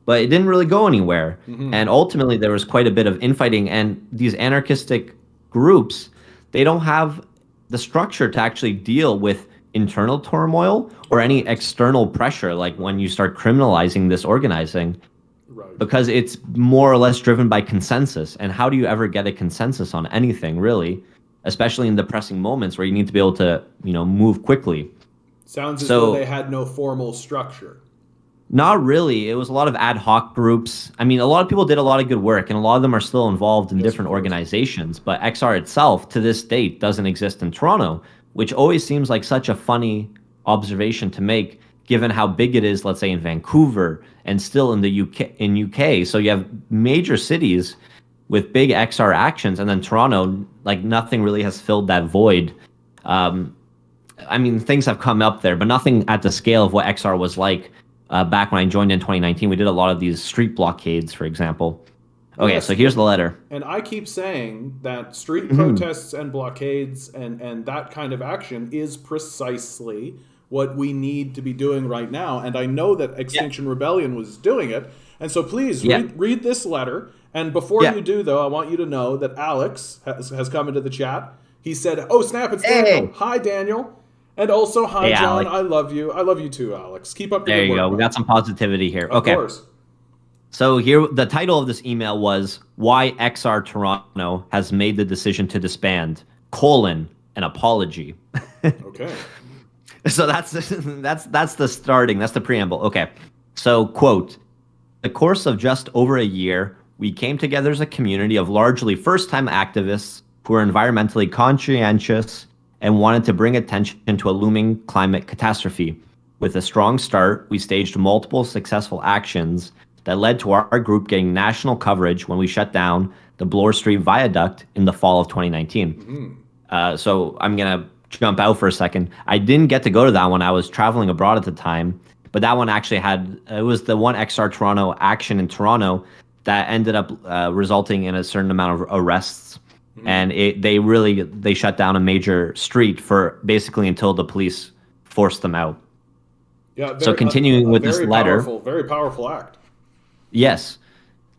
but it didn't really go anywhere. And ultimately, there was quite a bit of infighting. And these anarchistic groups, they don't have the structure to actually deal with internal turmoil or any external pressure, like when you start criminalizing this organizing, Right. because it's more or less driven by consensus. And how do you ever get a consensus on anything, really, especially in the pressing moments where you need to be able to, move quickly? Sounds as though So they had no formal structure. not really. It was a lot of ad hoc groups. I mean, a lot of people did a lot of good work, and a lot of them are still involved in Yes, different of course. organizations. But XR itself, to this date, doesn't exist in Toronto, which always seems like such a funny observation to make, given how big it is, let's say, in Vancouver and still in the UK. In UK, so you have major cities with big XR actions, and then Toronto, like nothing really has filled that void. Um, I mean, things have come up there, but nothing at the scale of what XR was like back when I joined in 2019. We did a lot of these street blockades, for example. Okay, Yes, so here's the letter. And I keep saying that street Mm-hmm. protests and blockades and that kind of action is precisely what we need to be doing right now. And I know that Extinction Rebellion was doing it. And so please read this letter. And before you do, though, I want you to know that Alex has come into the chat. He said, "Oh, snap, it's Daniel. Hi, Daniel. And also, hi, Hey, John. Alex. I love you. I love you too, Alex. Keep up the There good you work. go. We bud." got some positivity here. Of Okay. course. So here, the title of this email was "Why XR Toronto Has Made the Decision to Disband: an Apology." Okay. So that's the starting. That's the preamble. Okay. So quote: "The course of just over a year, we came together as a community of largely first-time activists who are environmentally conscientious and wanted to bring attention to a looming climate catastrophe. With a strong start, we staged multiple successful actions that led to our group getting national coverage when we shut down the Bloor Street Viaduct in the fall of 2019. So I'm going to jump out for a second. I didn't get to go to that one. I was traveling abroad at the time, but that one actually it was the one XR Toronto action in Toronto that ended up resulting in a certain amount of arrests. And they shut down a major street for basically until the police forced them out. Yeah. So continuing with this letter. Very powerful act. Yes.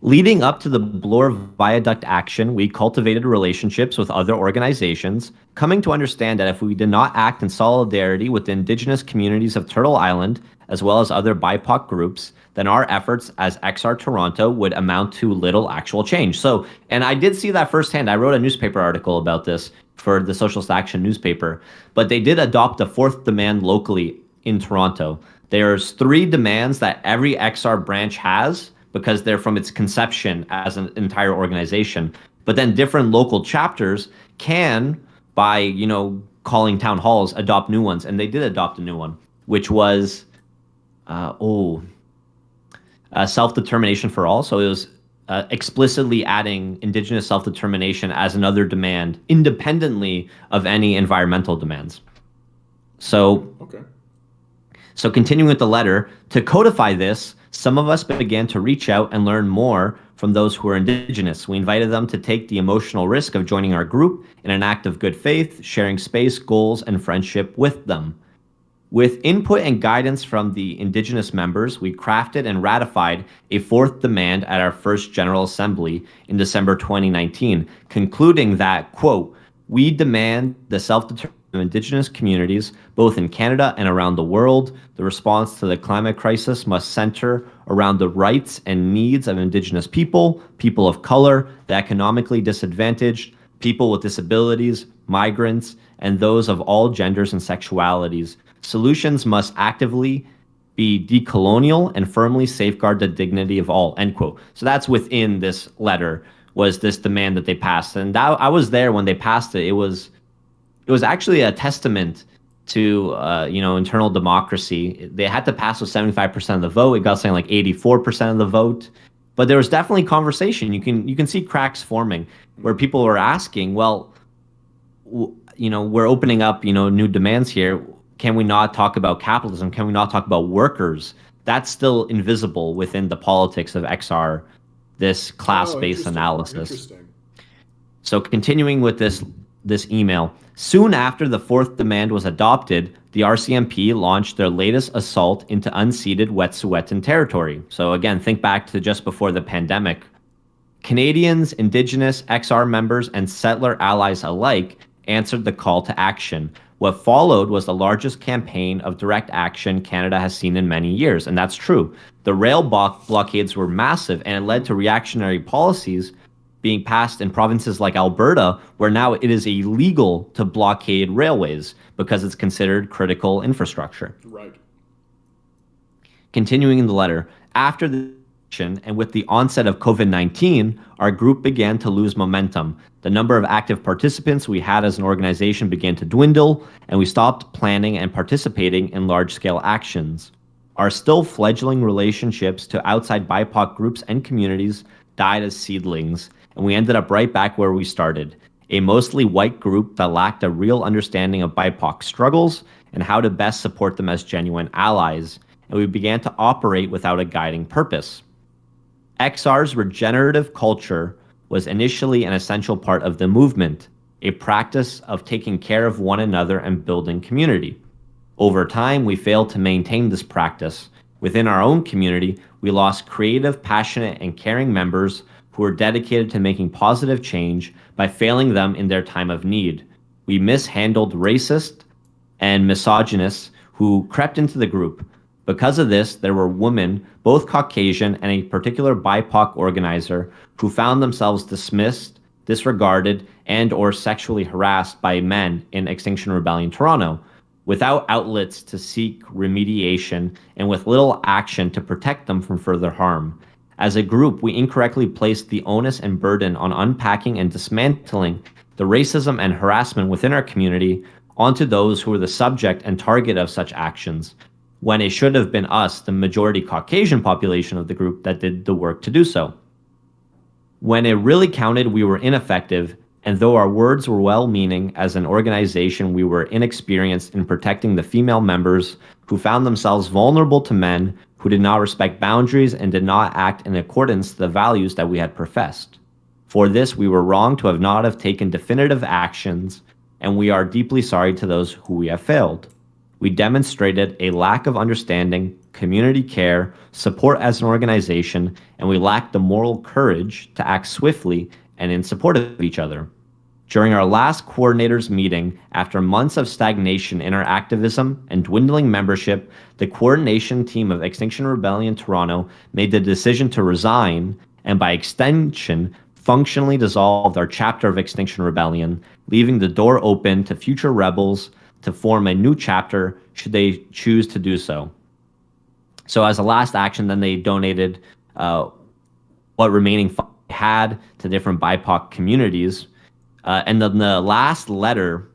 Leading up to the Bloor Viaduct action, we cultivated relationships with other organizations, coming to understand that if we did not act in solidarity with the Indigenous communities of Turtle Island, as well as other BIPOC groups, then our efforts as XR Toronto would amount to little actual change. So, and I did see that firsthand. I wrote a newspaper article about this for the Socialist Action newspaper, but they did adopt a fourth demand locally in Toronto. There's 3 demands that every XR branch has, because they're from its conception as an entire organization. But then different local chapters can, by calling town halls, adopt new ones, and they did adopt a new one, which was self-determination for all. So it was explicitly adding Indigenous self-determination as another demand, independently of any environmental demands. So Okay. So continuing with the letter, to codify this, some of us began to reach out and learn more from those who are Indigenous. We invited them to take the emotional risk of joining our group in an act of good faith, sharing space, goals, and friendship with them. With input and guidance from the Indigenous members, we crafted and ratified a 4th demand at our first General Assembly in December 2019, concluding that, quote, "We demand the self-determination of Indigenous communities, both in Canada and around the world. The response to the climate crisis must center around the rights and needs of Indigenous people, people of color, the economically disadvantaged, people with disabilities, migrants, and those of all genders and sexualities. Solutions must actively be decolonial and firmly safeguard the dignity of all," end quote. So that's within this letter, was this demand that they passed. And I was there when they passed it. It was actually a testament to internal democracy. They had to pass with 75% of the vote. It got something like 84% of the vote. But there was definitely conversation. You can see cracks forming where people were asking, well, we're opening up new demands here. Can we not talk about capitalism? Can we not talk about workers? That's still invisible within the politics of XR, this class-based analysis. Interesting. So continuing with this email, soon after the 4th demand was adopted, the RCMP launched their latest assault into unceded Wet'suwet'en territory. So again, think back to just before the pandemic. Canadians, Indigenous, XR members, and settler allies alike answered the call to action, What followed was the largest campaign of direct action Canada has seen in many years, and that's true. The rail blockades were massive, and it led to reactionary policies being passed in provinces like Alberta, where now it is illegal to blockade railways because it's considered critical infrastructure. Right. Continuing in the letter, after the election and with the onset of COVID-19, our group began to lose momentum. The number of active participants we had as an organization began to dwindle, and we stopped planning and participating in large-scale actions. Our still fledgling relationships to outside BIPOC groups and communities died as seedlings, and we ended up right back where we started, a mostly white group that lacked a real understanding of BIPOC struggles and how to best support them as genuine allies, and we began to operate without a guiding purpose. XR's regenerative culture was initially an essential part of the movement, a practice of taking care of one another and building community. Over time, we failed to maintain this practice. Within our own community, we lost creative, passionate, and caring members who were dedicated to making positive change by failing them in their time of need. We mishandled racist and misogynists who crept into the group. Because of this, there were women, both Caucasian and a particular BIPOC organizer, who found themselves dismissed, disregarded, and or sexually harassed by men in Extinction Rebellion Toronto, without outlets to seek remediation and with little action to protect them from further harm. As a group, we incorrectly placed the onus and burden on unpacking and dismantling the racism and harassment within our community onto those who were the subject and target of such actions, when it should have been us, the majority Caucasian population of the group, that did the work to do so. When it really counted, we were ineffective, and though our words were well-meaning, as an organization, we were inexperienced in protecting the female members who found themselves vulnerable to men who did not respect boundaries and did not act in accordance to the values that we had professed. For this, we were wrong to not have taken definitive actions, and we are deeply sorry to those who we have failed. We demonstrated a lack of understanding, community care, support as an organization, and we lacked the moral courage to act swiftly and in support of each other. During our last coordinators meeting, after months of stagnation in our activism and dwindling membership, the coordination team of Extinction Rebellion Toronto made the decision to resign and by extension, functionally dissolved our chapter of Extinction Rebellion, leaving the door open to future rebels to form a new chapter should they choose to do so. So as a last action, then they donated what remaining funds they had to different BIPOC communities. And then the last letter,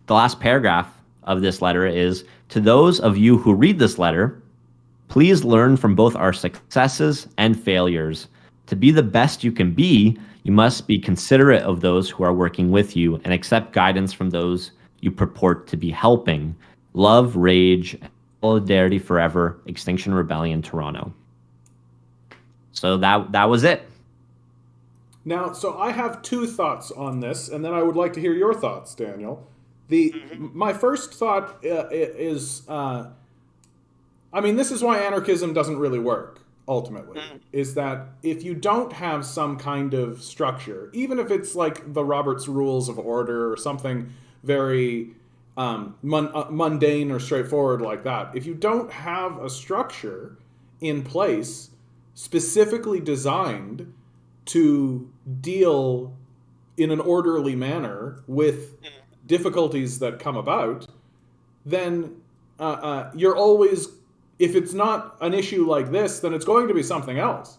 the last paragraph of this letter is, to those of you who read this letter, please learn from both our successes and failures. To be the best you can be, you must be considerate of those who are working with you and accept guidance from those you purport to be helping. Love, rage, solidarity forever, Extinction Rebellion Toronto. So that was it. Now, so I have two thoughts on this, and then I would like to hear your thoughts, Daniel. My first thought is, I mean, this is why anarchism doesn't really work, ultimately, is that if you don't have some kind of structure, even if it's like the Robert's Rules of Order or something very mundane or straightforward like that, if you don't have a structure in place specifically designed to deal in an orderly manner with difficulties that come about, then you're always, if it's not an issue like this, then it's going to be something else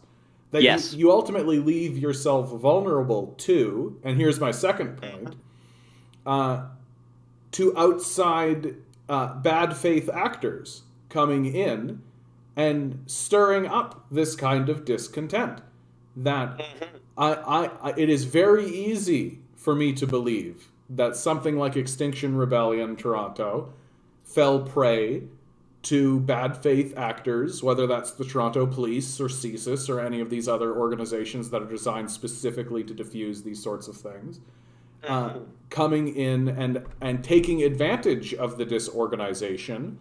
that yes. you ultimately leave yourself vulnerable to. And here's my second point, to outside bad faith actors coming in and stirring up this kind of discontent. That it is very easy for me to believe that something like Extinction Rebellion Toronto fell prey to bad faith actors, whether that's the Toronto Police or CSIS or any of these other organizations that are designed specifically to diffuse these sorts of things, coming in and taking advantage of the disorganization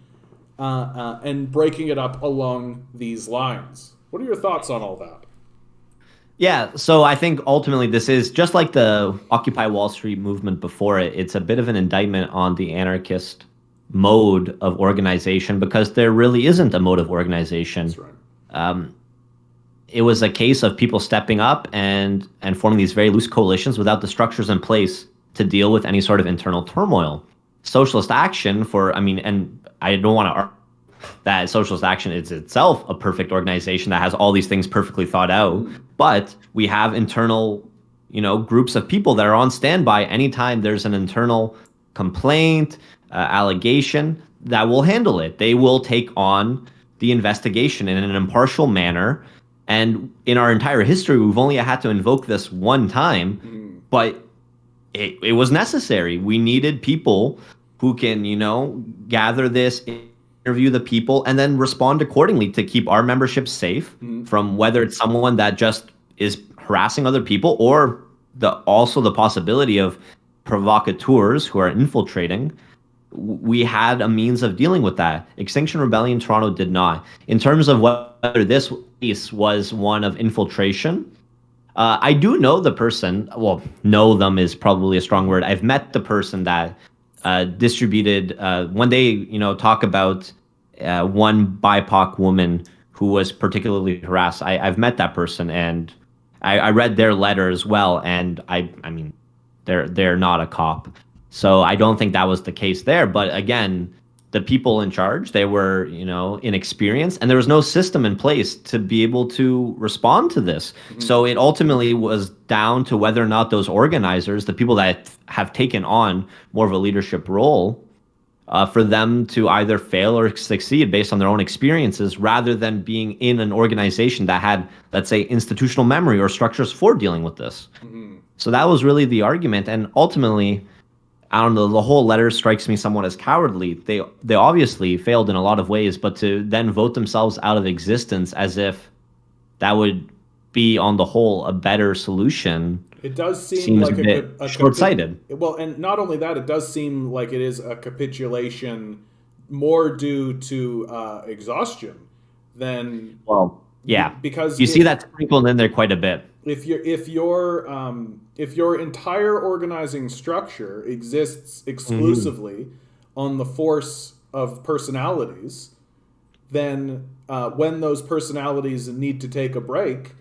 and breaking it up along these lines. What are your thoughts on all that? Yeah, so I think ultimately this is just like the Occupy Wall Street movement before it. It's a bit of an indictment on the anarchist mode of organization because there really isn't a mode of organization. That's right. Um, it was a case of people stepping up and forming these very loose coalitions without the structures in place to deal with any sort of internal turmoil. Socialist action for, I mean, and I don't want to argue that socialist action is itself a perfect organization that has all these things perfectly thought out, but we have internal, groups of people that are on standby anytime there's an internal complaint, allegation that will handle it. They will take on the investigation in an impartial manner. And in our entire history, we've only had to invoke this one time, but it was necessary. We needed people who can, gather this, interview the people, and then respond accordingly to keep our membership safe from whether it's someone that just is harassing other people or also the possibility of provocateurs who are infiltrating. We had a means of dealing with that. Extinction Rebellion Toronto did not. In terms of whether this case was one of infiltration, I do know the person. Well, know them is probably a strong word. I've met the person that distributed, when they, talk about one BIPOC woman who was particularly harassed. I've met that person and I read their letter as well. And I mean, they're not a cop. So I don't think that was the case there. But again, the people in charge, they were, inexperienced, and there was no system in place to be able to respond to this. So it ultimately was down to whether or not those organizers, the people that have taken on more of a leadership role, for them to either fail or succeed based on their own experiences, rather than being in an organization that had, let's say, institutional memory or structures for dealing with this. So that was really the argument. And ultimately, I don't know, the whole letter strikes me somewhat as cowardly. They obviously failed in a lot of ways, but to then vote themselves out of existence as if that would be, on the whole, a better solution. It does seem seems like a bit short-sighted. Well, and not only that, it does seem like it is a capitulation more due to exhaustion than because you see that sprinkled in there quite a bit. If your entire organizing structure exists exclusively on the force of personalities, then when those personalities need to take a break,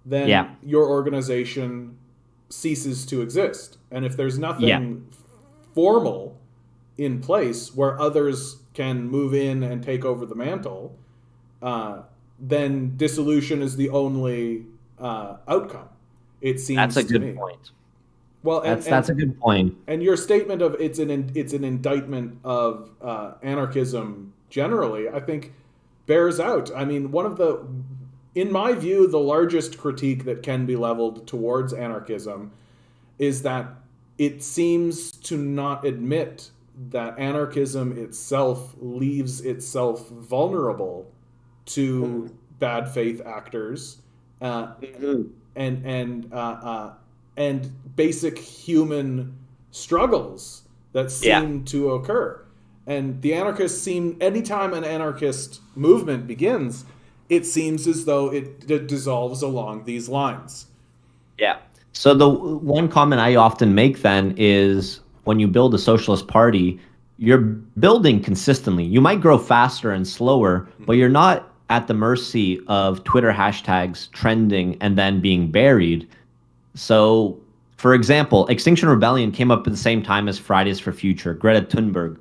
then your organization ceases to exist. And if there's nothing formal in place where others can move in and take over the mantle, then dissolution is the only outcome. It seems that's a to good me. point. Well, that's a good point. And your statement of it's an indictment of anarchism generally, I think, bears out. I mean, in my view, the largest critique that can be leveled towards anarchism is that it seems to not admit that anarchism itself leaves itself vulnerable to bad faith actors, and basic human struggles that seem to occur. And the anarchists anytime an anarchist movement begins, it seems as though it dissolves along these lines. Yeah. So the one comment I often make then is when you build a socialist party, you're building consistently. You might grow faster and slower, but you're not at the mercy of Twitter hashtags trending and then being buried. So, for example, Extinction Rebellion came up at the same time as Fridays for Future, Greta Thunberg.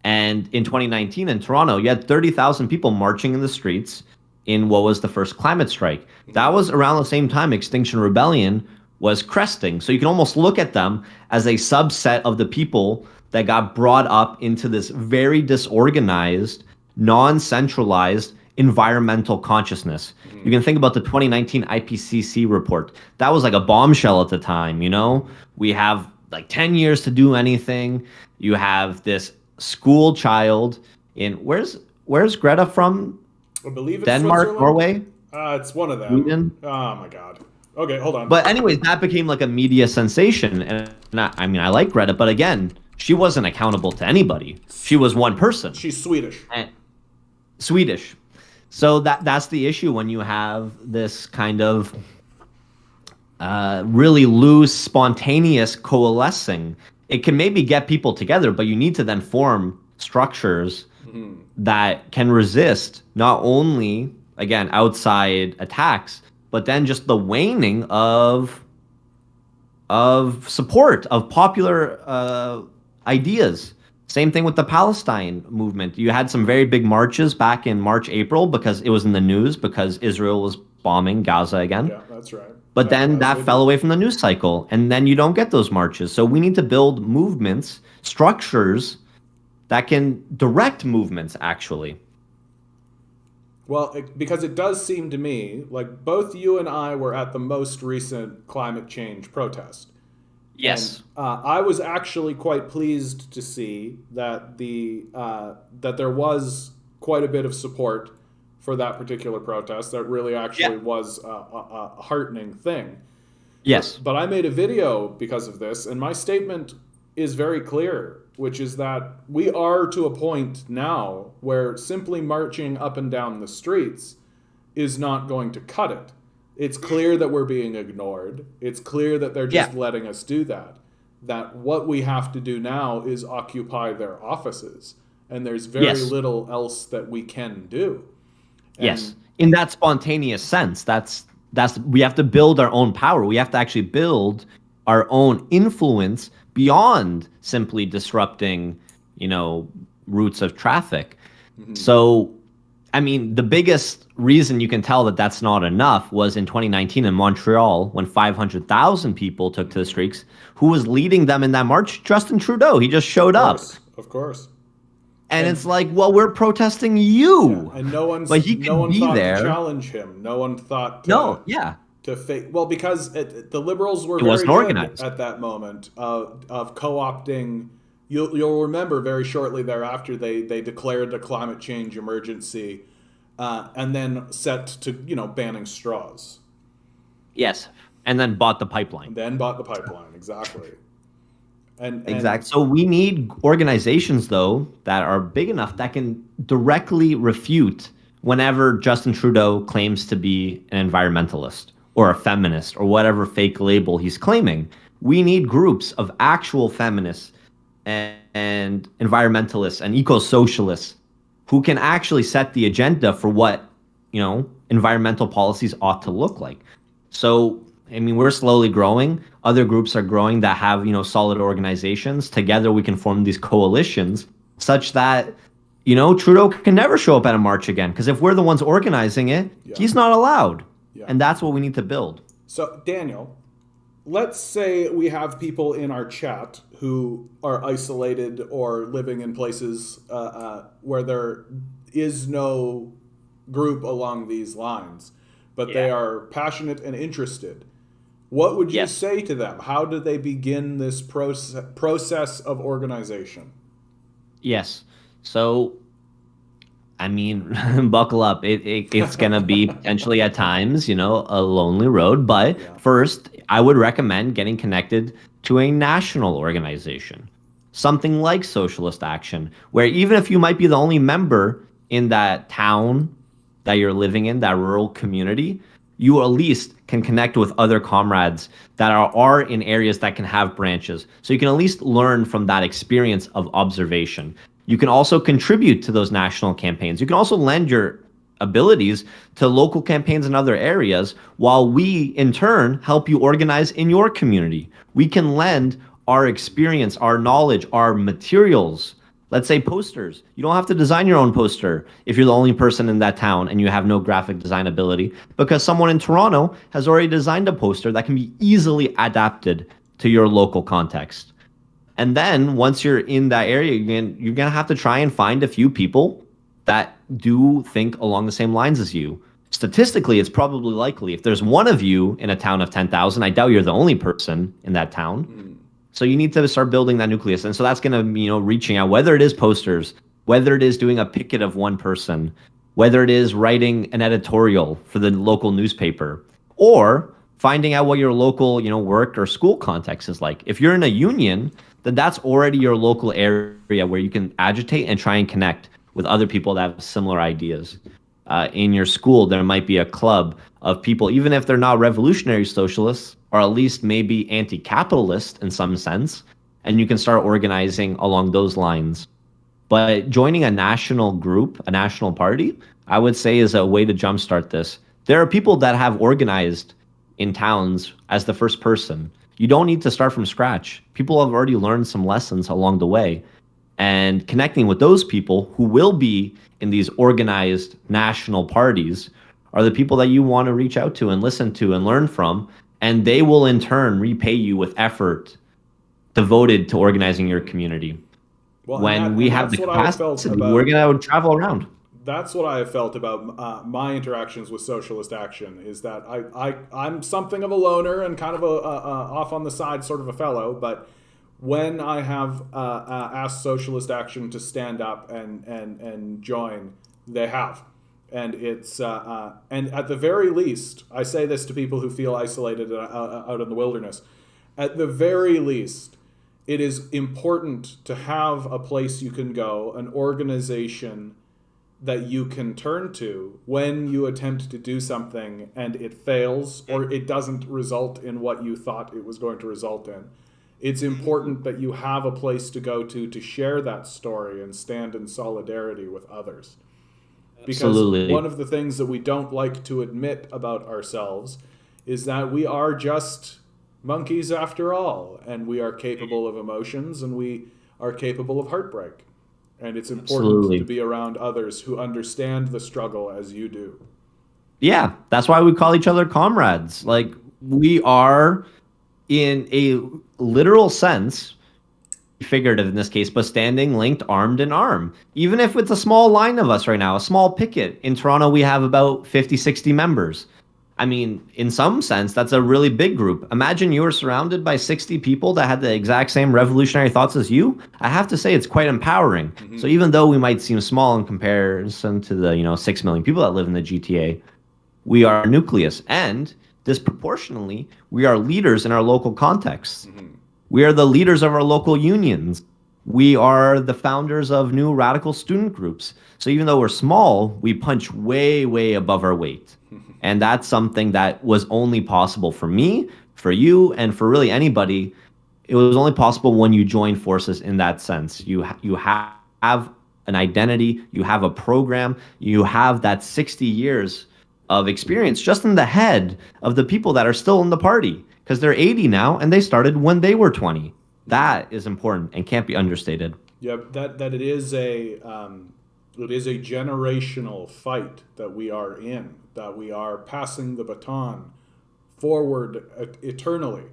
And in 2019 in Toronto, you had 30,000 people marching in the streets in what was the first climate strike. That was around the same time Extinction Rebellion was cresting. So you can almost look at them as a subset of the people that got brought up into this very disorganized, non-centralized environmental consciousness. You can think about the 2019 IPCC report. That was like a bombshell at the time, We have like 10 years to do anything. You have this school child in where's Greta from? I believe it's Denmark, Norway? It's one of them. Sweden? Oh my god. Okay, hold on. But anyways, that became like a media sensation. And I like Greta, but again, she wasn't accountable to anybody. She was one person. She's Swedish. Swedish. So that's the issue when you have this kind of really loose, spontaneous coalescing. It can maybe get people together, but you need to then form structures that can resist not only, again, outside attacks, but then just the waning of support of popular ideas. Same thing with the Palestine movement. You had some very big marches back in March, April, because it was in the news because Israel was bombing Gaza again. Yeah, that's right. But then that fell away from the news cycle, and then you don't get those marches. So we need to build movements, structures that can direct movements, actually. Well, because it does seem to me like both you and I were at the most recent climate change protest. Yes. And, I was actually quite pleased to see that that there was quite a bit of support for that particular protest. That really actually was a heartening thing. Yes. But I made a video because of this, and my statement is very clear, which is that we are to a point now where simply marching up and down the streets is not going to cut it. It's clear that we're being ignored. It's clear that they're just letting us do that. That what we have to do now is occupy their offices. And there's very little else that we can do. And in that spontaneous sense, that's we have to build our own power. We have to actually build our own influence beyond simply disrupting, routes of traffic. So, I mean, the biggest reason you can tell that that's not enough was in 2019 in Montreal when 500,000 people took to the streets. Who was leading them in that march? Justin Trudeau. He just showed up. Of course. And it's like, well, we're protesting you. And no one thought to challenge him. No one thought to because the Liberals were very good organized at that moment of co-opting. You'll remember very shortly thereafter they declared a climate change emergency, and then set to banning straws. Yes, and then bought the pipeline. Exactly. Exactly. So we need organizations, though, that are big enough that can directly refute whenever Justin Trudeau claims to be an environmentalist or a feminist or whatever fake label he's claiming. We need groups of actual feminists and environmentalists and eco-socialists who can actually set the agenda for what, environmental policies ought to look like. So, I mean, we're slowly growing. Other groups are growing that have, solid organizations. Together, we can form these coalitions such that, Trudeau can never show up at a march again. Because if we're the ones organizing it, he's not allowed. Yeah. And that's what we need to build. So, Daniel, let's say we have people in our chat who are isolated or living in places where there is no group along these lines, but they are passionate and interested. What would you say to them? How do they begin this process of organization? Yes. So, I mean, buckle up. It's going to be potentially at times, a lonely road. But first, I would recommend getting connected to a national organization, something like Socialist Action, where even if you might be the only member in that town that you're living in, that rural community, you at least can connect with other comrades that are in areas that can have branches. So you can at least learn from that experience of observation. You can also contribute to those national campaigns. You can also lend your abilities to local campaigns in other areas while we, in turn, help you organize in your community. We can lend our experience, our knowledge, our materials. Let's say posters. You don't have to design your own poster if you're the only person in that town and you have no graphic design ability, because someone in Toronto has already designed a poster that can be easily adapted to your local context. And then once you're in that area, you're gonna have to try and find a few people that do think along the same lines as you. Statistically, it's probably likely. If there's one of you in a town of 10,000, I doubt you're the only person in that town. So you need to start building that nucleus. And so that's going to be, reaching out, whether it is posters, whether it is doing a picket of one person, whether it is writing an editorial for the local newspaper, or finding out what your local, work or school context is like. If you're in a union, then that's already your local area where you can agitate and try and connect with other people that have similar ideas. In your school, there might be a club of people, even if they're not revolutionary socialists, or at least maybe anti-capitalist in some sense, and you can start organizing along those lines. But joining a national group, a national party, I would say is a way to jumpstart this. There are people that have organized in towns as the first person. You don't need to start from scratch. People have already learned some lessons along the way. And connecting with those people who will be in these organized national parties are the people that you want to reach out to and listen to and learn from. And they will in turn repay you with effort devoted to organizing your community. Well, When we have the that's what I felt capacity, we're about. going to travel around. That's what I have felt about my interactions with Socialist Action. Is that I'm something of a loner and kind of a off on the side sort of a fellow, but when I have asked Socialist Action to stand up and join, they have. And it's and at the very least, I say this to people who feel isolated out in the wilderness. At the very least, it is important to have a place you can go, an organization that you can turn to when you attempt to do something and it fails or it doesn't result in what you thought it was going to result in. It's important that you have a place to go to share that story and stand in solidarity with others. Because Absolutely. one of the things that we don't like to admit about ourselves is that we are just monkeys after all, and we are capable of emotions and we are capable of heartbreak. And it's important Absolutely. to be around others who understand the struggle as you do. Yeah, that's why we call each other comrades. Like, we are, in a literal sense, figurative in this case, but standing linked armed in arm. Even if it's a small line of us right now, a small picket. In Toronto, we have about 50, 60 members. I mean, in some sense, that's a really big group. Imagine you were surrounded by 60 people that had the exact same revolutionary thoughts as you. I have to say, it's quite empowering. So even though we might seem small in comparison to the 6 million people that live in the GTA, we are a nucleus, and disproportionately, we are leaders in our local contexts. We are the leaders of our local unions. We are the founders of new radical student groups. So even though we're small, we punch way, way above our weight. And that's something that was only possible for me, for you, and for really anybody. It was only possible when you join forces in that sense. You have an identity, you have a program, you have that 60 years of experience just in the head of the people that are still in the party, because they're 80 now and they started when they were 20. That is important and can't be understated. Yeah, that it is a generational fight that we are in, that we are passing the baton forward eternally.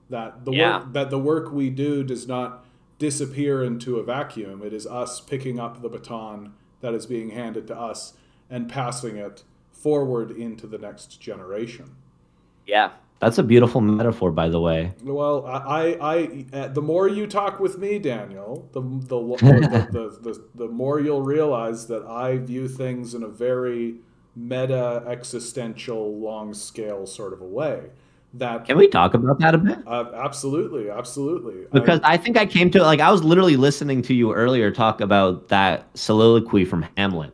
That the work we do does not disappear into a vacuum. It is us picking up the baton that is being handed to us and passing it forward into the next generation. Yeah, that's a beautiful metaphor, by the way. Well, the more you talk with me, Daniel, the more you'll realize that I view things in a very meta existential, long scale sort of a way. That Can we talk about that a bit? absolutely, absolutely. Because I think I came to, like, I was literally listening to you earlier talk about that soliloquy from Hamlet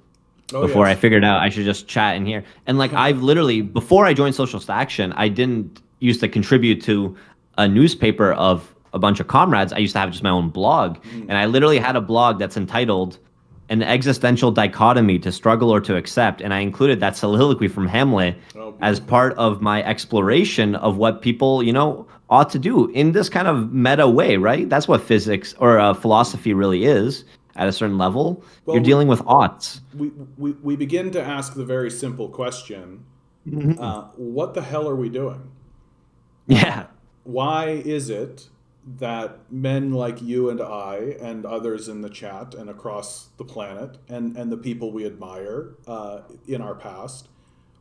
before I figured out I should just chat in here. And like, I've literally, before I joined Socialist Action, I didn't used to contribute to a newspaper of a bunch of comrades. I used to have just my own blog. And I literally had a blog that's entitled An Existential Dichotomy to Struggle or to Accept. And I included that soliloquy from Hamlet as part of my exploration of what people, ought to do in this kind of meta way, right? That's what physics or philosophy really is. At a certain level, you're dealing with oughts. We begin to ask the very simple question, what the hell are we doing? Yeah. Why is it that men like you and I and others in the chat and across the planet and the people we admire in our past,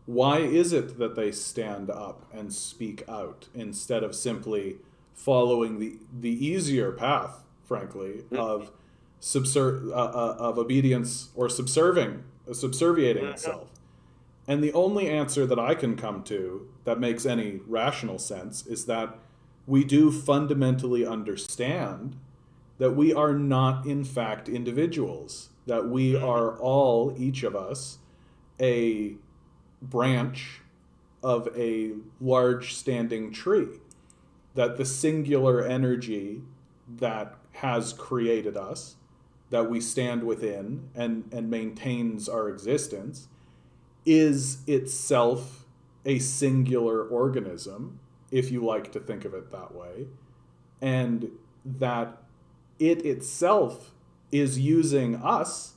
why is it that they stand up and speak out instead of simply following the easier path, frankly, of obedience or subserviating itself? And the only answer that I can come to that makes any rational sense is that we do fundamentally understand that we are not, in fact, individuals, that we are all, each of us, a branch of a large standing tree. that the singular energy that has created us, that we stand within and maintains our existence, is itself a singular organism, if you like to think of it that way, and that it itself is using us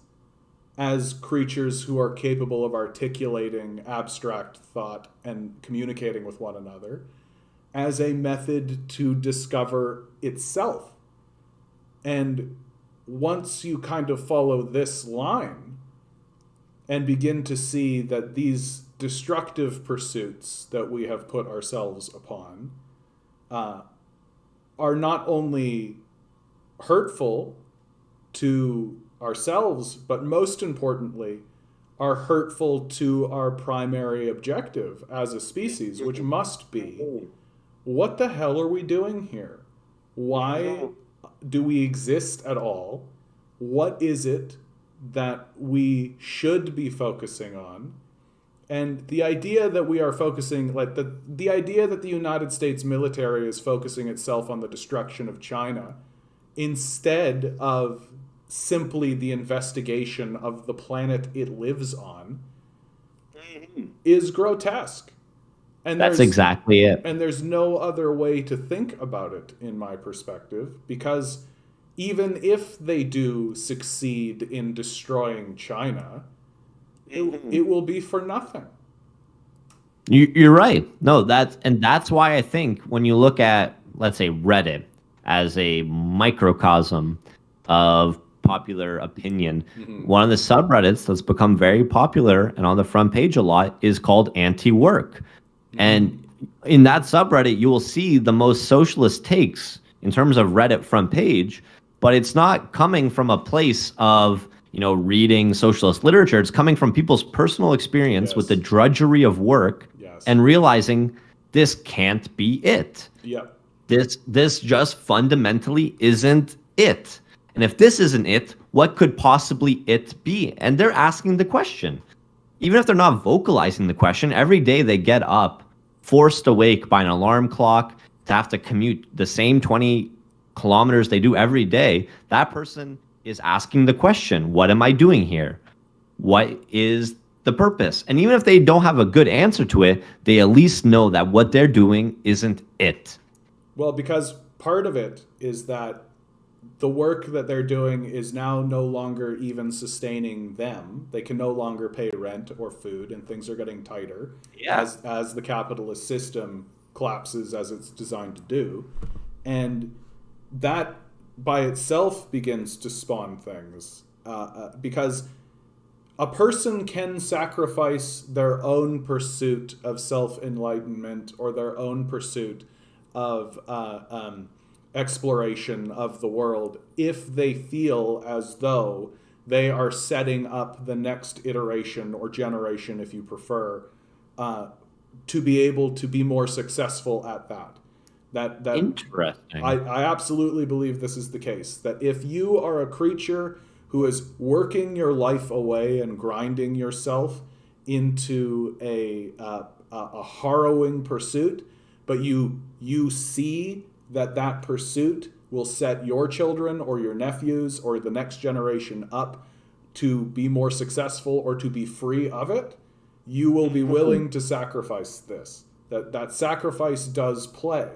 as creatures who are capable of articulating abstract thought and communicating with one another as a method to discover itself. And once you kind of follow this line and begin to see that these destructive pursuits that we have put ourselves upon are not only hurtful to ourselves, but most importantly, are hurtful to our primary objective as a species, which must be, what the hell are we doing here? Why do we exist at all? What is it that we should be focusing on? And the idea that we are focusing, like the idea that the United States military is focusing itself on the destruction of China instead of simply the investigation of the planet it lives on is grotesque. And That's exactly it. And there's no other way to think about it, in my perspective, because even if they do succeed in destroying China, it will be for nothing. You're right. No, that's why I think when you look at, let's say, Reddit as a microcosm of popular opinion, one of the subreddits that's become very popular and on the front page a lot is called anti-work. And in that subreddit, you will see the most socialist takes in terms of Reddit front page, but it's not coming from a place of, reading socialist literature. It's coming from people's personal experience with the drudgery of work and realizing this can't be it. Yep. This just fundamentally isn't it. And if this isn't it, what could possibly it be? And they're asking the question. Even if they're not vocalizing the question, every day they get up, forced awake by an alarm clock, to have to commute the same 20 kilometers they do every day. That person is asking the question, what am I doing here? What is the purpose? And even if they don't have a good answer to it, they at least know that what they're doing isn't it. Well, because part of it is that the work that they're doing is now no longer even sustaining them. They can no longer pay rent or food, and things are getting tighter as the capitalist system collapses as it's designed to do. And that by itself begins to spawn things because a person can sacrifice their own pursuit of self-enlightenment or their own pursuit of exploration of the world if they feel as though they are setting up the next iteration or generation, if you prefer, to be able to be more successful at that. That Interesting. I absolutely believe this is the case. That if you are a creature who is working your life away and grinding yourself into a harrowing pursuit, but you see that pursuit will set your children or your nephews or the next generation up to be more successful or to be free of it, you will be willing to sacrifice this. That sacrifice does play.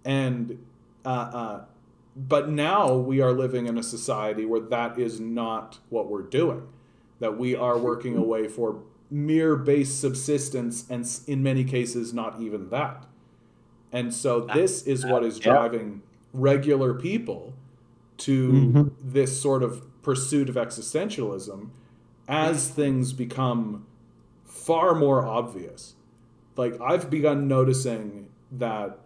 And but now we are living in a society where that is not what we're doing. That we are working away for mere base subsistence, and in many cases not even that. And so this is what is driving regular people to this sort of pursuit of existentialism as things become far more obvious. Like, I've begun noticing that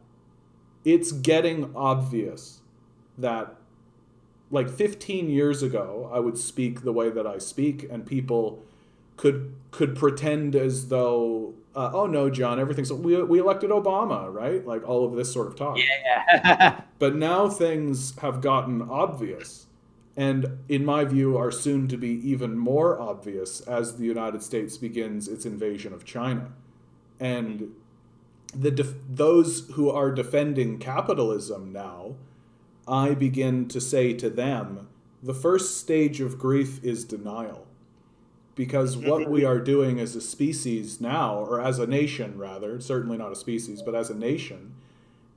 it's getting obvious that, like, 15 years ago, I would speak the way that I speak, and people could pretend as though, oh no, John, everything's, we elected Obama, right? Like, all of this sort of talk. Yeah. But now things have gotten obvious, and in my view are soon to be even more obvious as the United States begins its invasion of China. And those who are defending capitalism now, I begin to say to them, the first stage of grief is denial. Because what we are doing as a species now, or as a nation rather, certainly not a species, but as a nation,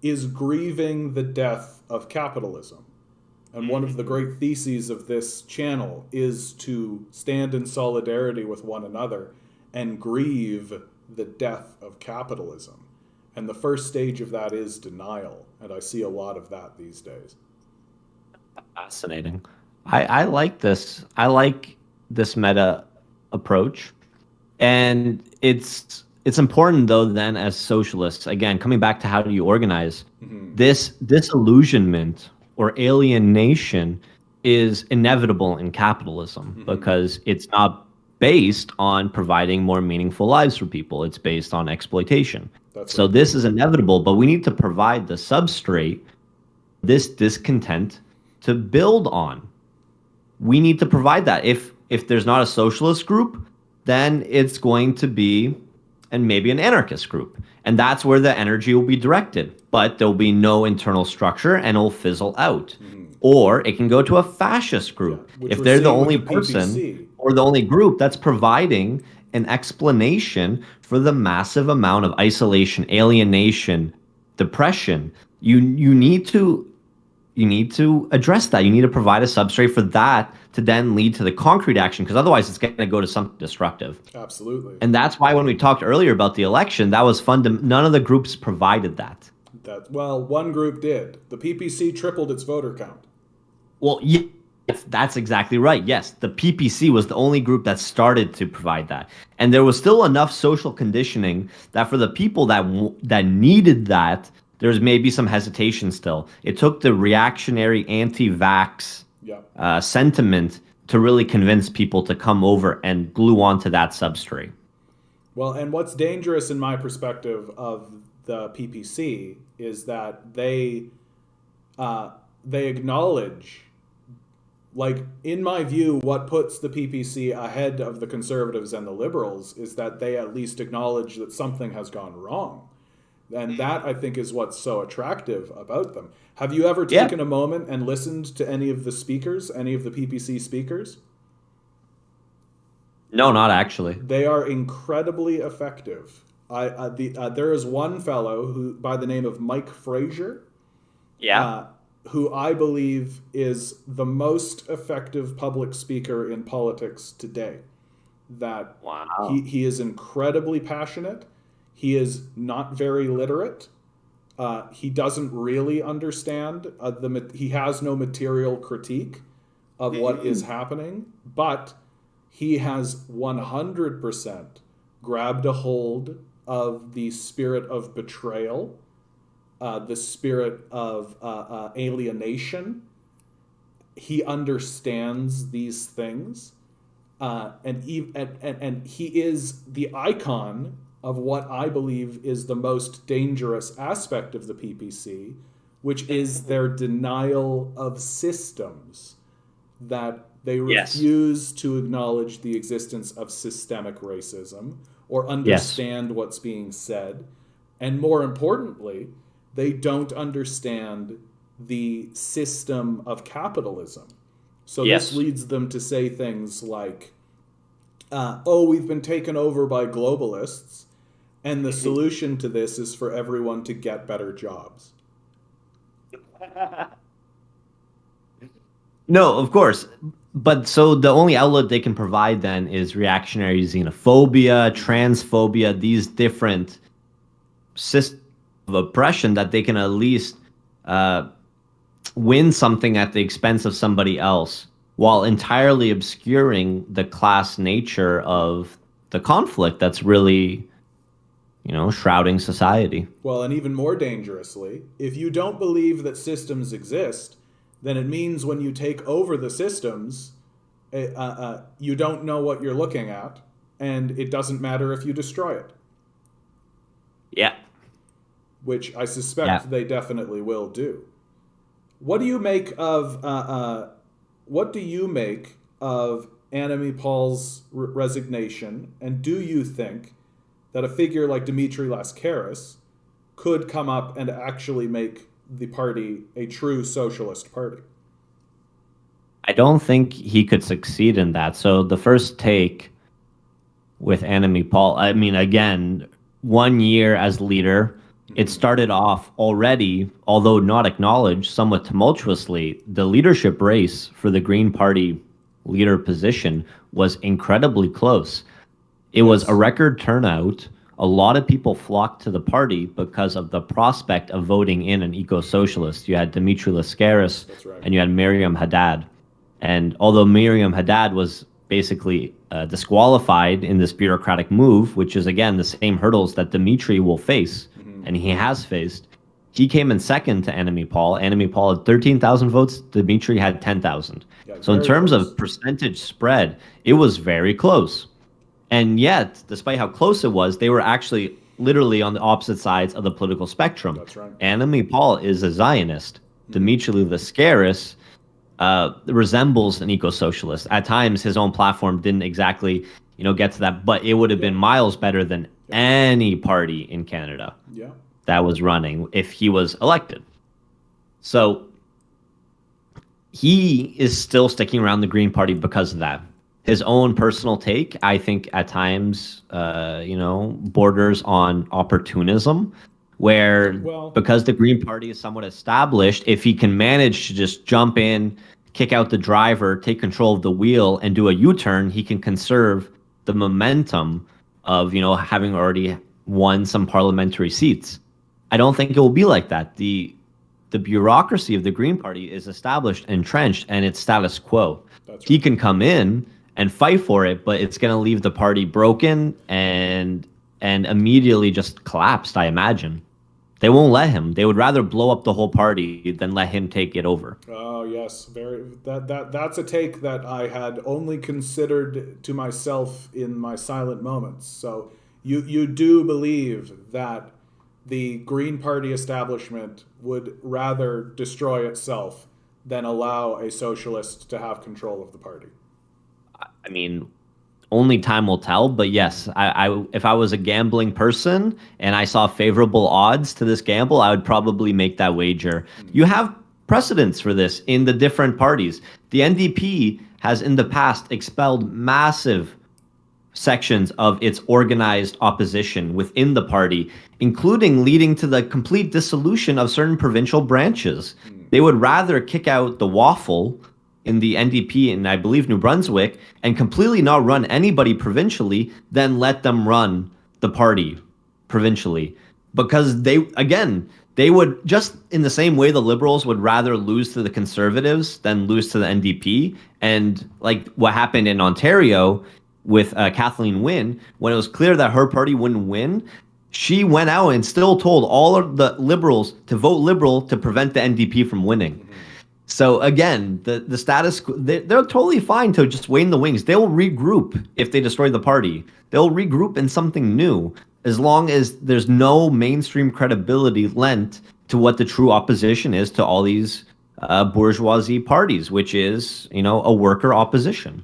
is grieving the death of capitalism. And one of the great theses of this channel is to stand in solidarity with one another and grieve the death of capitalism. And the first stage of that is denial. And I see a lot of that these days. Fascinating. I like this. I like this meta approach. And it's important though then as socialists, again, coming back to how do you organize, this disillusionment or alienation is inevitable in capitalism because it's not based on providing more meaningful lives for people. It's based on exploitation. So this is inevitable, but we need to provide the substrate, this discontent, to build on. We need to provide that. If there's not a socialist group, then it's going to be and maybe an anarchist group. And that's where the energy will be directed. But there'll be no internal structure and it'll fizzle out. Or it can go to a fascist group. If they're the only person or the only group that's providing an explanation for the massive amount of isolation, alienation, depression, you need to address that. You need to provide a substrate for that to then lead to the concrete action, because otherwise it's going to go to something destructive. Absolutely. And that's why when we talked earlier about the election, that was none of the groups provided that. Well, one group did. The PPC tripled its voter count. Well, yes, that's exactly right. Yes, the PPC was the only group that started to provide that. And there was still enough social conditioning that for the people that needed that, there's maybe some hesitation still. It took the reactionary anti-vax sentiment to really convince people to come over and glue onto that substrate. Well, and what's dangerous in my perspective of the PPC is that they acknowledge, like, in my view, what puts the PPC ahead of the conservatives and the liberals is that they at least acknowledge that something has gone wrong. And that, I think, is what's so attractive about them. Have you ever taken a moment and listened to any of the speakers, any of the PPC speakers? No, not actually. They are incredibly effective. There is one fellow who, by the name of Mike Frazier, who I believe is the most effective public speaker in politics today. He is incredibly passionate. He is not very literate. He doesn't really understand. He has no material critique of what is happening, but he has 100% grabbed a hold of the spirit of betrayal, the spirit of alienation. He understands these things, and he is the icon of what I believe is the most dangerous aspect of the PPC, which is their denial of systems, that they refuse to acknowledge the existence of systemic racism or understand what's being said. And more importantly, they don't understand the system of capitalism. So this leads them to say things like, we've been taken over by globalists, and the solution to this is for everyone to get better jobs. No, of course. But so the only outlet they can provide then is reactionary xenophobia, transphobia, these different systems of oppression that they can at least win something at the expense of somebody else, while entirely obscuring the class nature of the conflict that's really, shrouding society. Well, and even more dangerously, if you don't believe that systems exist, then it means when you take over the systems, you don't know what you're looking at, and it doesn't matter if you destroy it. Yeah. Which I suspect they definitely will do. What do you make of Annemie Paul's resignation, and do you think that a figure like Dimitri Lascaris could come up and actually make the party a true socialist party. I don't think he could succeed in that. So the first take with Enemy Paul, I mean, again, 1 year as leader, it started off already, although not acknowledged, somewhat tumultuously. The leadership race for the Green Party leader position was incredibly close. It was a record turnout. A lot of people flocked to the party because of the prospect of voting in an eco-socialist. You had Dimitri Lascaris and you had Miriam Haddad. And although Miriam Haddad was basically disqualified in this bureaucratic move, which is, again, the same hurdles that Dimitri will face, and he has faced, he came in second to Enemy Paul. Enemy Paul had 13,000 votes. Dimitri had 10,000. Yeah, so in terms close. of percentage spread, it was very close. And yet, despite how close it was, they were actually literally on the opposite sides of the political spectrum. That's right. Enemy Paul is a Zionist. Dimitri Lascaris resembles an eco-socialist. At times, his own platform didn't exactly, get to that, but it would have been miles better than any party in Canada that was running if he was elected. So he is still sticking around the Green Party because of that. His own personal take, I think, at times, borders on opportunism, where because the Green Party is somewhat established, if he can manage to just jump in, kick out the driver, take control of the wheel, and do a U-turn, he can conserve the momentum of, having already won some parliamentary seats. I don't think it will be like that. The bureaucracy of the Green Party is established, entrenched, and it's status quo. He can come in and fight for it, but it's going to leave the party broken and immediately just collapsed, I imagine. They won't let him. They would rather blow up the whole party than let him take it over. Oh yes, that's a take that I had only considered to myself in my silent moments. So you do believe that the Green Party establishment would rather destroy itself than allow a socialist to have control of the party? I mean, only time will tell, but yes, I if I was a gambling person and I saw favorable odds to this gamble, I would probably make that wager. You have precedents for this in the different parties. The NDP has in the past expelled massive sections of its organized opposition within the party, including leading to the complete dissolution of certain provincial branches. They would rather kick out the waffle in the NDP in, I believe, New Brunswick, and completely not run anybody provincially than let them run the party provincially. Because they would, just in the same way the Liberals would rather lose to the Conservatives than lose to the NDP. And like what happened in Ontario with Kathleen Wynne, when it was clear that her party wouldn't win, she went out and still told all of the Liberals to vote Liberal to prevent the NDP from winning. So again, the status quo, they're totally fine to just wait in the wings. They'll regroup if they destroy the party. They'll regroup in something new, as long as there's no mainstream credibility lent to what the true opposition is to all these bourgeoisie parties, which is, a worker opposition.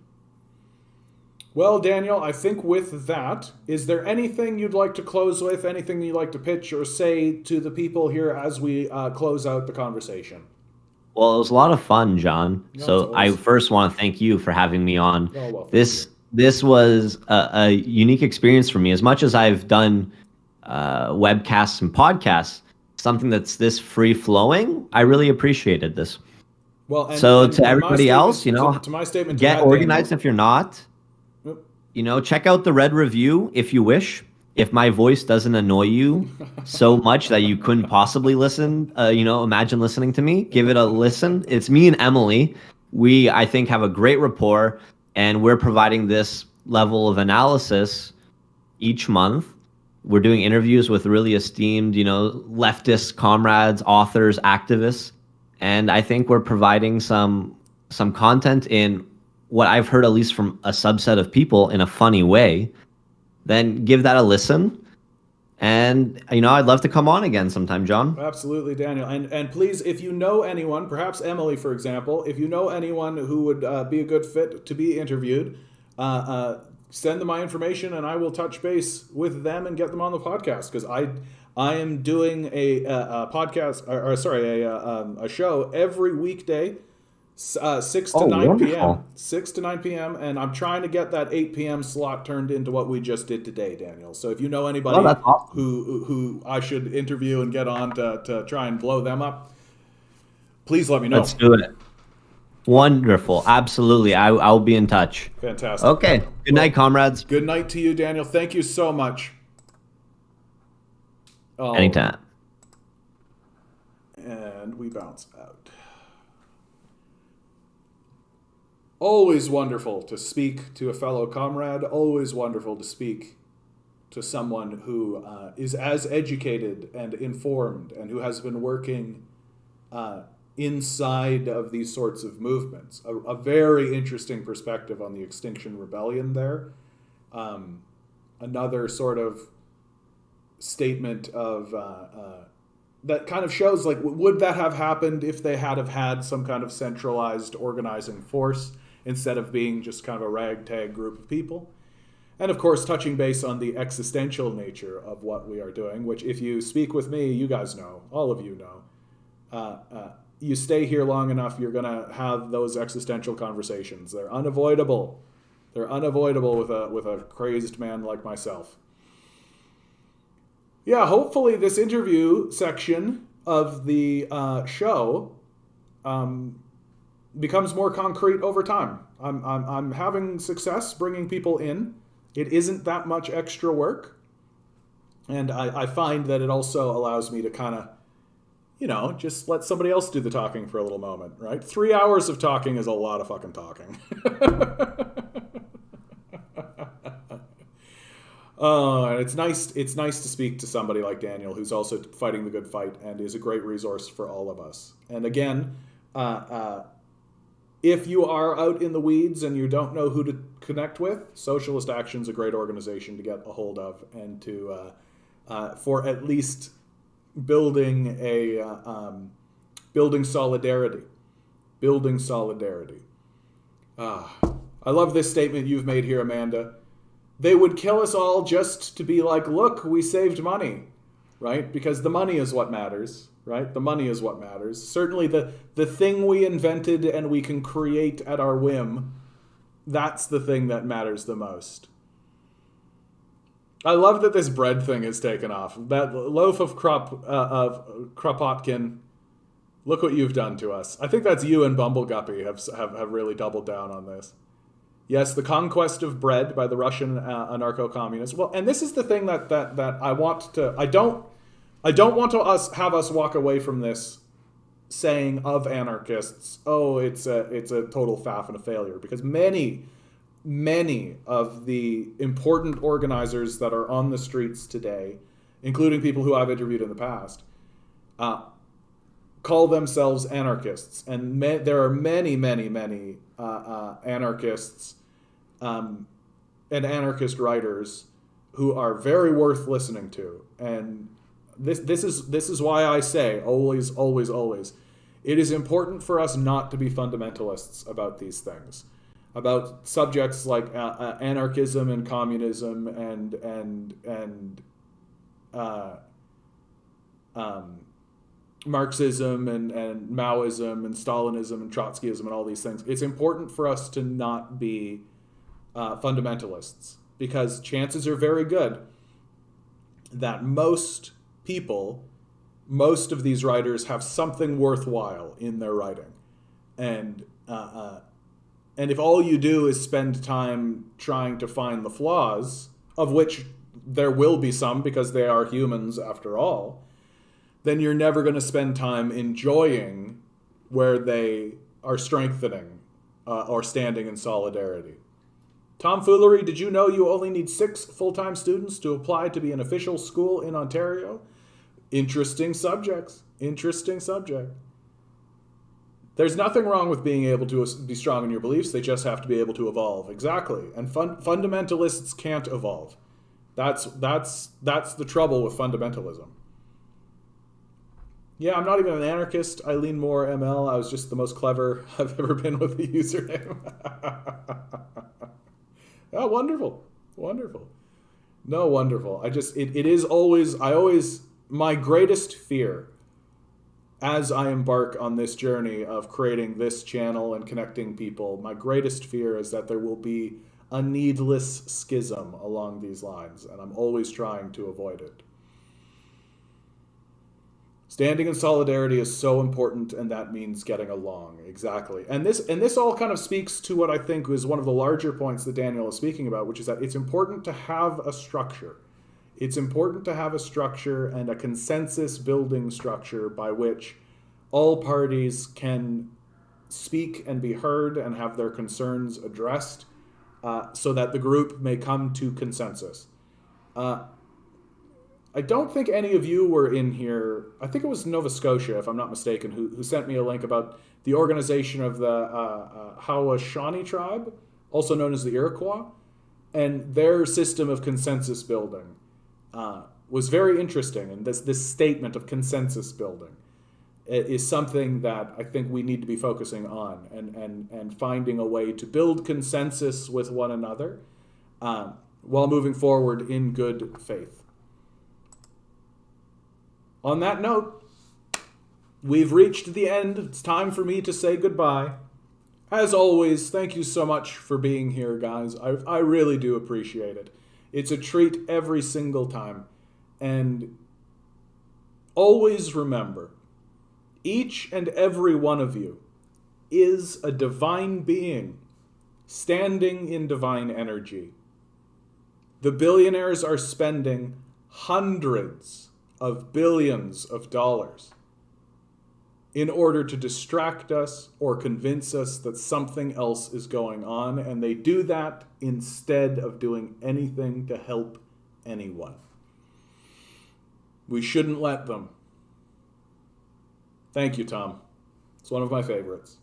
Well, Daniel, I think with that, is there anything you'd like to close with? Anything you'd like to pitch or say to the people here as we close out the conversation? Well, it was a lot of fun, John. So I first want to thank you for having me on. Oh, well, this was a unique experience for me. As much as I've done webcasts and podcasts, something that's this free flowing, I really appreciated this. Well, and to everybody else, to my statement, get organized if you're not. Check out the Red Review if you wish. If my voice doesn't annoy you so much that you couldn't possibly listen, imagine listening to me, give it a listen. It's me and Emily. We, I think, have a great rapport, and we're providing this level of analysis each month. We're doing interviews with really esteemed, leftist comrades, authors, activists, and I think we're providing some content in what I've heard, at least from a subset of people, in a funny way. Then give that a listen. And, I'd love to come on again sometime, John. Absolutely, Daniel. And please, if you know anyone, perhaps Emily, for example, if you know anyone who would be a good fit to be interviewed, send them my information, and I will touch base with them and get them on the podcast, because I am doing a podcast, or sorry, a show every weekday, 6 to 9 wonderful. p.m. 6 to 9 p.m. And I'm trying to get that 8 p.m. slot turned into what we just did today, Daniel. So if you know anybody that's awesome. who I should interview and get on to try and blow them up, please let me know. Let's do it. Wonderful. Absolutely. I'll be in touch. Fantastic. Okay. Good night, comrades. Good night to you, Daniel. Thank you so much. Oh, Anytime. and we bounce out. Always wonderful to speak to a fellow comrade. Always wonderful to speak to someone who is as educated and informed and who has been working inside of these sorts of movements. A very interesting perspective on the Extinction Rebellion there. Another sort of statement of that kind of shows, like, would that have happened if they had have had some kind of centralized organizing force instead of being just kind of a ragtag group of people? And of course, touching base on the existential nature of what we are doing, which, if you speak with me, you guys know, all of you know. You stay here long enough, you're going to have those existential conversations. They're unavoidable. They're unavoidable with a crazed man like myself. Yeah, hopefully this interview section of the show becomes more concrete over time. I'm having success bringing people in. It isn't that much extra work. And I find that it also allows me to kind of, just let somebody else do the talking for a little moment, right? 3 hours of talking is a lot of fucking talking. And it's nice to speak to somebody like Daniel, who's also fighting the good fight and is a great resource for all of us. And again, if you are out in the weeds and you don't know who to connect with, Socialist Action's a great organization to get a hold of, and to for at least building solidarity. Building solidarity. I love this statement you've made here, Amanda. They would kill us all just to be like, look, we saved money, right? Because the money is what matters, right? The money is what matters. Certainly the thing we invented and we can create at our whim, that's the thing that matters the most. I love that this bread thing has taken off. That loaf of Kropotkin, look what you've done to us. I think that's you and Bumbleguppy have really doubled down on this. Yes, the conquest of bread by the Russian anarcho-communists. Well, and this is the thing that I want to. I don't want to have us walk away from this saying of anarchists, oh, it's a total faff and a failure, because many of the important organizers that are on the streets today, including people who I've interviewed in the past, call themselves anarchists, and there are many anarchists and anarchist writers who are very worth listening to. And this is why I say always, it is important for us not to be fundamentalists about these things, about subjects like anarchism and communism and Marxism and Maoism and Stalinism and Trotskyism and all these things. It's important for us to not be fundamentalists, because chances are very good that most people, most of these writers, have something worthwhile in their writing. And if all you do is spend time trying to find the flaws, of which there will be some because they are humans after all, then you're never going to spend time enjoying where they are strengthening or standing in solidarity. Tomfoolery, did you know you only need 6 full-time students to apply to be an official school in Ontario? Interesting subjects. Interesting subject. There's nothing wrong with being able to be strong in your beliefs. They just have to be able to evolve. Exactly. And fundamentalists can't evolve. That's the trouble with fundamentalism. Yeah, I'm not even an anarchist. I lean more ML. I was just the most clever I've ever been with the username. Oh, wonderful. Wonderful. No, wonderful. It is always, my greatest fear as I embark on this journey of creating this channel and connecting people, my greatest fear is that there will be a needless schism along these lines, and I'm always trying to avoid it. Standing in solidarity is so important, and that means getting along. Exactly. And this all kind of speaks to what I think is one of the larger points that Daniel is speaking about, which is that it's important to have a structure. It's important to have a structure and a consensus building structure by which all parties can speak and be heard and have their concerns addressed, so that the group may come to consensus. I don't think any of you were in here. I think it was Nova Scotia, if I'm not mistaken, who sent me a link about the organization of the Haudenosaunee tribe, also known as the Iroquois, and their system of consensus building was very interesting. And this statement of consensus building is something that I think we need to be focusing on, and finding a way to build consensus with one another while moving forward in good faith. On that note, we've reached the end. It's time for me to say goodbye. As always, thank you so much for being here, guys. I really do appreciate it. It's a treat every single time. And always remember, each and every one of you is a divine being standing in divine energy. The billionaires are spending hundreds of billions of dollars in order to distract us or convince us that something else is going on, and they do that instead of doing anything to help anyone. We shouldn't let them. Thank you, Tom. It's one of my favorites.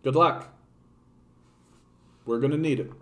Good luck. We're going to need it.